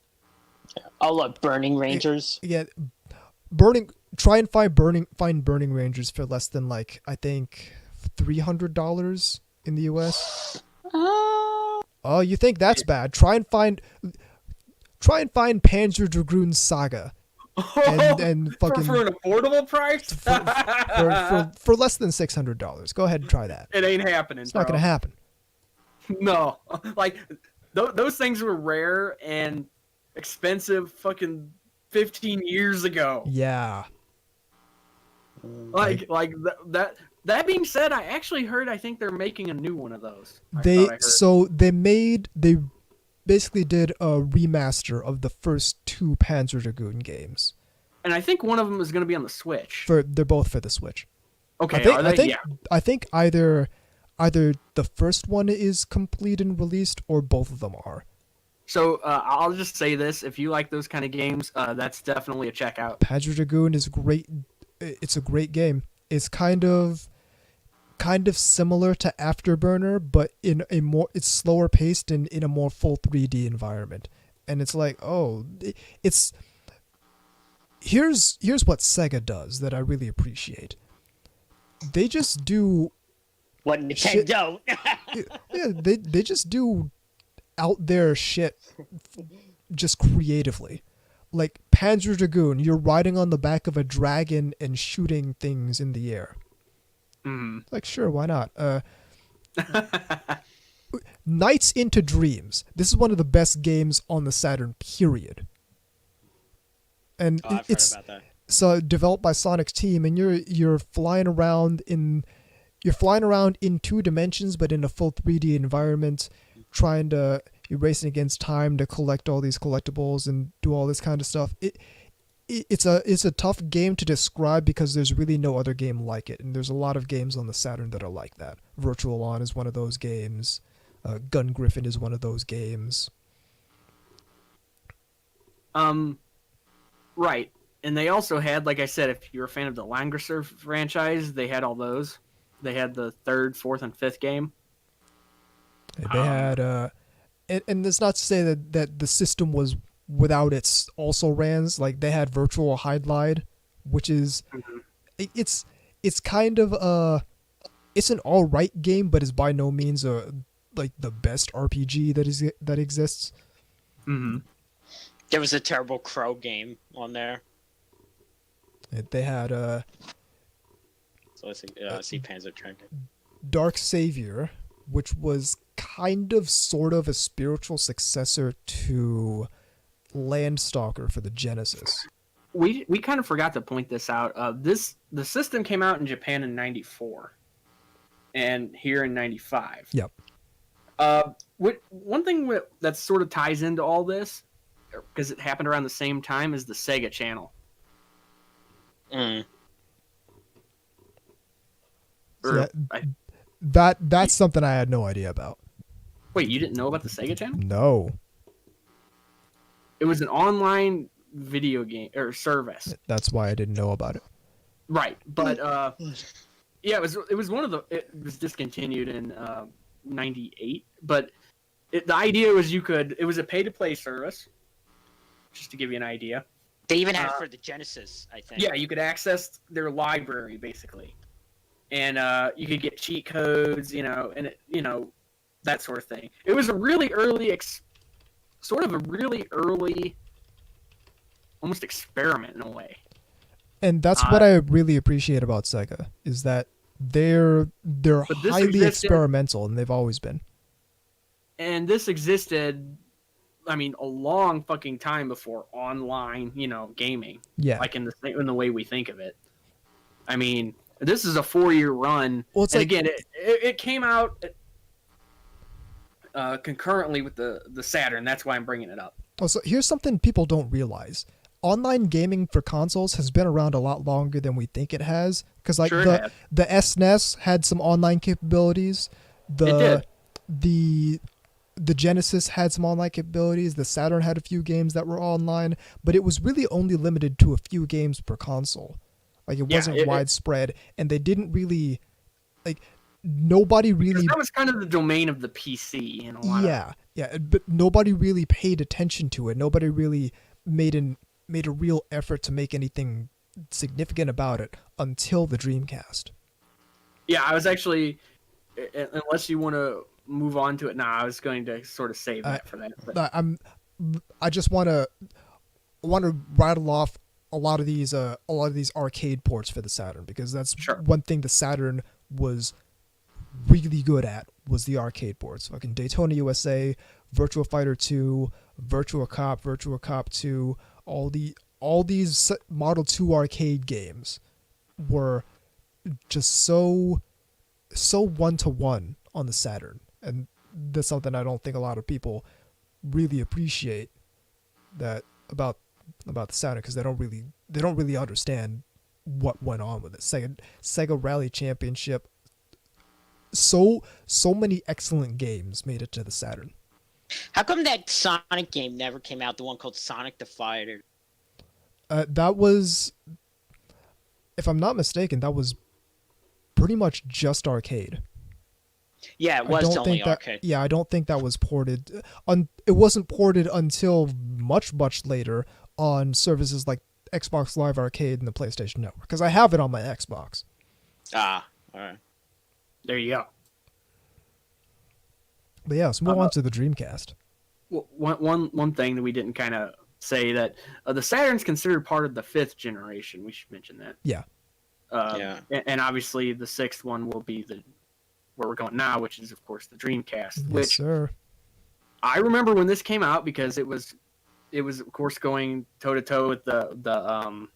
Oh look, Burning Rangers. Yeah, Try and find Burning Rangers for less than I think $300 in the US. Oh, you think that's bad? Try and find Panzer Dragoon Saga. And fucking for an affordable price for less than $600. Go ahead and try that. It ain't happening. It's not gonna happen. No, those things were rare and expensive. Fucking 15 years ago. Yeah. That being said, I actually heard. I think they're making a new one of those. They basically did a remaster of the first two Panzer Dragoon games. And I think one of them is going to be on the Switch. They're both for the Switch. Okay, I think either the first one is complete and released, or both of them are. So I'll just say this: if you like those kind of games, that's definitely a checkout. Panzer Dragoon is great. It's a great game. It's kind of similar to Afterburner, but it's slower paced and in a more full 3D environment. And it's like, here's what Sega does that I really appreciate. They just do what Nintendo. Yeah, they just do out there shit just creatively. Like Panzer Dragoon, you're riding on the back of a dragon and shooting things in the air. Like, sure, why not? Nights into Dreams. This is one of the best games on the Saturn, period. And I've heard about that. So developed by Sonic's team, and you're flying around in 2 dimensions, but in a full 3D environment, you're racing against time to collect all these collectibles and do all this kind of stuff. It's a tough game to describe because there's really no other game like it, and there's a lot of games on the Saturn that are like that. Virtual On is one of those games. Gun Griffin is one of those games. Right. And they also had, like I said, if you're a fan of the Langrisser franchise, they had all those. They had the 3rd, 4th, and 5th game. They had, and that's not to say that the system was without its also-rans. Like, they had Virtual Hide-Lide, which is, it's kind of it's an all-right game, but is by no means the best RPG that exists. Mm-hmm. There was a terrible Crow game on there. They had so let's see Panzer Dragoon. Dark Savior, which was sort of a spiritual successor to Landstalker for the Genesis. We kind of forgot to point this out. The system came out in Japan in '94, and here in '95. Yep. One thing that sort of ties into all this, because it happened around the same time, is the Sega Channel. That's something I had no idea about. Wait, you didn't know about the Sega Channel? No. It was an online video game or service. That's why I didn't know about it. Right, but yeah, it was discontinued in '98. But the idea was it was a pay-to-play service. Just to give you an idea. They even had it for the Genesis, I think. Yeah, you could access their library basically, and you could get cheat codes, and that sort of thing. It was a really early, almost experiment in a way. And that's what I really appreciate about Sega, is that they're highly experimental, and they've always been. And this existed, I mean, a long fucking time before online, gaming. Yeah. Like in the way we think of it. I mean, this is a 4-year run. Well, it's again, it came out concurrently with the Saturn. That's why I'm bringing it up. Oh, so here's something people don't realize. Online gaming for consoles has been around a lot longer than we think it has. Because like the SNES had some online capabilities. The Genesis had some online capabilities. The Saturn had a few games that were online, but it was really only limited to a few games per console. Like it wasn't widespread, and they didn't really nobody really. That was kind of the domain of the PC in a lot. Yeah, but nobody really paid attention to it. Nobody really made a real effort to make anything significant about it until the Dreamcast. Yeah, I was actually, unless you want to move on to it now, I was going to sort of save that for that. But. I just want to rattle off a lot of these arcade ports for the Saturn, because that's one thing the Saturn was really good at, was the arcade ports. Fucking Daytona USA, Virtua Fighter 2, Virtua Cop 2, all these Model 2 arcade games were just so one-to-one on the Saturn. And that's something I don't think a lot of people really appreciate that about the Saturn, because they don't really understand what went on with it. Sega Rally Championship. So many excellent games made it to the Saturn. How come that Sonic game never came out? The one called Sonic the Fighter. That was, if I'm not mistaken, that was pretty much just arcade. Yeah, it was only arcade. Yeah, I don't think that was ported. It wasn't ported until much later on services like Xbox Live Arcade and the PlayStation Network, because I have it on my Xbox. Ah, all right. There you go. But yeah, let's move on to the Dreamcast. Well, one thing that we didn't kind of say, that the Saturn's considered part of the 5th generation. We should mention that. Yeah. And obviously the 6th one will be where we're going now, which is of course the Dreamcast. Yes, sir. I remember when this came out, because it was of course going toe to toe with the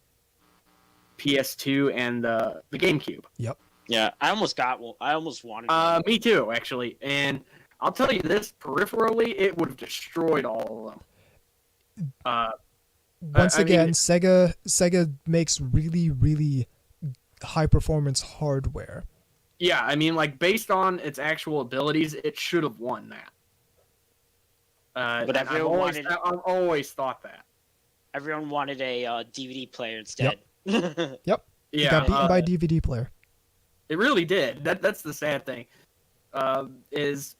PS2 and the GameCube. Yep. Yeah, I almost got one. I almost wanted one. Me too, actually. And I'll tell you this, peripherally, it would have destroyed all of them. Once again, Sega makes really, really high performance hardware. Yeah, I mean, like, based on its actual abilities, it should have won that. But I've always thought that. Everyone wanted a DVD player instead. Yep. Yeah. You got beaten by DVD player. It really did. That's the sad thing. Is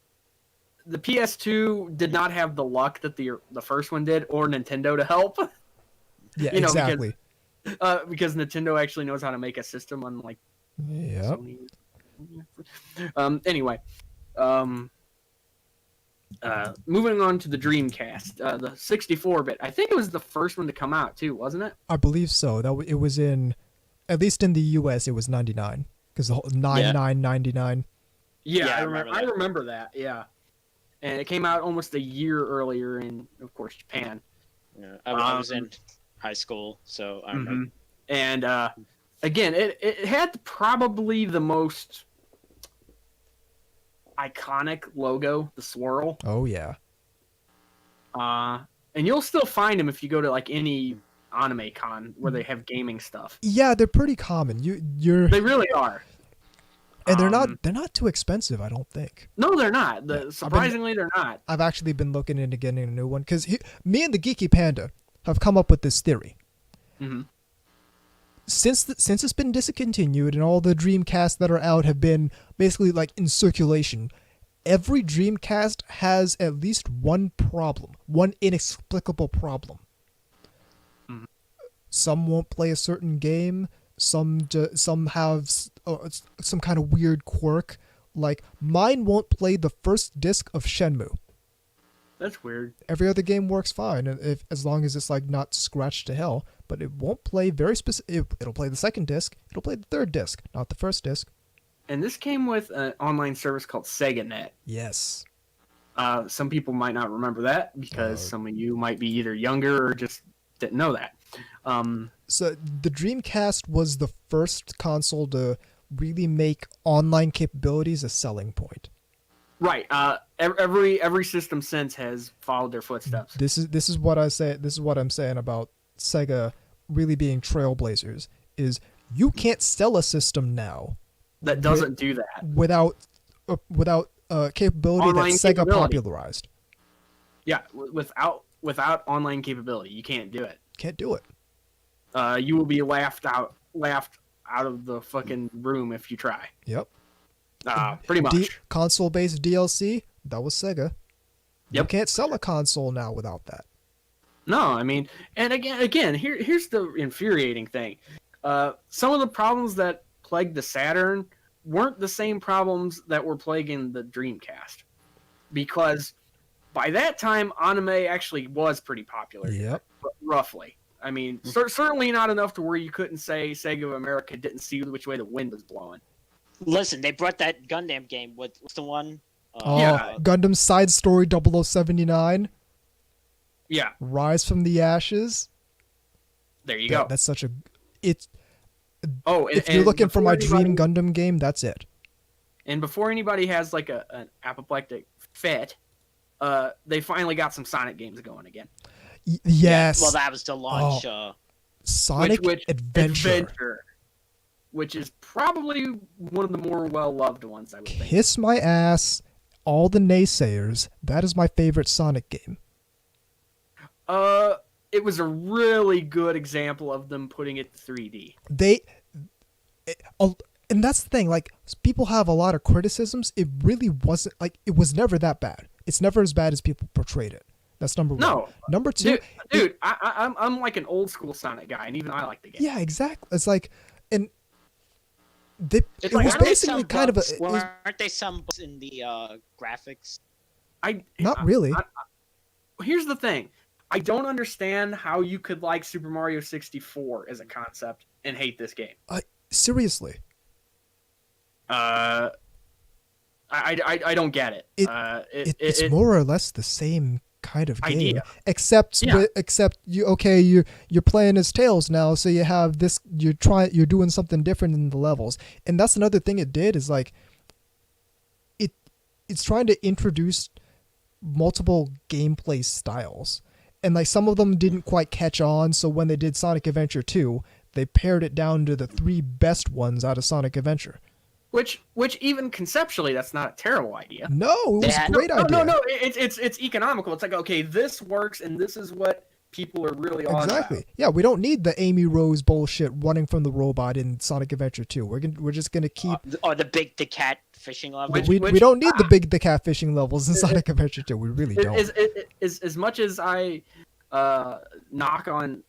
the PS2 did not have the luck that the first one did, or Nintendo to help. Yeah, exactly. Because Nintendo actually knows how to make a system, unlike Sony. Anyway, moving on to the Dreamcast, the 64-bit. I think it was the first one to come out too, wasn't it? I believe so. It was at least in the US, it was 99, because the whole 9999. Yeah, I remember that. Yeah, and it came out almost a year earlier in, of course, Japan. Yeah, I was in high school, so I remember. And again, it had probably the most iconic logo, the swirl. Oh yeah. And you'll still find them if you go to like any anime con where they have gaming stuff. Yeah, they're pretty common. They really are. And they're not too expensive, I don't think. No, they're not. Surprisingly, they're not. I've actually been looking into getting a new one, because me and the Geeky Panda have come up with this theory. Mm-hmm. Since it's been discontinued and all the Dreamcasts that are out have been basically like in circulation, every Dreamcast has at least one problem, one inexplicable problem. Mm-hmm. Some won't play a certain game. Some have some kind of weird quirk. Like, mine won't play the first disc of Shenmue. That's weird. Every other game works fine as long as it's like not scratched to hell, but it won't play very specific. It'll play the second disc. It'll play the third disc, not the first disc. And this came with an online service called SegaNet. Yes. Some people might not remember that because some of you might be either younger or just didn't know that. So the Dreamcast was the first console to really make online capabilities a selling point. Right. Every system since has followed their footsteps. This is what I say. This is what I'm saying about Sega really being trailblazers. Is you can't sell a system now that doesn't do that without capability online that Sega capability. popularized. Yeah, without online capability, you can't do it. Can't do it. You will be laughed out of the fucking room if you try. Yep. Pretty much. Console-based DLC, that was Sega. You Yep. can't sell a console now without that. No, I mean, and again, here's the infuriating thing. Some of the problems that plagued the Saturn weren't the same problems that were plaguing the Dreamcast, because by that time, anime actually was pretty popular. Yep. Roughly. I mean, certainly not enough to where you couldn't say Sega of America didn't see which way the wind was blowing. Listen, they brought that Gundam game. What's the one? Gundam Side Story 0079. Yeah. Rise from the Ashes. There you go. That's such a... If and you're looking for my anybody, dream Gundam game, that's it. And before anybody has like an apoplectic fit, they finally got some Sonic games going again. Yes. Yeah, well, that was the launch. Sonic Adventure. Which is probably one of the more well-loved ones, I would think. Kiss my ass, all the naysayers. That is my favorite Sonic game. It was a really good example of them putting it 3D. And that's the thing, like, people have a lot of criticisms. It really wasn't, like, it was never that bad. It's never as bad as people portrayed it. That's number one. No. Number two... Dude, I'm like an old school Sonic guy, and even I like the game. Yeah, exactly. It's like... And... it like, was basically kind bugs, of a... Aren't they some bugs in the graphics? Not really. Here's the thing. I don't understand how you could like Super Mario 64 as a concept and hate this game. Seriously. I don't get it. It's more or less the same kind of game, idea. except you're playing as Tails now, so you have this. You're doing something different in the levels, and that's another thing it did is like it's trying to introduce multiple gameplay styles, and like some of them didn't quite catch on. So when they did Sonic Adventure 2, they pared it down to the 3 best ones out of Sonic Adventure. Which even conceptually, that's not a terrible idea. No, it was a great idea. No, it's economical. It's like, okay, this works, and this is what people are really on Exactly. about. Yeah, we don't need the Amy Rose bullshit running from the robot in Sonic Adventure 2. We're just gonna keep. Or the cat fishing level. We don't need the cat fishing levels in Sonic Adventure 2. We really don't. As much as I knock on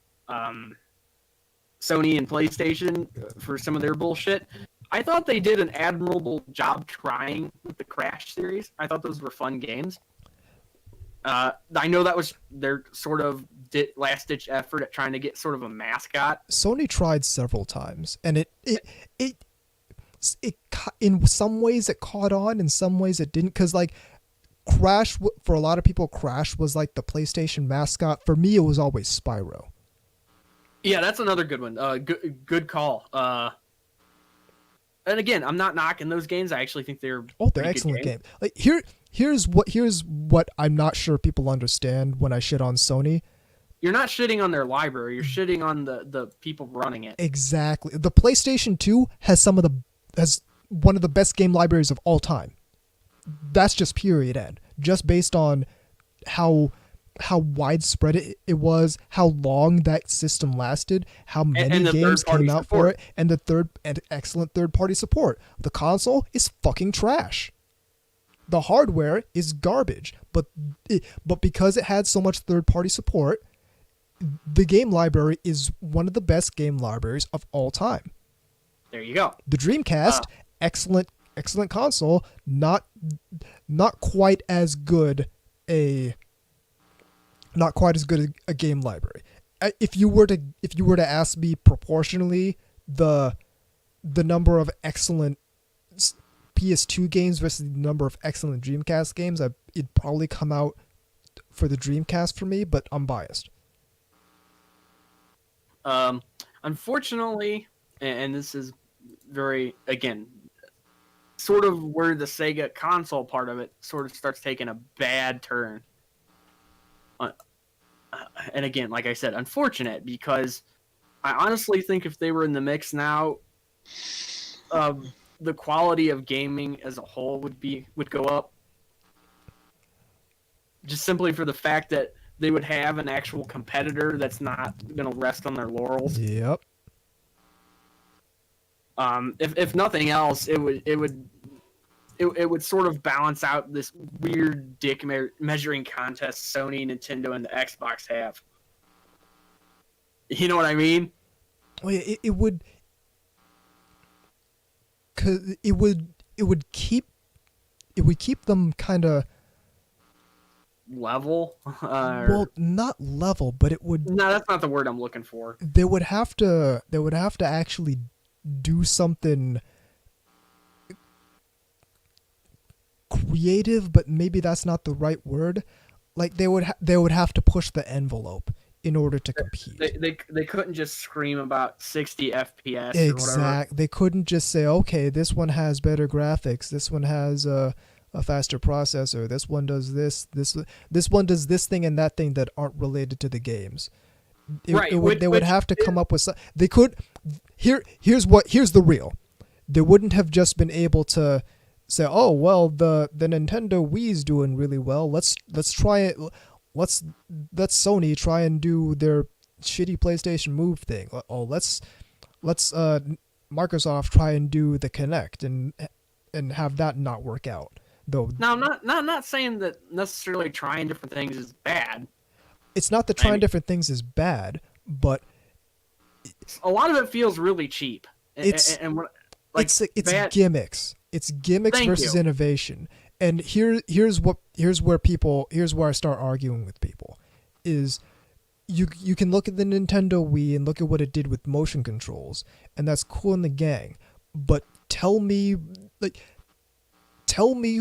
Sony and PlayStation for some of their bullshit, I thought they did an admirable job trying with the Crash series. I thought those were fun games. I know that was their sort of last-ditch effort at trying to get sort of a mascot. Sony tried several times, and it in some ways it caught on, in some ways it didn't. Because like Crash, for a lot of people, Crash was like the PlayStation mascot. For me, it was always Spyro. Yeah, that's another good one. Good call. And again, I'm not knocking those games. I actually think they're excellent games. Like here's what I'm not sure people understand when I shit on Sony. You're not shitting on their library. You're shitting on the people running it. Exactly. The PlayStation 2 has one of the best game libraries of all time. That's just period end. Just based on how widespread it was, how long that system lasted, how many games came out for it, and excellent third-party support. The console is fucking trash. The hardware is garbage, but because it had so much third-party support, the game library is one of the best game libraries of all time. There you go. The Dreamcast, excellent console, not quite as good a not quite as good a game library. If you were to ask me proportionally the number of excellent PS2 games versus the number of excellent Dreamcast games, it'd probably come out for the Dreamcast for me, but I'm biased. Unfortunately, and this is very, again, sort of where the Sega console part of it sort of starts taking a bad turn. And again, like I said, unfortunate, because I honestly think if they were in the mix now, the quality of gaming as a whole would go up. Just simply for the fact that they would have an actual competitor that's not going to rest on their laurels. Yep. If nothing else, it would sort of balance out this weird dick measuring contest Sony, Nintendo, and the Xbox have. You know what I mean? Well, it would, cause it would keep them kind of level. Well, not level, but it would. No, that's not the word I'm looking for. They would have to actually do something creative, but maybe that's not the right word. Like they would have to push the envelope in order to compete. They couldn't just scream about 60 FPS. Exactly. They couldn't just say, okay, this one has better graphics, this one has a faster processor, this one does this one does this thing and that thing that aren't related to the games. They would have to come up with some. They could. Here's the real. They wouldn't have just been able to say, oh well, the Nintendo Wii's doing really well. Let's try it. Let's Sony try and do their shitty PlayStation Move thing. Oh, let's Microsoft try and do the Kinect and have that not work out. Though now, I'm not saying that necessarily trying different things is bad. It's not that trying different things is bad, but a lot of it feels really cheap. It's gimmicks. It's gimmicks versus innovation. And here's where I start arguing with people is you can look at the Nintendo Wii and look at what it did with motion controls, and that's cool in the gang. But tell me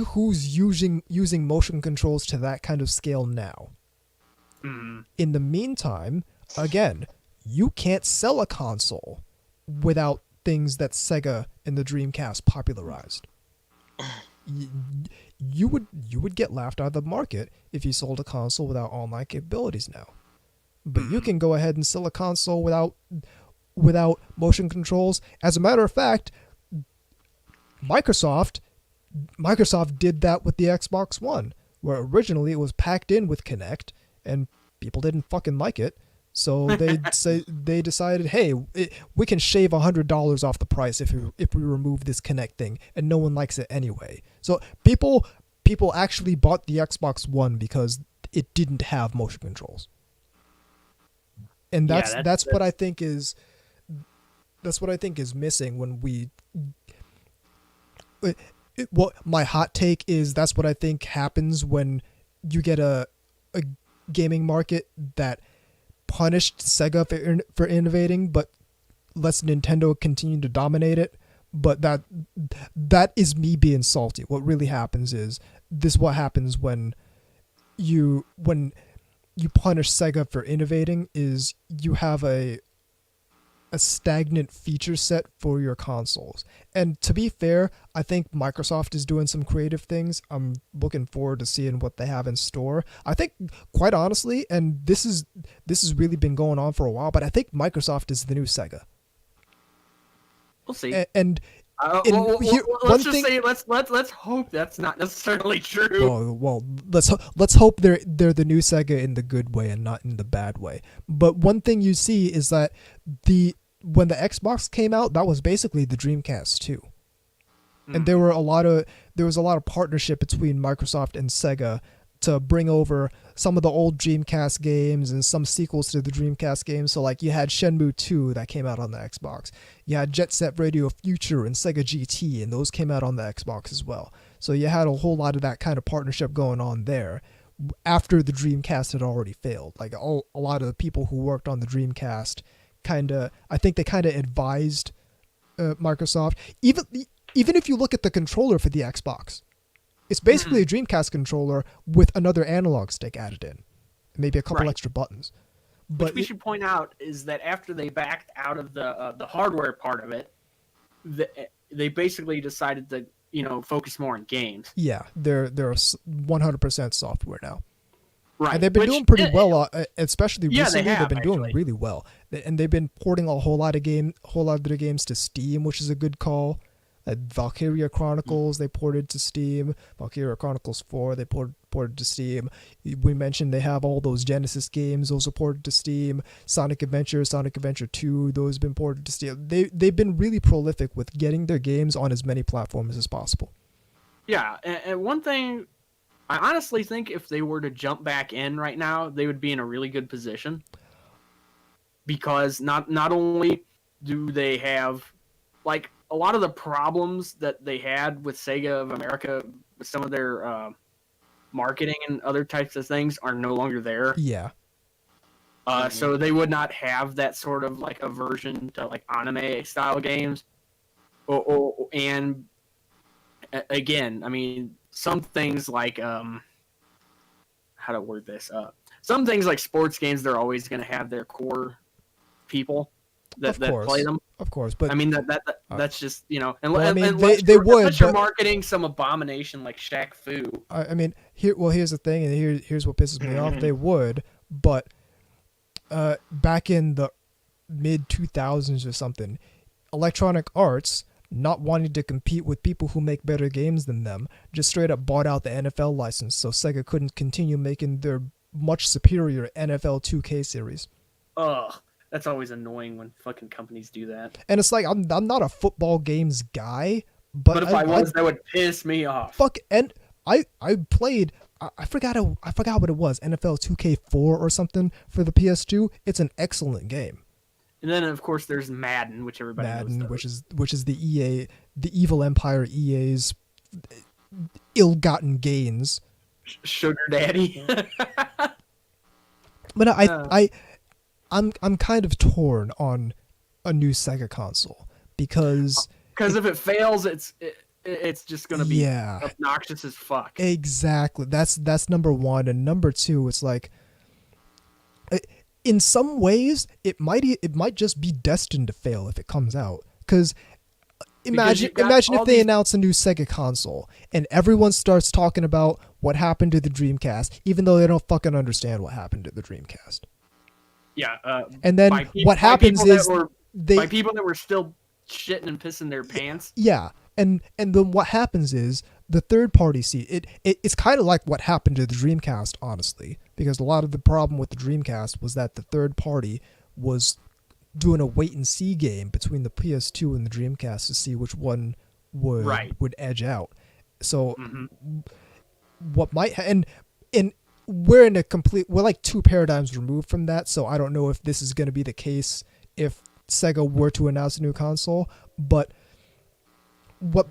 who's using motion controls to that kind of scale now. In the meantime, again, you can't sell a console without things that Sega and the Dreamcast popularized. You would get laughed out of the market if you sold a console without online capabilities now. But you can go ahead and sell a console without motion controls. As a matter of fact, Microsoft did that with the Xbox One, where originally it was packed in with Kinect, and people didn't fucking like it. So they decided, hey, we can shave $100 off the price if we remove this Kinect thing, and no one likes it anyway. So people actually bought the Xbox One because it didn't have motion controls, and that's what I think is missing when we. Well, my hot take is that's what I think happens when you get a gaming market that punished Sega for innovating, but lets Nintendo continue to dominate it. But that is me being salty. What really happens is what happens when you punish Sega for innovating is you have a stagnant feature set for your consoles. And to be fair, I think Microsoft is doing some creative things. I'm looking forward to seeing what they have in store. I think, quite honestly, and this has really been going on for a while, but I think Microsoft is the new Sega. We'll see. Let's hope that's not necessarily true. Well, let's hope they're the new Sega in the good way and not in the bad way. But one thing you see is that when the Xbox came out, that was basically the Dreamcast too. And there was a lot of partnership between Microsoft and Sega to bring over some of the old Dreamcast games and some sequels to the Dreamcast games. So like you had Shenmue 2 that came out on the Xbox. You had Jet Set Radio Future and Sega GT, and those came out on the Xbox as well. So you had a whole lot of that kind of partnership going on there, after the Dreamcast had already failed. Like a lot of the people who worked on the Dreamcast I think they kind of advised Microsoft. Even if you look at the controller for the Xbox, it's basically a Dreamcast controller with another analog stick added in, maybe a couple extra buttons. But what we should point out is that after they backed out of the hardware part of it, they basically decided to focus more on games. Yeah, they're 100% software now. Right, and they've been doing pretty well, especially recently. They've been doing really well, and they've been porting a whole lot of their games to Steam, which is a good call. Valkyria Chronicles they ported to Steam. Valkyria Chronicles 4 they ported to Steam. We mentioned they have all those Genesis games; those are ported to Steam. Sonic Adventure 2, those have been ported to Steam. They've been really prolific with getting their games on as many platforms as possible. Yeah, and one thing, I honestly think if they were to jump back in right now, they would be in a really good position. Because not only do they have, like, a lot of the problems that they had with Sega of America, with some of their marketing and other types of things, are no longer there. Yeah. So they would not have that sort of, like, aversion to, like, anime-style games. And, again, I mean, some things like, how to word this? Some things like sports games, they're always going to have their core people that play them. Of course, but I mean that's just unless you're marketing some abomination like Shaq Fu. I mean, here's the thing, and here's what pisses me off. They would, but back in the mid 2000s or something, Electronic Arts, not wanting to compete with people who make better games than them, just straight up bought out the NFL license, so Sega couldn't continue making their much superior NFL 2K series. Ugh. That's always annoying when fucking companies do that. And it's like I'm not a football games guy, but if I was, that would piss me off. Fuck, and I played. I forgot what it was. NFL 2K4 or something for the PS2. It's an excellent game. And then of course there's Madden, which everybody knows. which is the EA, the evil empire EA's ill-gotten gains. Sugar daddy. But I'm kind of torn on a new Sega console because if it fails, it's just gonna be obnoxious as fuck. Exactly. That's number one, and number two, it's like, in some ways, it might just be destined to fail if it comes out. Because imagine if they announce a new Sega console and everyone starts talking about what happened to the Dreamcast, even though they don't fucking understand what happened to the Dreamcast. Yeah, and then what happens is by people that were still shitting and pissing their pants. Yeah, and then what happens is the third party it's kind of like what happened to the Dreamcast, honestly, because a lot of the problem with the Dreamcast was that the third party was doing a wait and see game between the PS2 and the Dreamcast to see which one would edge out. So what might and we're like two paradigms removed from that, so I don't know if this is going to be the case if Sega were to announce a new console. But what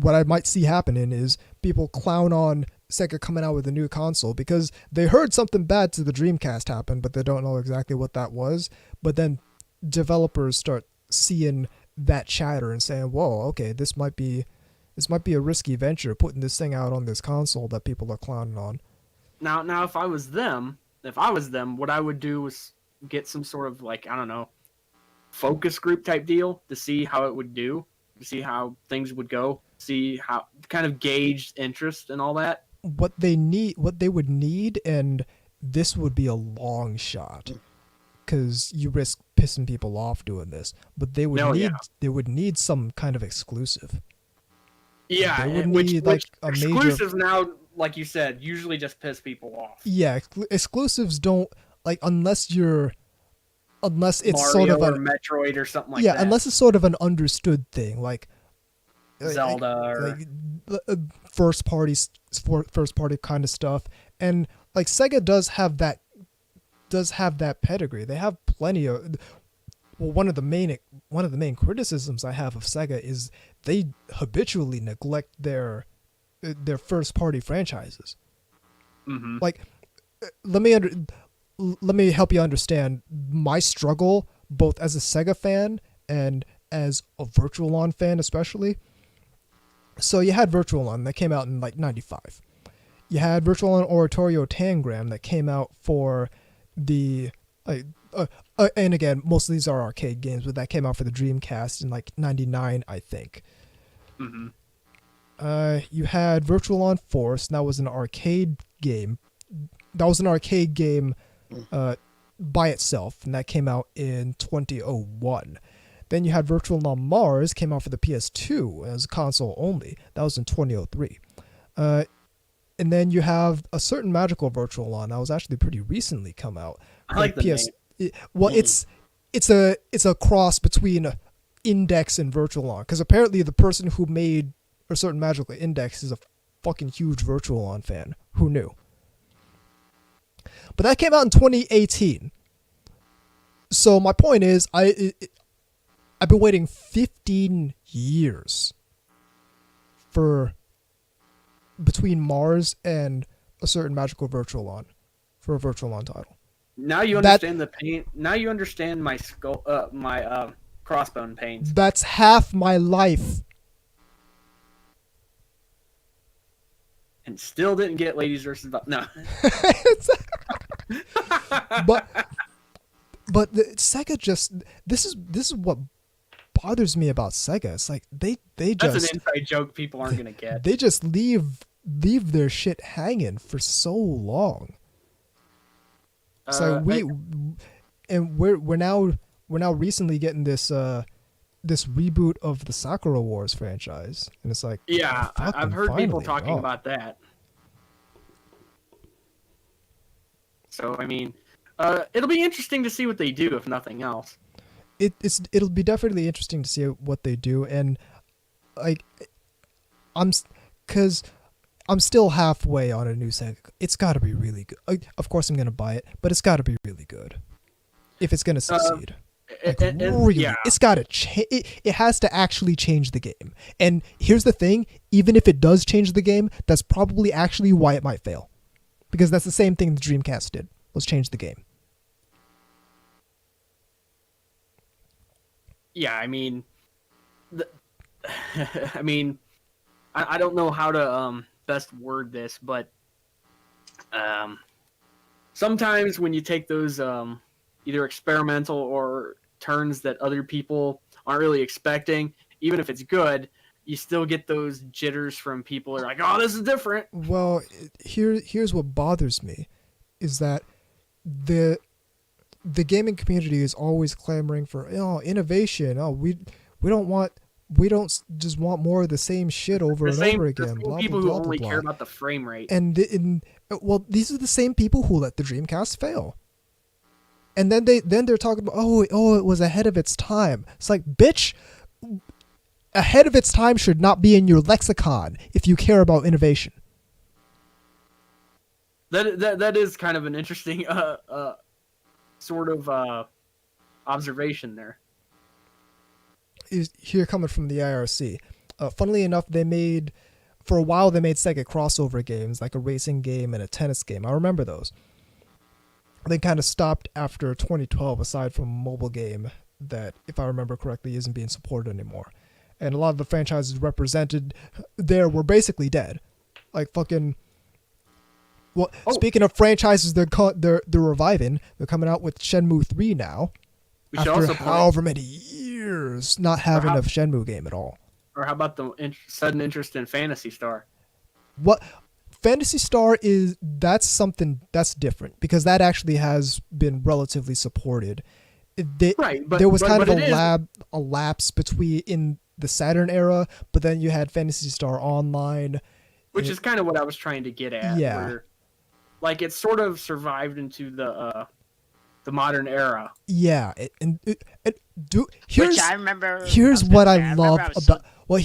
I might see happening is people clown on Sega coming out with a new console because they heard something bad to the Dreamcast happen, but they don't know exactly what that was. But then developers start seeing that chatter and saying, "Whoa, okay, this might be a risky venture, putting this thing out on this console that people are clowning on." Now, if I was them, what I would do was get some sort of, like, I don't know, focus group type deal to see how it would do, to see how things would go, see how kind of gauge interest and all that. What they would need, and this would be a long shot, because you risk pissing people off doing this, but they would need some kind of exclusive. Yeah, they would need like a exclusives major... now. Like you said, usually just piss people off. Yeah, exclusives don't, like, unless it's Mario sort of a Metroid or something like that. Yeah, unless it's sort of an understood thing, like Zelda, like first party kind of stuff. And like Sega does have that pedigree. They have plenty of. Well, one of the main criticisms I have of Sega is they habitually neglect their first party franchises. Mm-hmm. Like, let me help you understand my struggle, both as a Sega fan and as a Virtual On fan, especially. So you had Virtual On that came out in like 95. You had Virtual On Oratorio Tangram that came out for the and again, most of these are arcade games, but that came out for the Dreamcast in like 99, I think. Mm-hmm. You had Virtual On Force, and that was an arcade game. By itself, and that came out in 2001. Then you had Virtual On Mars, came out for the PS2 as a console only. That was in 2003. And then you have a certain Magical Virtual On that was actually pretty recently come out. I like the name. Well, it's a cross between Index and Virtual On, because apparently the person who made a certain Magical Index is a fucking huge Virtual On fan. Who knew? But that came out in 2018. So my point is, I've been waiting 15 years for between Mars and a certain Magical Virtual On for a Virtual On title. Now you understand the pain. Now you understand my crossbone pains. That's half my life. And still didn't get Ladies vs. No. but Sega just this is what bothers me about Sega. It's like they just, that's an inside joke people aren't gonna get. They just leave their shit hanging for so long. So we're now recently getting this reboot of the Sakura Wars franchise, and it's like, yeah, I've heard people talking about that. So I mean, it'll be interesting to see what they do, if nothing else. It'll be definitely interesting to see what they do, and like I'm still halfway on a new Sega. It's got to be really good. Of course, I'm gonna buy it, but it's got to be really good if it's gonna succeed. Really, yeah. It's got to it has to actually change the game. And here's the thing: even if it does change the game, that's probably actually why it might fail, because that's the same thing the Dreamcast did, was change the game. Yeah, I mean, I don't know how to best word this, but sometimes when you take those either experimental or turns that other people aren't really expecting, even if it's good, you still get those jitters from people who are like, oh, this is different. Well, here's what bothers me, is that the gaming community is always clamoring for innovation. We don't just want more of the same shit over and over again. The people who only care about the frame rate. And these are the same people who let the Dreamcast fail. And then they're talking about it was ahead of its time. It's like, bitch, ahead of its time should not be in your lexicon if you care about innovation. That is kind of an interesting sort of observation there. Here coming from the IRC. Funnily enough, for a while they made Sega crossover games, like a racing game and a tennis game. I remember those. They kind of stopped after 2012, aside from a mobile game that, if I remember correctly, isn't being supported anymore. And a lot of the franchises represented there were basically dead. Like fucking... Well, Speaking of franchises they're reviving, they're coming out with Shenmue 3 now. After however many years not having a Shenmue game at all. Or how about the sudden interest in Phantasy Star? What Phantasy Star is, that's something that's different, because that actually has been relatively supported. There was kind of a lapse between in the Saturn era, but then you had Phantasy Star Online, which is kind of what I was trying to get at. Yeah, where, like, it sort of survived into the modern era. Yeah, which I remember. Here's what I love about. Well,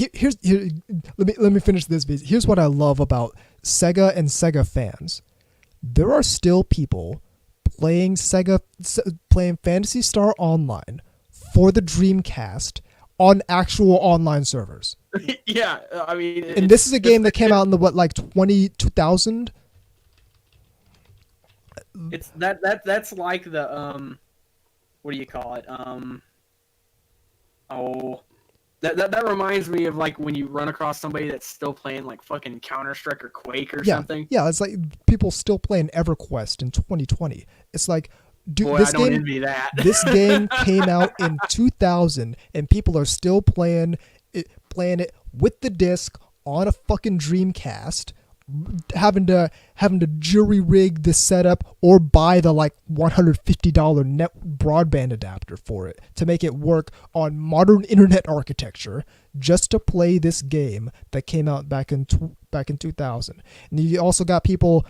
let me finish this piece. Here's what I love about Sega and Sega fans. There are still people playing Phantasy Star Online for the Dreamcast on actual online servers. Yeah, I mean, and this is a game that came out in the 2000. It's that's like the what do you call it? That reminds me of like when you run across somebody that's still playing like fucking Counter-Strike or Quake or something. Yeah, it's like people still playing EverQuest in 2020. It's like, dude, Boy, I don't envy that. This game came out in 2000 and people are still playing it with the disc on a fucking Dreamcast, having to jury rig the setup or buy the like $150 net broadband adapter for it to make it work on modern internet architecture just to play this game that came out back in 2000. And you also got people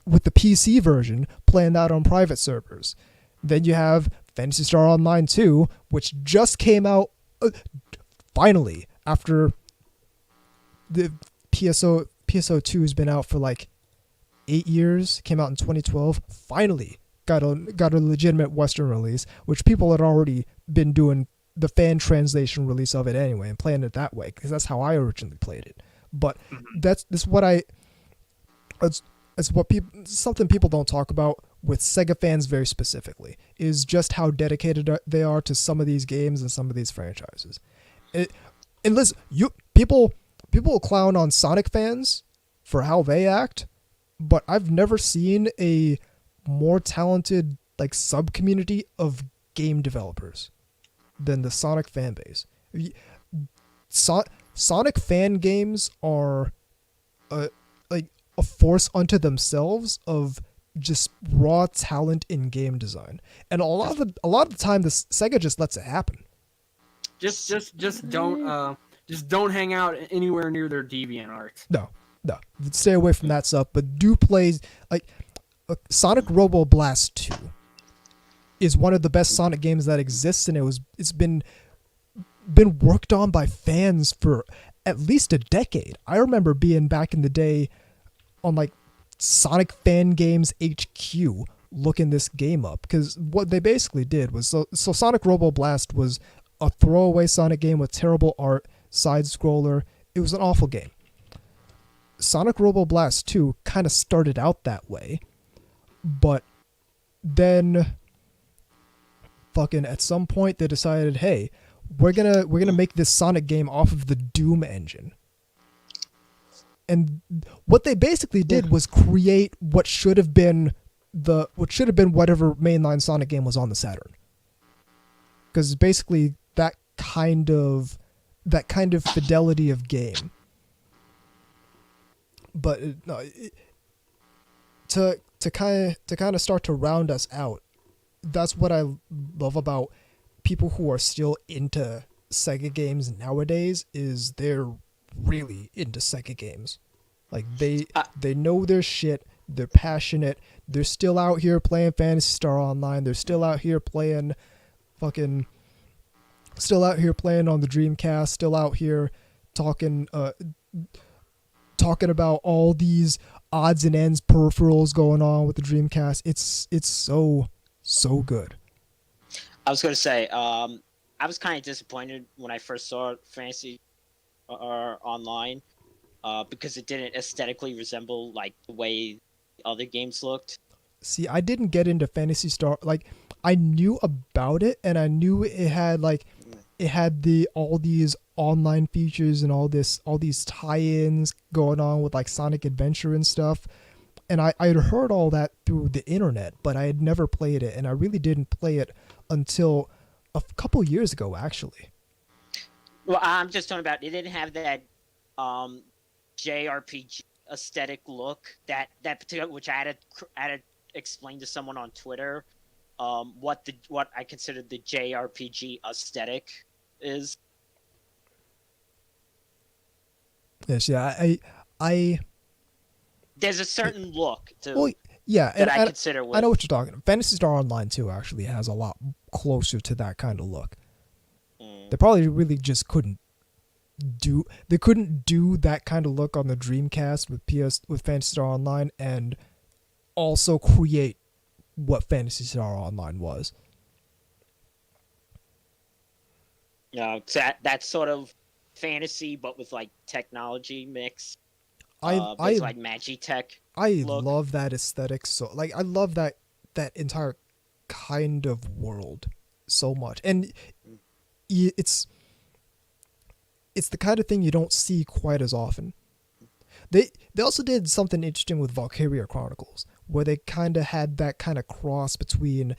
with the PC version playing that on private servers. Then you have Phantasy Star Online 2, which just came out finally after the PSO2 has been out for like 8 years. Came out in 2012. Finally got a legitimate Western release, which people had already been doing the fan translation release of it anyway and playing it that way because that's how I originally played it. But something people don't talk about with Sega fans very specifically is just how dedicated they are to some of these games and some of these franchises. And listen, people will clown on Sonic fans for how they act, but I've never seen a more talented like sub-community of game developers than the Sonic fan base. Sonic fan games are like a force unto themselves of just raw talent in game design, and a lot of the time, the Sega just lets it happen. Just don't hang out anywhere near their DeviantArt. No, stay away from that stuff. But do play like Sonic Robo Blast 2 is one of the best Sonic games that exists, and it's been worked on by fans for at least a decade. I remember being back in the day on like Sonic Fan Games HQ looking this game up, because what they basically did was so Sonic Robo Blast was a throwaway Sonic game with terrible art, side scroller. It was an awful game. Sonic Robo Blast 2 kind of started out that way, but then fucking at some point they decided, hey, we're gonna make this Sonic game off of the Doom engine. And what they basically did was create what should have been whatever mainline Sonic game was on the Saturn. Because basically that kind of fidelity of game. But to kind of start to round us out, that's what I love about people who are still into Sega games nowadays, is they're really into Sega games. Like they know their shit, they're passionate, they're still out here playing Phantasy Star Online, they're still out here playing on the Dreamcast, still out here talking about all these odds and ends peripherals going on with the Dreamcast. It's so good. I was going to say, I was kind of disappointed when I first saw Fantasy Online, because it didn't aesthetically resemble like the way other games looked. See, I didn't get into Phantasy Star. Like, I knew about it, and I knew it had all these online features and all these tie-ins going on with like Sonic Adventure and stuff. And I had heard all that through the internet, but I had never played it, and I really didn't play it until a couple years ago, actually. Well, I'm just talking about it didn't have that JRPG aesthetic look that particular, which I had to explain to someone on Twitter what I consider the JRPG aesthetic is. Yes, yeah, I there's a certain look to. Well, yeah, that I consider. I know what you're talking about. Phantasy Star Online 2 actually has a lot closer to that kind of look. They probably really just couldn't do that kind of look on the Dreamcast with Phantasy Star Online and also create what Phantasy Star Online was. Yeah, that sort of fantasy, but with like technology mix. It's like Magitech. look. love that aesthetic. So like I love that entire kind of world so much, and it's the kind of thing you don't see quite as often. They also did something interesting with Valkyria Chronicles, where they kind of had that kind of cross between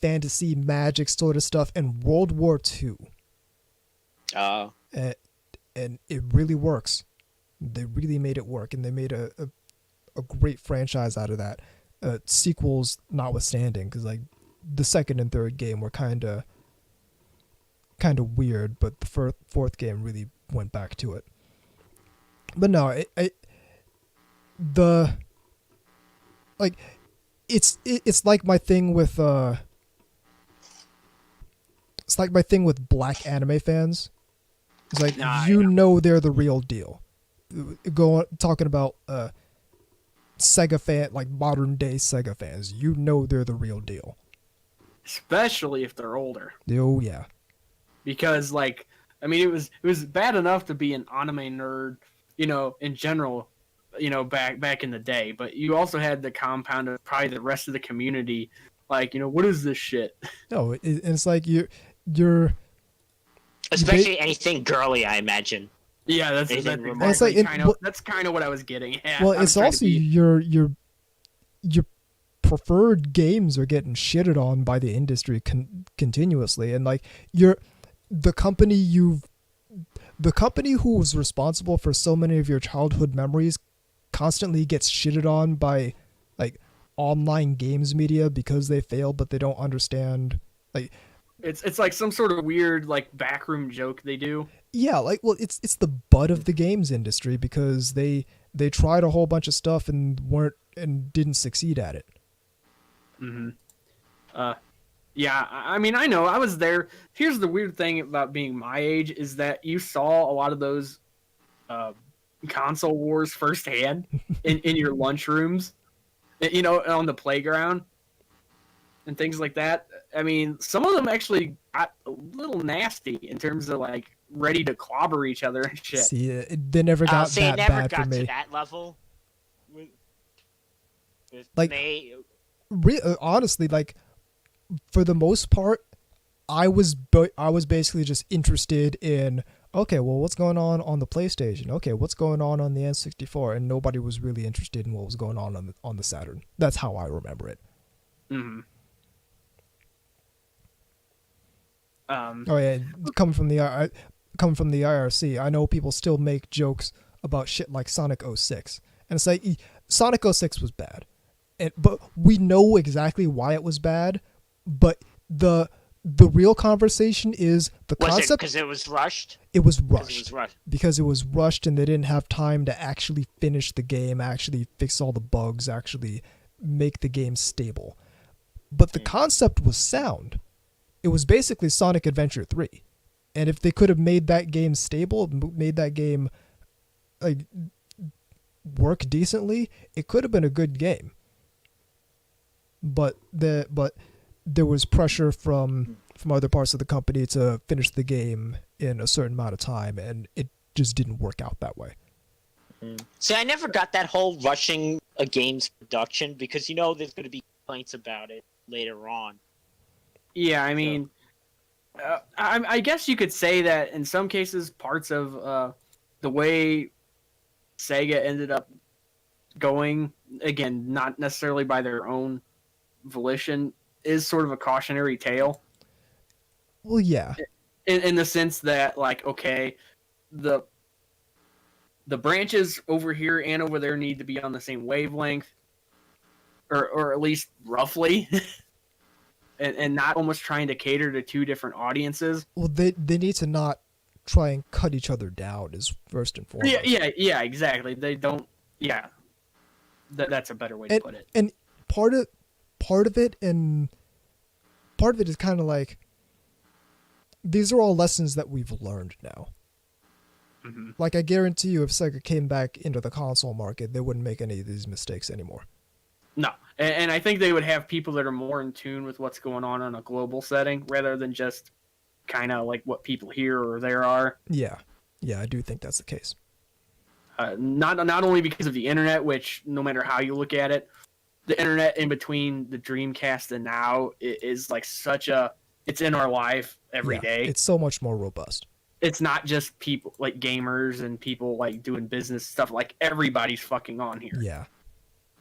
fantasy magic sort of stuff and World War II. And it really works. They really made it work, and they made a great franchise out of that. Sequels notwithstanding, because like the second and third game were kind of weird, but the fourth game really went back to it. But no, it's like my thing with black anime fans. It's like know they're the real deal. Talking about Sega fan, like modern day Sega fans, they're the real deal. Especially if they're older. Oh yeah. Because like I mean it was bad enough to be an anime nerd, in general, back in the day, but you also had the compound of probably the rest of the community, like, what is this shit? No, it's like you're especially anything girly, I imagine. Yeah, that's kind of what I was getting at. Well, it's also your preferred games are getting shitted on by the industry continuously, and like the company who was responsible for so many of your childhood memories constantly gets shitted on by like online games media because they fail, but they don't understand. Like it's like some sort of weird like backroom joke they do. Yeah, like it's the butt of the games industry because they tried a whole bunch of stuff and didn't succeed at it. Mm-hmm. Yeah, I mean, I know, I was there. Here's the weird thing about being my age is that you saw a lot of those console wars firsthand in your lunchrooms, on the playground and things like that. I mean, some of them actually got a little nasty in terms of like ready to clobber each other and shit. See, they never got that bad for me. To that level. Like, honestly, like, for the most part, I was basically just interested in, okay, well, what's going on the PlayStation? Okay, what's going on the N64? And nobody was really interested in what was going on the Saturn. That's how I remember it. Mm-hmm. Oh yeah, coming from the IRC, I know people still make jokes about shit like Sonic 06, and it's like Sonic 06 was bad, but we know exactly why it was bad. But the real conversation is the concept. Was it because it was rushed? It was rushed. Because it was rushed, and they didn't have time to actually finish the game, actually fix all the bugs, actually make the game stable. But the concept was sound. It was basically Sonic Adventure 3. And if they could have made that game stable, made that game like work decently, it could have been a good game. But there was pressure from other parts of the company to finish the game in a certain amount of time, and it just didn't work out that way. See, I never got that whole rushing a game's production because there's going to be complaints about it later on. Yeah, I mean, I guess you could say that in some cases, parts of the way Sega ended up going, again, not necessarily by their own volition, is sort of a cautionary tale. Well, yeah. In the sense that, like, okay, the branches over here and over there need to be on the same wavelength, or at least roughly. And not almost trying to cater to two different audiences. Well, they need to not try and cut each other down is first and foremost. Yeah, exactly. They don't. Yeah, that's a better way to put it. And part of it is kind of like these are all lessons that we've learned now. Mm-hmm. Like, I guarantee you, if Sega came back into the console market, they wouldn't make any of these mistakes anymore. No, and I think they would have people that are more in tune with what's going on a global setting rather than just kind of like what people here or there are. Yeah, I do think that's the case. Not only because of the internet, which no matter how you look at it, the internet in between the Dreamcast and now is like it's in our life every day. It's so much more robust. It's not just people like gamers and people like doing business stuff. Like everybody's fucking on here. Yeah.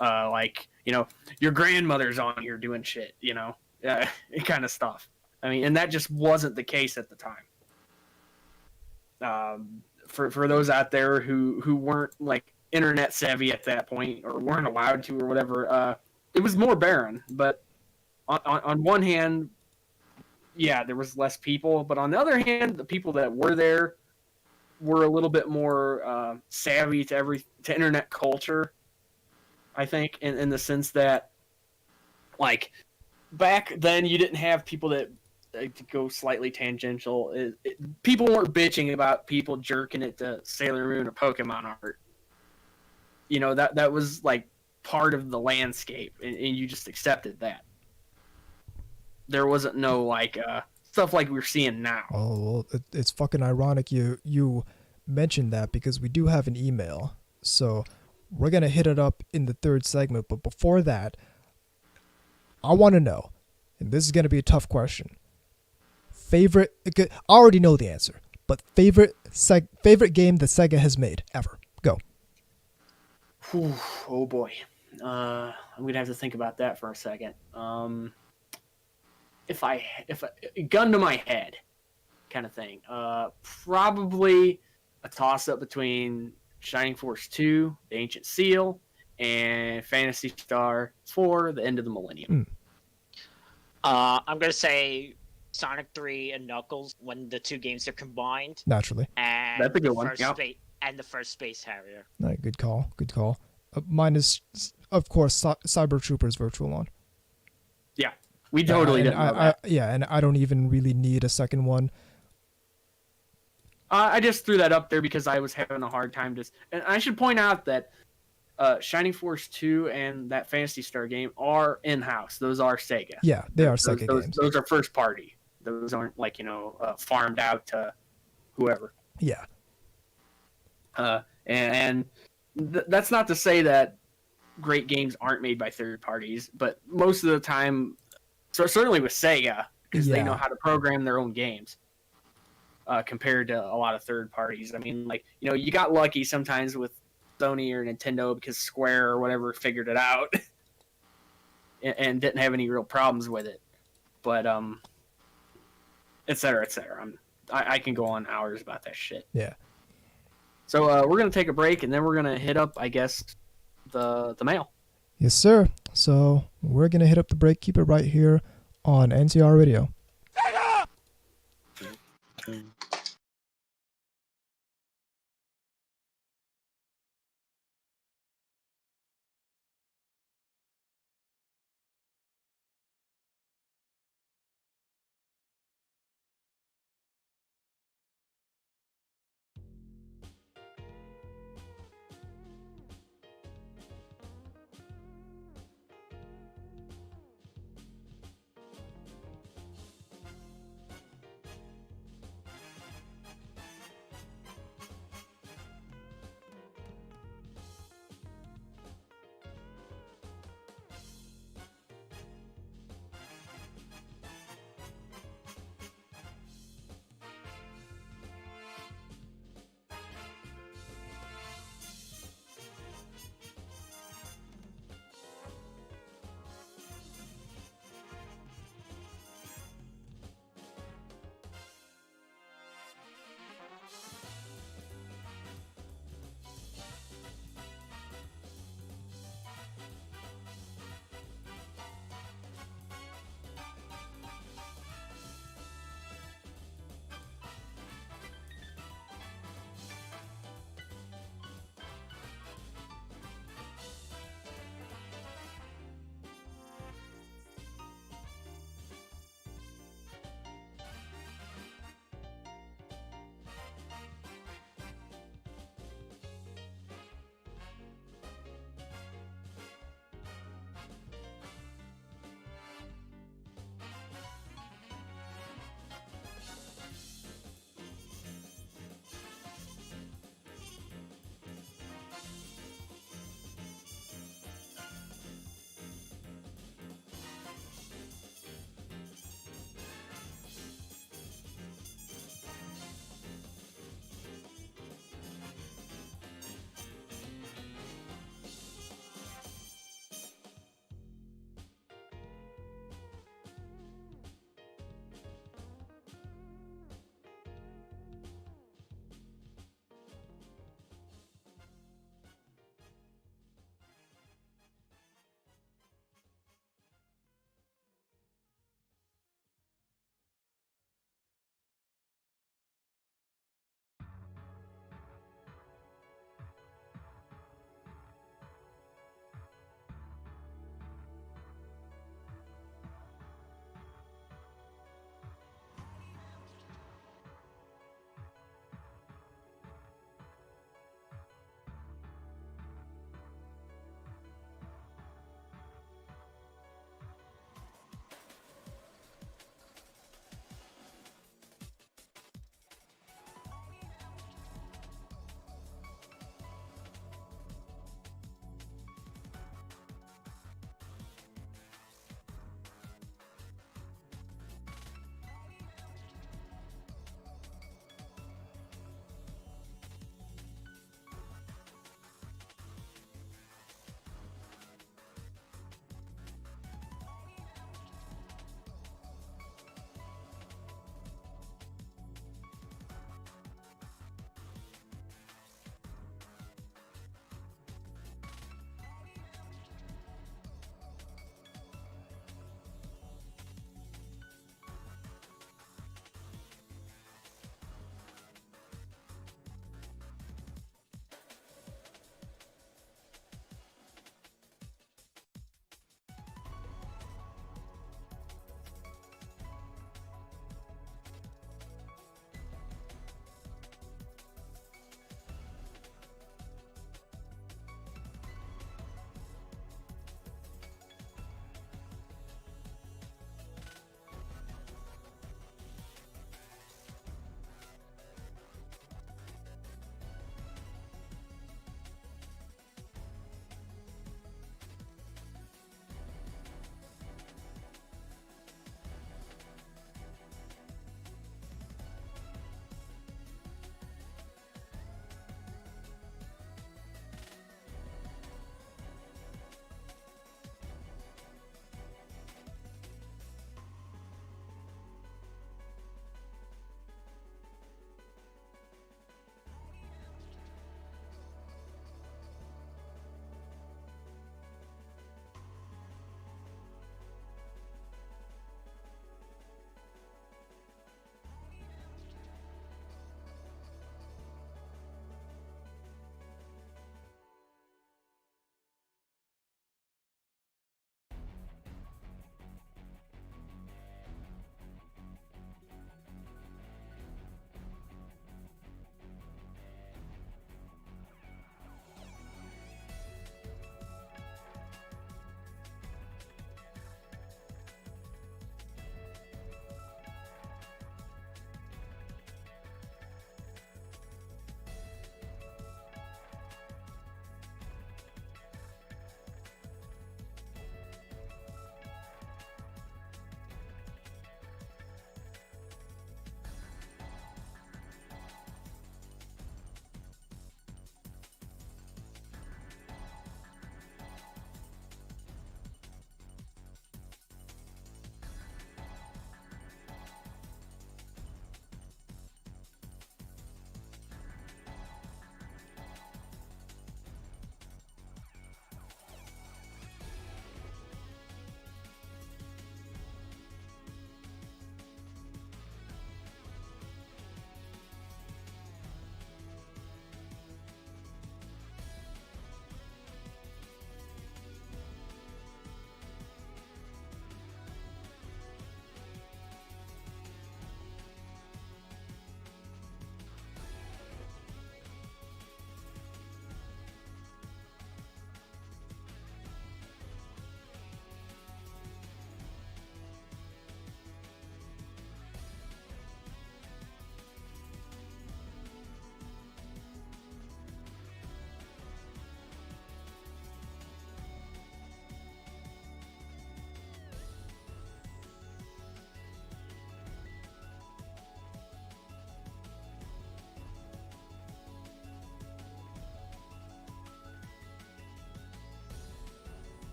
Like, you know, your grandmother's on here doing shit, you know, kind of stuff. I mean, and that just wasn't the case at the time. For those out there who weren't like internet savvy at that point or weren't allowed to or whatever, it was more barren. But on one hand, yeah, there was less people. But on the other hand, the people that were there were a little bit more savvy to internet culture. I think in the sense that, like, back then you didn't have people that to go slightly tangential. People weren't bitching about people jerking it to Sailor Moon or Pokemon art. You know, that was like part of the landscape, and you just accepted that. There wasn't no like stuff like we're seeing now. Oh, well, it's fucking ironic you mentioned that because we do have an email. So we're going to hit it up in the third segment. But before that, I want to know, and this is going to be a tough question. I already know the answer, but favorite game that Sega has made ever. Go. Whew, oh boy. I'm going to have to think about that for a second. If I gun to my head kind of thing, probably a toss up between Shining Force 2, The Ancient Seal, and Phantasy Star 4, The End of the Millennium. I'm going to say Sonic 3 and Knuckles when the two games are combined. Naturally. And that's a good one. Yep. And the first Space Harrier. Right, good call. Good call. Mine is, of course, Cyber Troopers Virtual On. Yeah, we totally didn't know that. And I don't even really need a second one. I just threw that up there because I was having a hard time. And I should point out that Shining Force 2 and that Phantasy Star game are in-house. Those are Sega. Yeah, they are Sega games. Those are first party. Those aren't like, farmed out to whoever. Yeah. That's not to say that great games aren't made by third parties, but most of the time, so certainly with Sega, because they know how to program their own games. Compared to a lot of third parties. I mean, like, you got lucky sometimes with Sony or Nintendo because Square or whatever figured it out and didn't have any real problems with it. But, et cetera, et cetera. I can go on hours about that shit. Yeah. So we're going to take a break, and then we're going to hit up, I guess, the mail. Yes, sir. So we're going to hit up the break. Keep it right here on NTR Radio.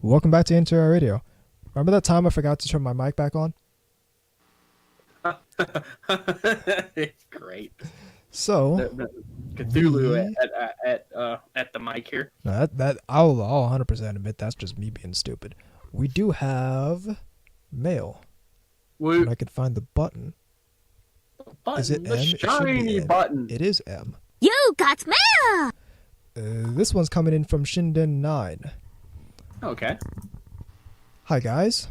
Welcome back to NTR Radio. Remember that time I forgot to turn my mic back on? It's great. So the Cthulhu at the mic here. That I'll 100% admit that's just me being stupid. We do have mail. And I can find the button. Is it the M? Shiny button. It is M. You got mail! This one's coming in from Shinden9. Okay. Hi guys.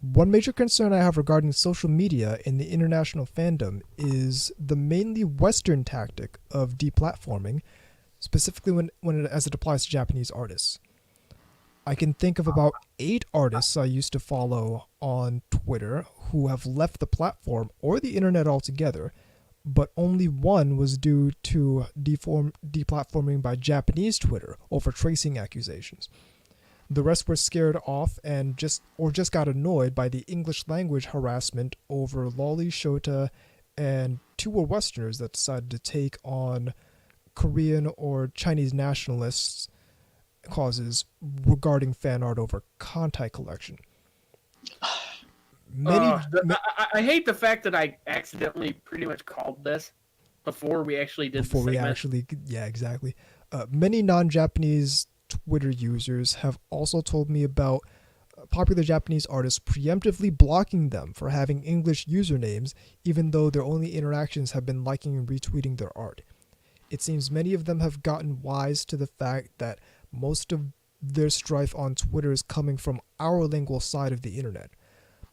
One major concern I have regarding social media in the international fandom is the mainly Western tactic of deplatforming, specifically as it applies to Japanese artists. I can think of about 8 artists I used to follow on Twitter who have left the platform or the internet altogether, but only one was due to deplatforming by Japanese Twitter over tracing accusations. The rest were scared off and just got annoyed by the English language harassment over Lolly, Shota, and 2 were Westerners that decided to take on Korean or Chinese nationalists' causes regarding fan art over Kantai collection. I hate the fact that I accidentally pretty much called this before we actually did the segment. Yeah, exactly. Many non-Japanese Twitter users have also told me about popular Japanese artists preemptively blocking them for having English usernames, even though their only interactions have been liking and retweeting their art. It seems many of them have gotten wise to the fact that most of their strife on Twitter is coming from our lingual side of the internet.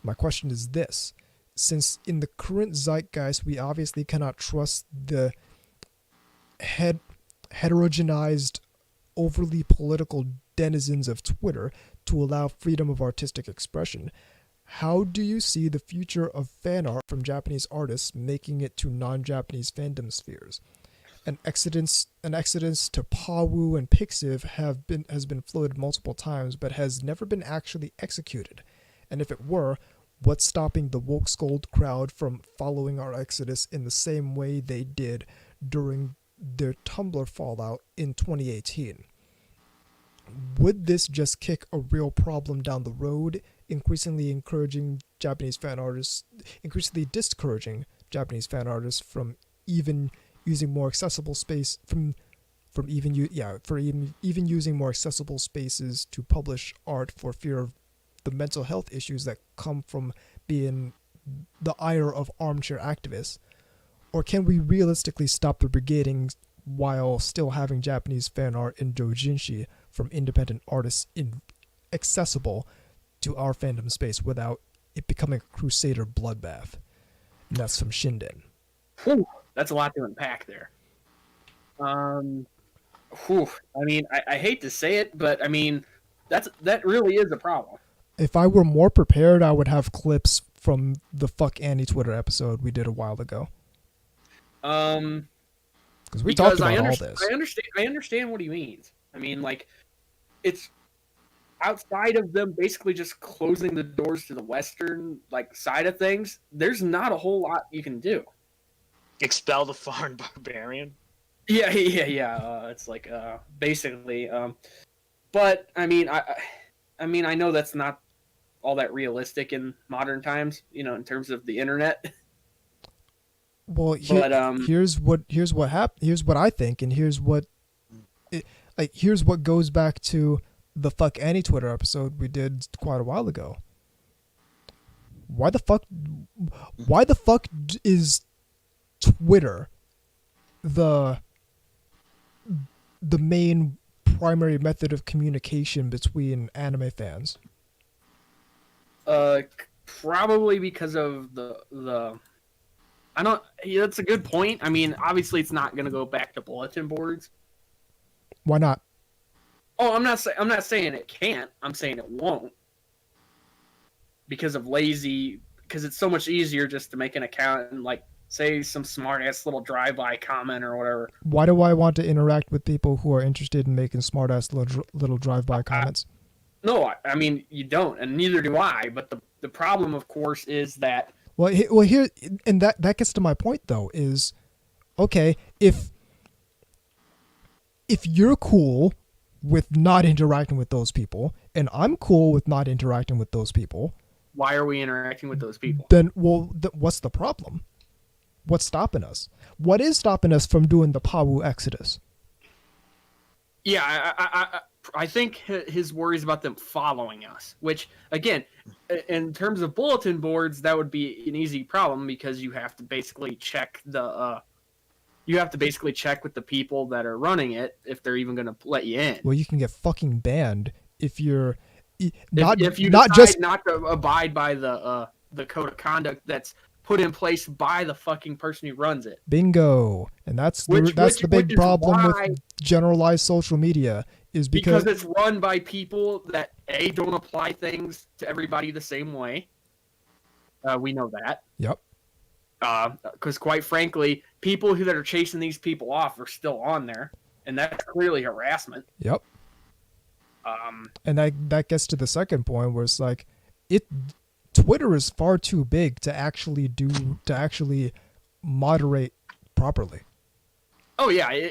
My question is this: since in the current zeitgeist we obviously cannot trust the heterogenized, overly political denizens of Twitter to allow freedom of artistic expression, how do you see the future of fan art from Japanese artists making it to non-Japanese fandom spheres? An exodus to Pawu and Pixiv has been floated multiple times, but has never been actually executed. And if it were, what's stopping the woke scold crowd from following our exodus in the same way they did during their Tumblr fallout in 2018? Would this just kick a real problem down the road, increasingly discouraging Japanese fan artists from even using more accessible space using more accessible spaces to publish art for fear of the mental health issues that come from being the ire of armchair activists? Or can we realistically stop the brigading while still having Japanese fan art and doujinshi from independent artists accessible to our fandom space without it becoming a crusader bloodbath? And that's from Shinden. Whew, that's a lot to unpack there. I mean, I hate to say it, but I mean, that really is a problem. If I were more prepared, I would have clips from the Fuck Annie Twitter episode we did a while ago. Because we talked about all this. I understand what he means. I mean, like, it's outside of them basically just closing the doors to the Western side of things. There's not a whole lot you can do. Expel the foreign barbarian. Yeah. It's like basically. But I mean, I know that's not all that realistic in modern times. In terms of the internet. Well, here's what I think, and here's what goes back to the Fuck Annie Twitter episode we did quite a while ago. Why the fuck is Twitter the main primary method of communication between anime fans? Probably because of the I don't. Yeah, that's a good point. I mean, obviously, it's not going to go back to bulletin boards. Why not? Oh, I'm not saying it can't. I'm saying it won't. Because it's so much easier just to make an account and say some smart ass little drive-by comment or whatever. Why do I want to interact with people who are interested in making smart ass little drive-by comments? No, I mean you don't, and neither do I. But the problem, of course, is that. Well, here, and that gets to my point though. Is okay if you're cool with not interacting with those people, and I'm cool with not interacting with those people. Why are we interacting with those people? Then, well, what's the problem? What's stopping us? What is stopping us from doing the Pawu Exodus? Yeah, I think his worries about them following us, which, again, in terms of bulletin boards, that would be an easy problem because you have to basically check with the people that are running it if they're even going to let you in. Well, you can get fucking banned if you're if you decide not to abide by the code of conduct that's put in place by the fucking person who runs it. Bingo. And that's the big problem with generalized social media is because it's run by people that don't apply things to everybody the same way. We know that. Yep. Because quite frankly, people that are chasing these people off are still on there, and that's clearly harassment. Yep. And that gets to the second point where it's like Twitter is far too big to actually moderate properly. Oh yeah, I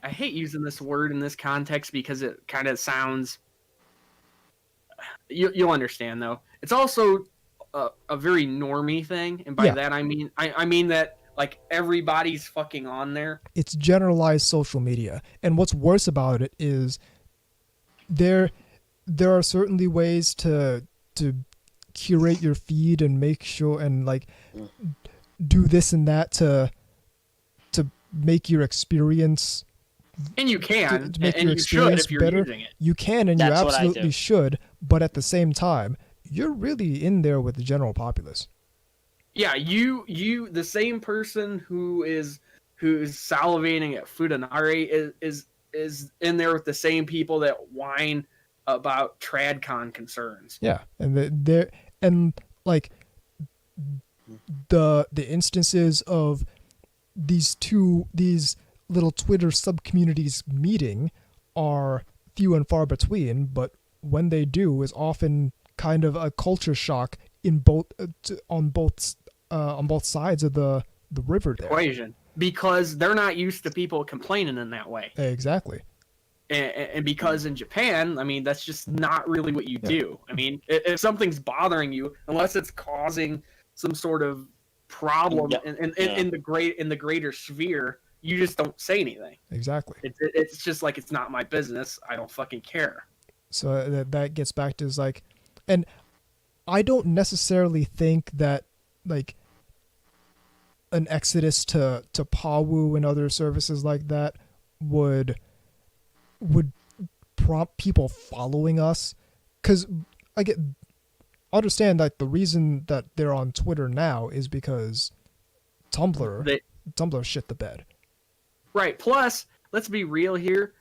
hate using this word in this context because it kind of sounds. You'll understand though. It's also a very normie thing, and by that I mean that like everybody's fucking on there. It's generalized social media, and what's worse about it is there are certainly ways to curate your feed and make sure and like do this and that to make your experience. And you can, to make and your you experience should if you're better. using it. You can, and That's you absolutely should. But at the same time, you're really in there with the general populace. Yeah, you the same person who's salivating at Futanari is in there with the same people that whine about TradCon concerns. Yeah, and the instances of these little Twitter sub-communities meeting are few and far between, but when they do is often kind of a culture shock on both sides of the river there. Equation, because they're not used to people complaining in that way. Exactly. And because in Japan, I mean, that's just not really what you do. I mean, if something's bothering you, unless it's causing some sort of problem in the greater sphere, you just don't say anything. Exactly. It's just like, it's not my business. I don't fucking care. So that gets back to is like, and I don't necessarily think that like an exodus to Pawu and other services like that would prompt people following us, because I understand that the reason that they're on Twitter now is because Tumblr shit the bed. Right. Plus, let's be real here.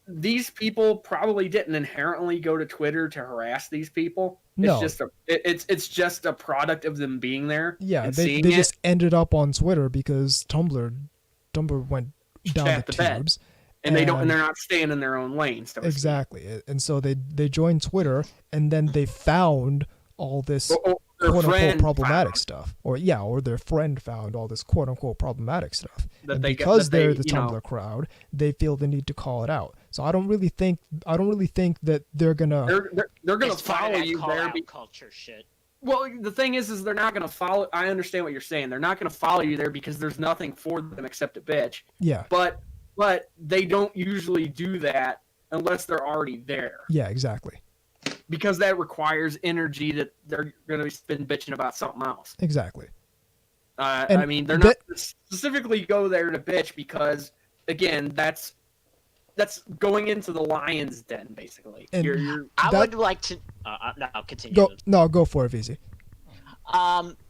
These people probably didn't inherently go to Twitter to harass these people. No. It's just a product of them being there. Yeah, they just ended up on Twitter because Tumblr went down the tubes. And they're not staying in their own lanes. Exactly. And so they joined Twitter, and then they found all this quote-unquote problematic stuff. Or their friend found all this quote-unquote problematic stuff. And because they're the Tumblr crowd, they feel the need to call it out. So I don't really think that they're gonna follow you there. Culture shit. Well, the thing is they're not gonna follow. I understand what you're saying. They're not gonna follow you there because there's nothing for them except a bitch. Yeah. But they don't usually do that unless they're already there. Yeah, exactly. Because that requires energy that they're going to spend bitching about something else. Exactly. I mean, they're not specifically go there to bitch because, again, that's going into the lion's den, basically. I would like to... no, continue. Go for it, VZ.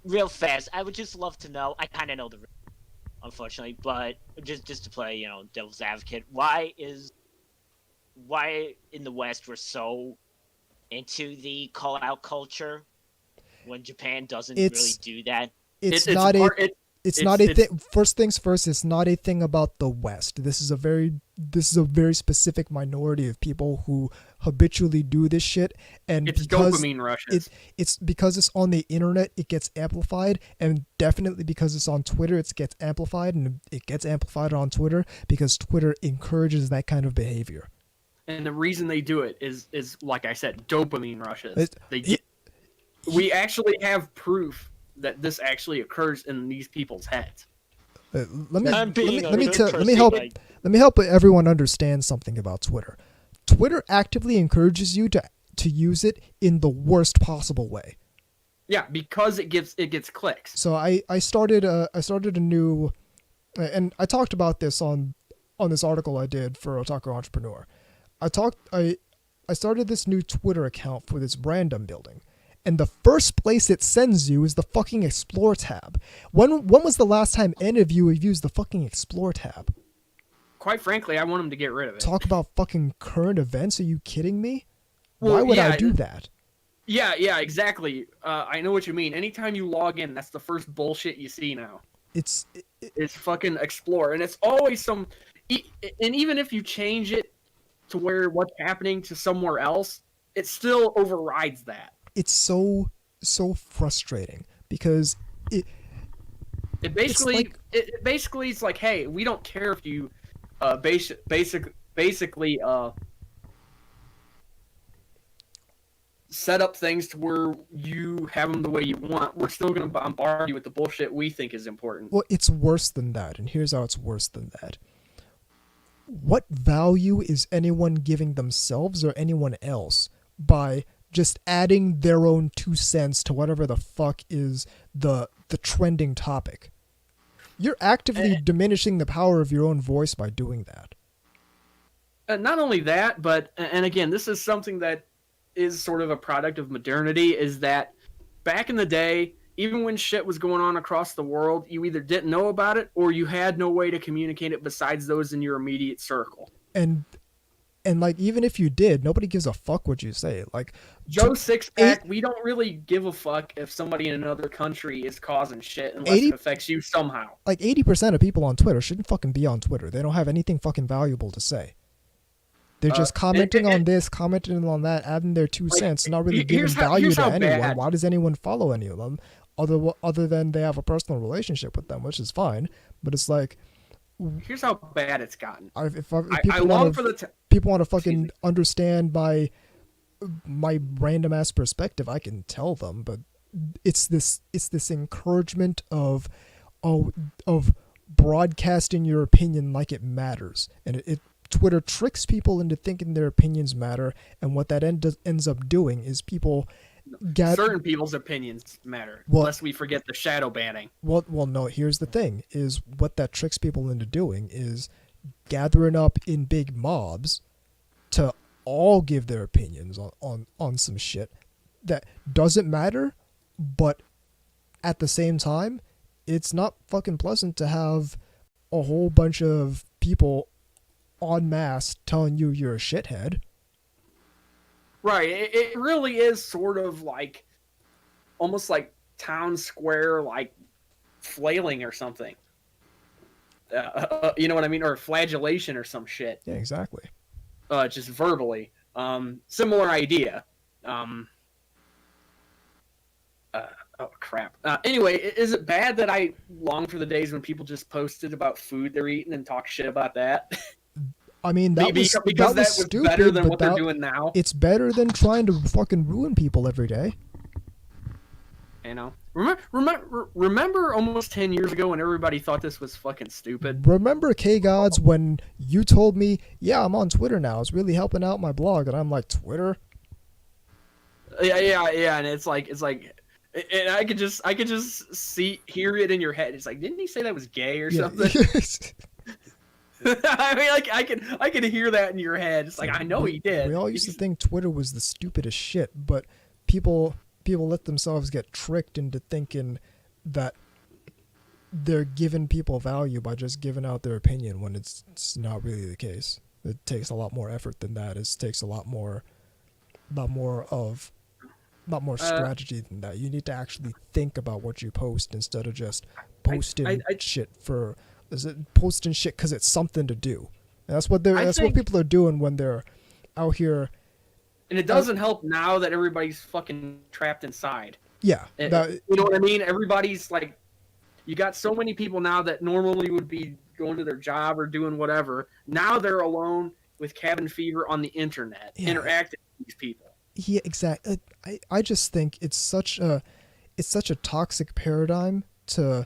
Real fast, I would just love to know, I kind of know the... Unfortunately, but just to play, devil's advocate, why in the West we're so into the call out culture when Japan doesn't really do that? It's It's not a thing. First things first, it's not a thing about the West. This is a very specific minority of people who habitually do this shit, and it's because dopamine rushes. It's because it's on the internet, it gets amplified, and definitely because it's on Twitter, it gets amplified, and it gets amplified on Twitter because Twitter encourages that kind of behavior. And the reason they do it is like I said, dopamine rushes. We actually have proof that this actually occurs in these people's heads. Let me help everyone understand something about Twitter. Twitter actively encourages you to use it in the worst possible way. Yeah, because it gets clicks. So I started a new, and I talked about this on this article I did for Otaku Entrepreneur. I started this new Twitter account for this brand I'm building. And the first place it sends you is the fucking Explore tab. When was the last time any of you have used the fucking Explore tab? Quite frankly, I want them to get rid of it. Talk about fucking current events? Are you kidding me? Why would I do that? Yeah, exactly. I know what you mean. Anytime you log in, that's the first bullshit you see now. It's fucking Explore. And it's always some... And even if you change it to where what's happening to somewhere else, it still overrides that. It's so frustrating because it basically it's like, hey, we don't care if you basically set up things to where you have them the way you want. We're still going to bombard you with the bullshit we think is important. Well, it's worse than that, and here's how it's worse than that. What value is anyone giving themselves or anyone else by just adding their own 2 cents to whatever the fuck is the trending topic? You're actively diminishing the power of your own voice by doing that. Not only that, but, and again, this is something that is sort of a product of modernity, is that back in the day, even when shit was going on across the world, you either didn't know about it or you had no way to communicate it besides those in your immediate circle. And like, even if you did, nobody gives a fuck what you say. Like, Joe Sixpack, we don't really give a fuck if somebody in another country is causing shit unless it affects you somehow. Like, 80% of people on Twitter shouldn't fucking be on Twitter. They don't have anything fucking valuable to say. They're just commenting on this, commenting on that, adding their 2 cents, not really giving value to anyone. Bad. Why does anyone follow any of them? Other than they have a personal relationship with them, which is fine. But it's like... Here's how bad it's gotten. People want to fucking understand my random ass perspective, I can tell them, but it's this encouragement of broadcasting your opinion like it matters, and Twitter tricks people into thinking their opinions matter, and what that ends up doing is people certain people's opinions matter, unless we forget the shadow banning. Well, no, here's the thing, is what that tricks people into doing is gathering up in big mobs to all give their opinions on some shit that doesn't matter, but at the same time, it's not fucking pleasant to have a whole bunch of people en masse telling you you're a shithead. Right, it really is sort of like, almost like town square, like flailing or something. You know what I mean? Or flagellation or some shit. Yeah, exactly. Just verbally. Similar idea. Oh, crap. Anyway, is it bad that I long for the days when people just posted about food they're eating and talk shit about that? I mean, that was stupid, better than what they're doing now. It's better than trying to fucking ruin people every day. You know, remember almost 10 years ago when everybody thought this was fucking stupid? Remember, K-Gods, when you told me, yeah, I'm on Twitter now, it's really helping out my blog, and I'm like, Twitter? Yeah, and it's like, and I could just hear it in your head. It's like, didn't he say that was gay or something? I mean, like, I can hear that in your head. It's like, I know he did. We all used to think Twitter was the stupidest shit, but people let themselves get tricked into thinking that they're giving people value by just giving out their opinion when it's not really the case. It takes a lot more effort than that. It takes a lot more of not more strategy than that. You need to actually think about what you post instead of just posting shit for posting shit because it's something to do. And that's what what people are doing when they're out here. And it doesn't help now that everybody's fucking trapped inside. Yeah, you know what I mean. Everybody's like, you got so many people now that normally would be going to their job or doing whatever. Now they're alone with cabin fever on the internet, interacting with these people. Yeah, exactly. I just think it's such a toxic paradigm to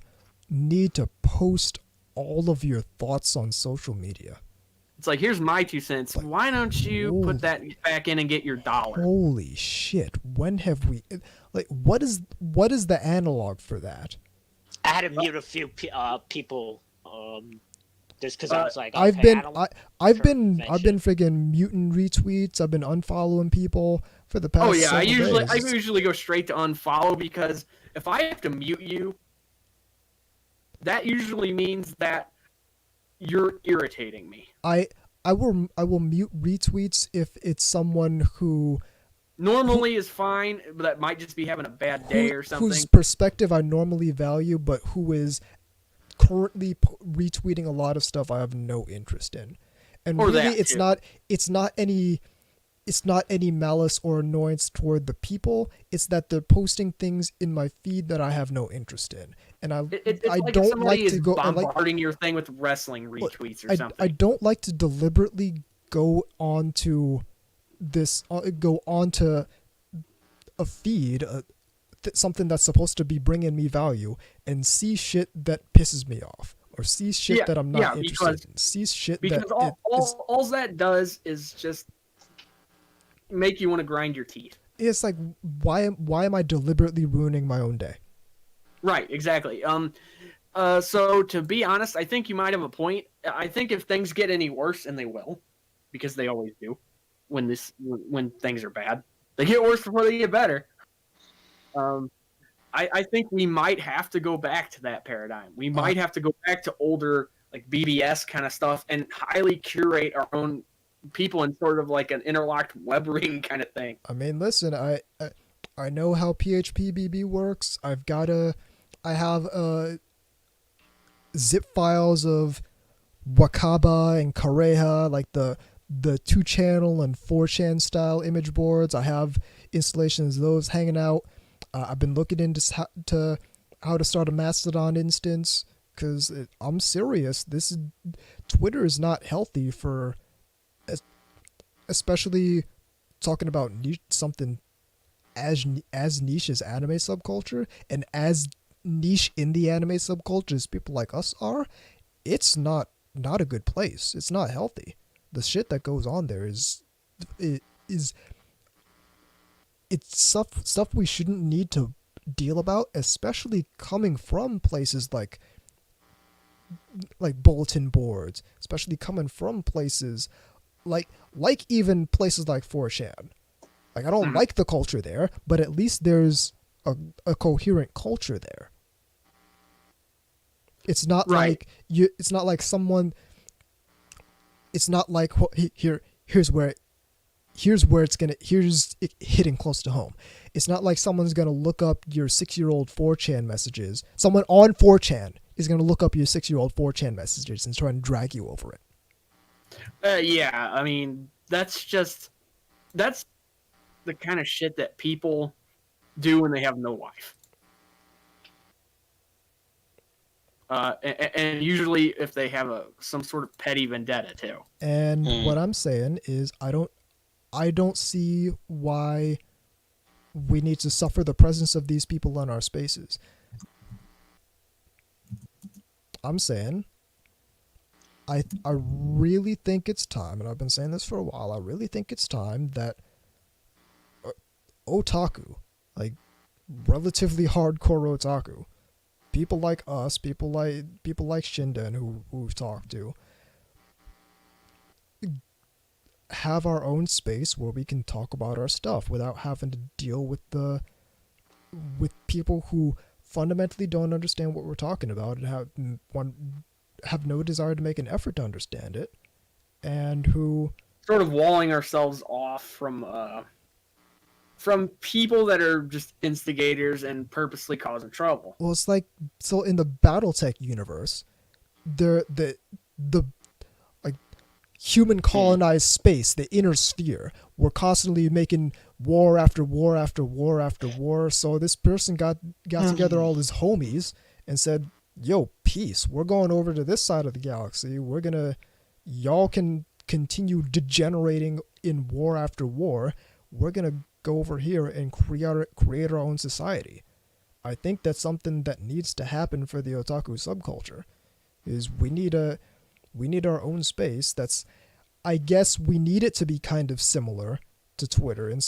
need to post all of your thoughts on social media. It's like, here's my 2 cents. Like, why don't you put that back in and get your $1? Holy shit! When have we? Like, what is the analog for that? I had to mute a few people. Just because I was like, I've been friggin' muting retweets. I've been unfollowing people for the past. Oh yeah, I days. usually go straight to unfollow, because if I have to mute you, that usually means that you're irritating me. I will mute retweets if it's someone who normally is fine, but that might just be having a bad day or something. Whose perspective I normally value, but who is currently retweeting a lot of stuff I have no interest in. And or really, it's not any malice or annoyance toward the people. It's that they're posting things in my feed that I have no interest in, and I don't like to go bombarding your thing with wrestling retweets or something. I don't like to deliberately go onto a feed, something that's supposed to be bringing me value, and see shit that pisses me off, or see shit that I'm not interested in. See shit because all that does is just make you want to grind your teeth. It's like, why am I deliberately ruining my own day? Right, exactly. So to be honest, I think you might have a point. I think if things get any worse, and they will, because they always do, when things are bad, they get worse before they get better. I think we might have to go back to that paradigm. We might have to go back to older, like BBS kind of stuff, and highly curate our own people in sort of like an interlocked web ring kind of thing. I mean, listen, I know how PHP-BB works. I have zip files of Wakaba and Kareha, like the 2-channel and 4chan style image boards. I have installations of those hanging out. I've been looking into how to start a Mastodon instance, because I'm serious. Twitter is not healthy for, especially talking about something as niche as anime subculture, and as niche in the anime subculture as people like us are. It's not a good place. It's not healthy. The shit that goes on there is it's stuff we shouldn't need to deal about, especially coming from places like bulletin boards, especially coming from places like even places like 4chan. Like, I don't like the culture there, but at least there's a coherent culture there. It's not like it's not like someone. It's not like, well, here's it hitting close to home. It's not like someone's gonna look up your 6-year-old 4chan messages. Someone on 4chan is gonna look up your 6-year-old 4chan messages and try and drag you over it. Yeah, I mean, that's the kind of shit that people do when they have no life. And usually if they have some sort of petty vendetta too. And what I'm saying is, I don't see why we need to suffer the presence of these people in our spaces. I'm saying, I really think it's time, and I've been saying this for a while, I really think it's time that otaku, like relatively hardcore otaku, people like us, people like Shinden, who we've talked to, have our own space where we can talk about our stuff without having to deal with people who fundamentally don't understand what we're talking about and have no desire to make an effort to understand it, and who sort of walling ourselves off from people that are just instigators and purposely causing trouble. Well, it's like, so in the BattleTech universe, the like human colonized space, the inner sphere, we're constantly making war after war after war after war. So this person got together all his homies and said, yo, peace, we're going over to this side of the galaxy. Y'all can continue degenerating in war after war. We're going to go over here and create our own society. I think that's something that needs to happen for the otaku subculture. Is we need our own space. That's, I guess we need it to be kind of similar to Twitter in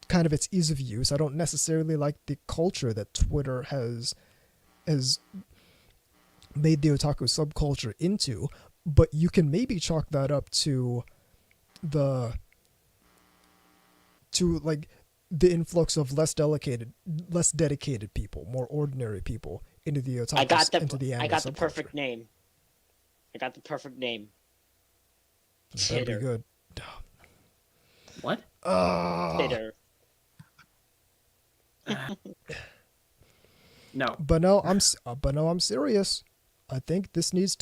kind of its ease of use. I don't necessarily like the culture that Twitter has made the otaku subculture into, but you can maybe chalk that up to like the influx of less dedicated people, more ordinary people into the otaku, into the anime I got the subculture. perfect name. That'd be good. What? Titter. No. But no, I'm serious. I think this is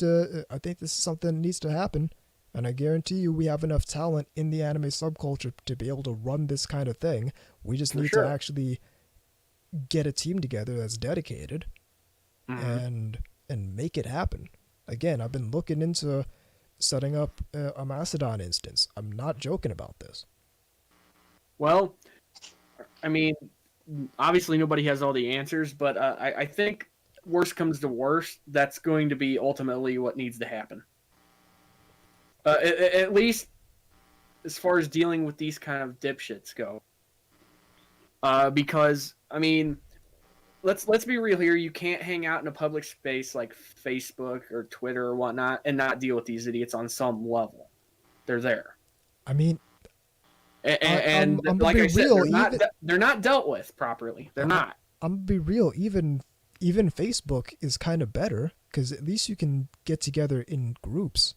something that needs to happen, and I guarantee you we have enough talent in the anime subculture to be able to run this kind of thing. We just need to actually get a team together that's dedicated and make it happen. Again, I've been looking into setting up a Mastodon instance. I'm not joking about this. Well, I mean, obviously nobody has all the answers, but I think worst comes to worst, that's going to be ultimately what needs to happen. At least as far as dealing with these kind of dipshits go. Because, I mean, let's be real here. You can't hang out in a public space like Facebook or Twitter or whatnot and not deal with these idiots on some level. They're there. I mean, and I'm like I said, real, they're not dealt with properly. They're not. I'm gonna be real. Even Facebook is kind of better because at least you can get together in groups.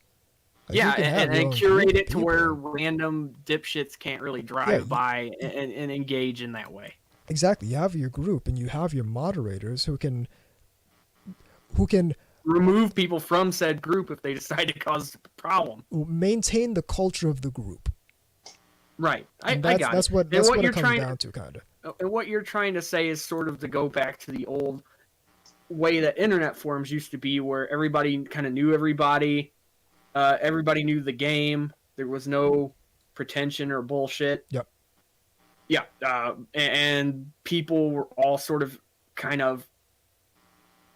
Like, yeah, and curate it to people where random dipshits can't really drive by and engage in that way. Exactly. You have your group and you have your moderators who can remove people from said group if they decide to cause a problem. Maintain the culture of the group. Right. I got it. That's what it comes down to, kind of. And what you're trying to say is sort of to go back to the old way that internet forums used to be, where everybody kind of knew everybody. Everybody knew the game. There was no pretension or bullshit. Yep. Yeah. And people were all sort of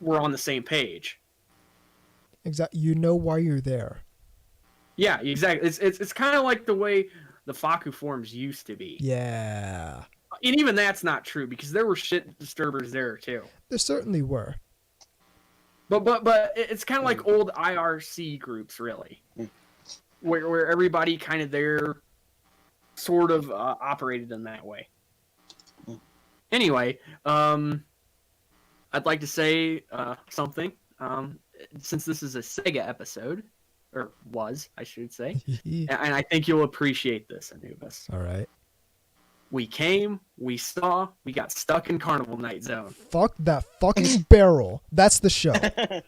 were on the same page. Exactly. You know why you're there. Yeah, exactly. It's kind of like the way the Faku forums used to be. Yeah. And even that's not true because there were shit disturbers there too. There certainly were. But it's kind of like old IRC groups, really, where everybody kind of there sort of operated in that way. Anyway, I'd like to say something. Since this is a Sega episode, or was, I should say, and I think you'll appreciate this, Anubis. All right. We came, we saw, we got stuck in Carnival Night Zone. Fuck that fucking barrel. That's the show. I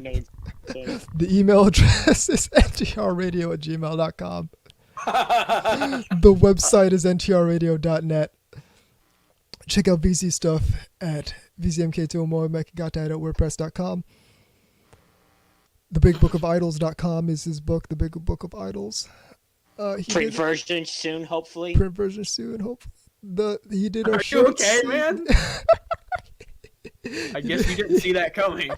know. The email address is ntrradio@gmail.com. The website is ntrradio.net. Check out VZ stuff at vzmk2omoemekagatai.wordpress.com. TheBigBookOfIdols.com is his book, The Big Book of Idols. Print version soon, hopefully. He did our Are you shirts. okay, man? I guess you didn't see that coming.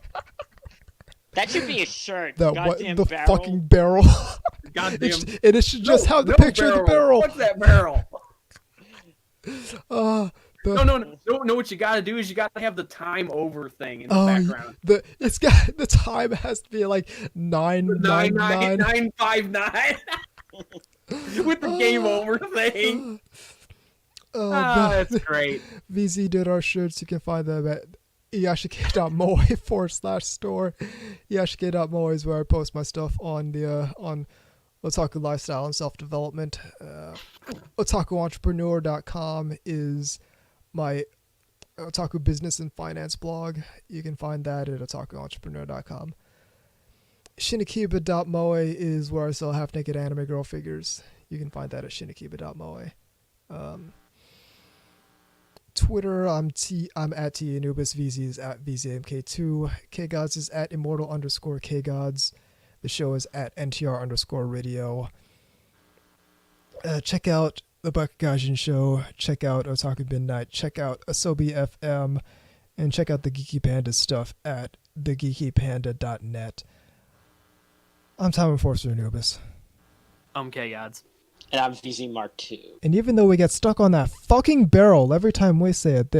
That should be a shirt. The barrel. fucking barrel. Goddamn. It should just have the picture of the barrel. What's that barrel? No. What you gotta do is you gotta have the time over thing in the background. It's got the time has to be like 999 with the game over thing. That's great. VZ did our shirts. You can find them at iyashike.moe/store. Iyashike.moe is where I post my stuff on Otaku Lifestyle and Self-Development. OtakuEntrepreneur.com is my Otaku Business and Finance blog. You can find that at OtakuEntrepreneur.com. Shinikiba.moe is where I sell half-naked anime girl figures. You can find that at shinikiba.moe. Twitter, I'm at TAnubis. VZ is at VZMK2. KGods is at Immortal_KGods. The show is at NTR Radio. Check out the Bakugajin Show. Check out Otaku Midnight. Check out Asobi FM. And check out the Geeky Panda stuff at thegeekypanda.net. I'm Time Enforcer Anubis. I'm KGods. And I'm VZ Mark II. And even though we get stuck on that fucking barrel every time we say it,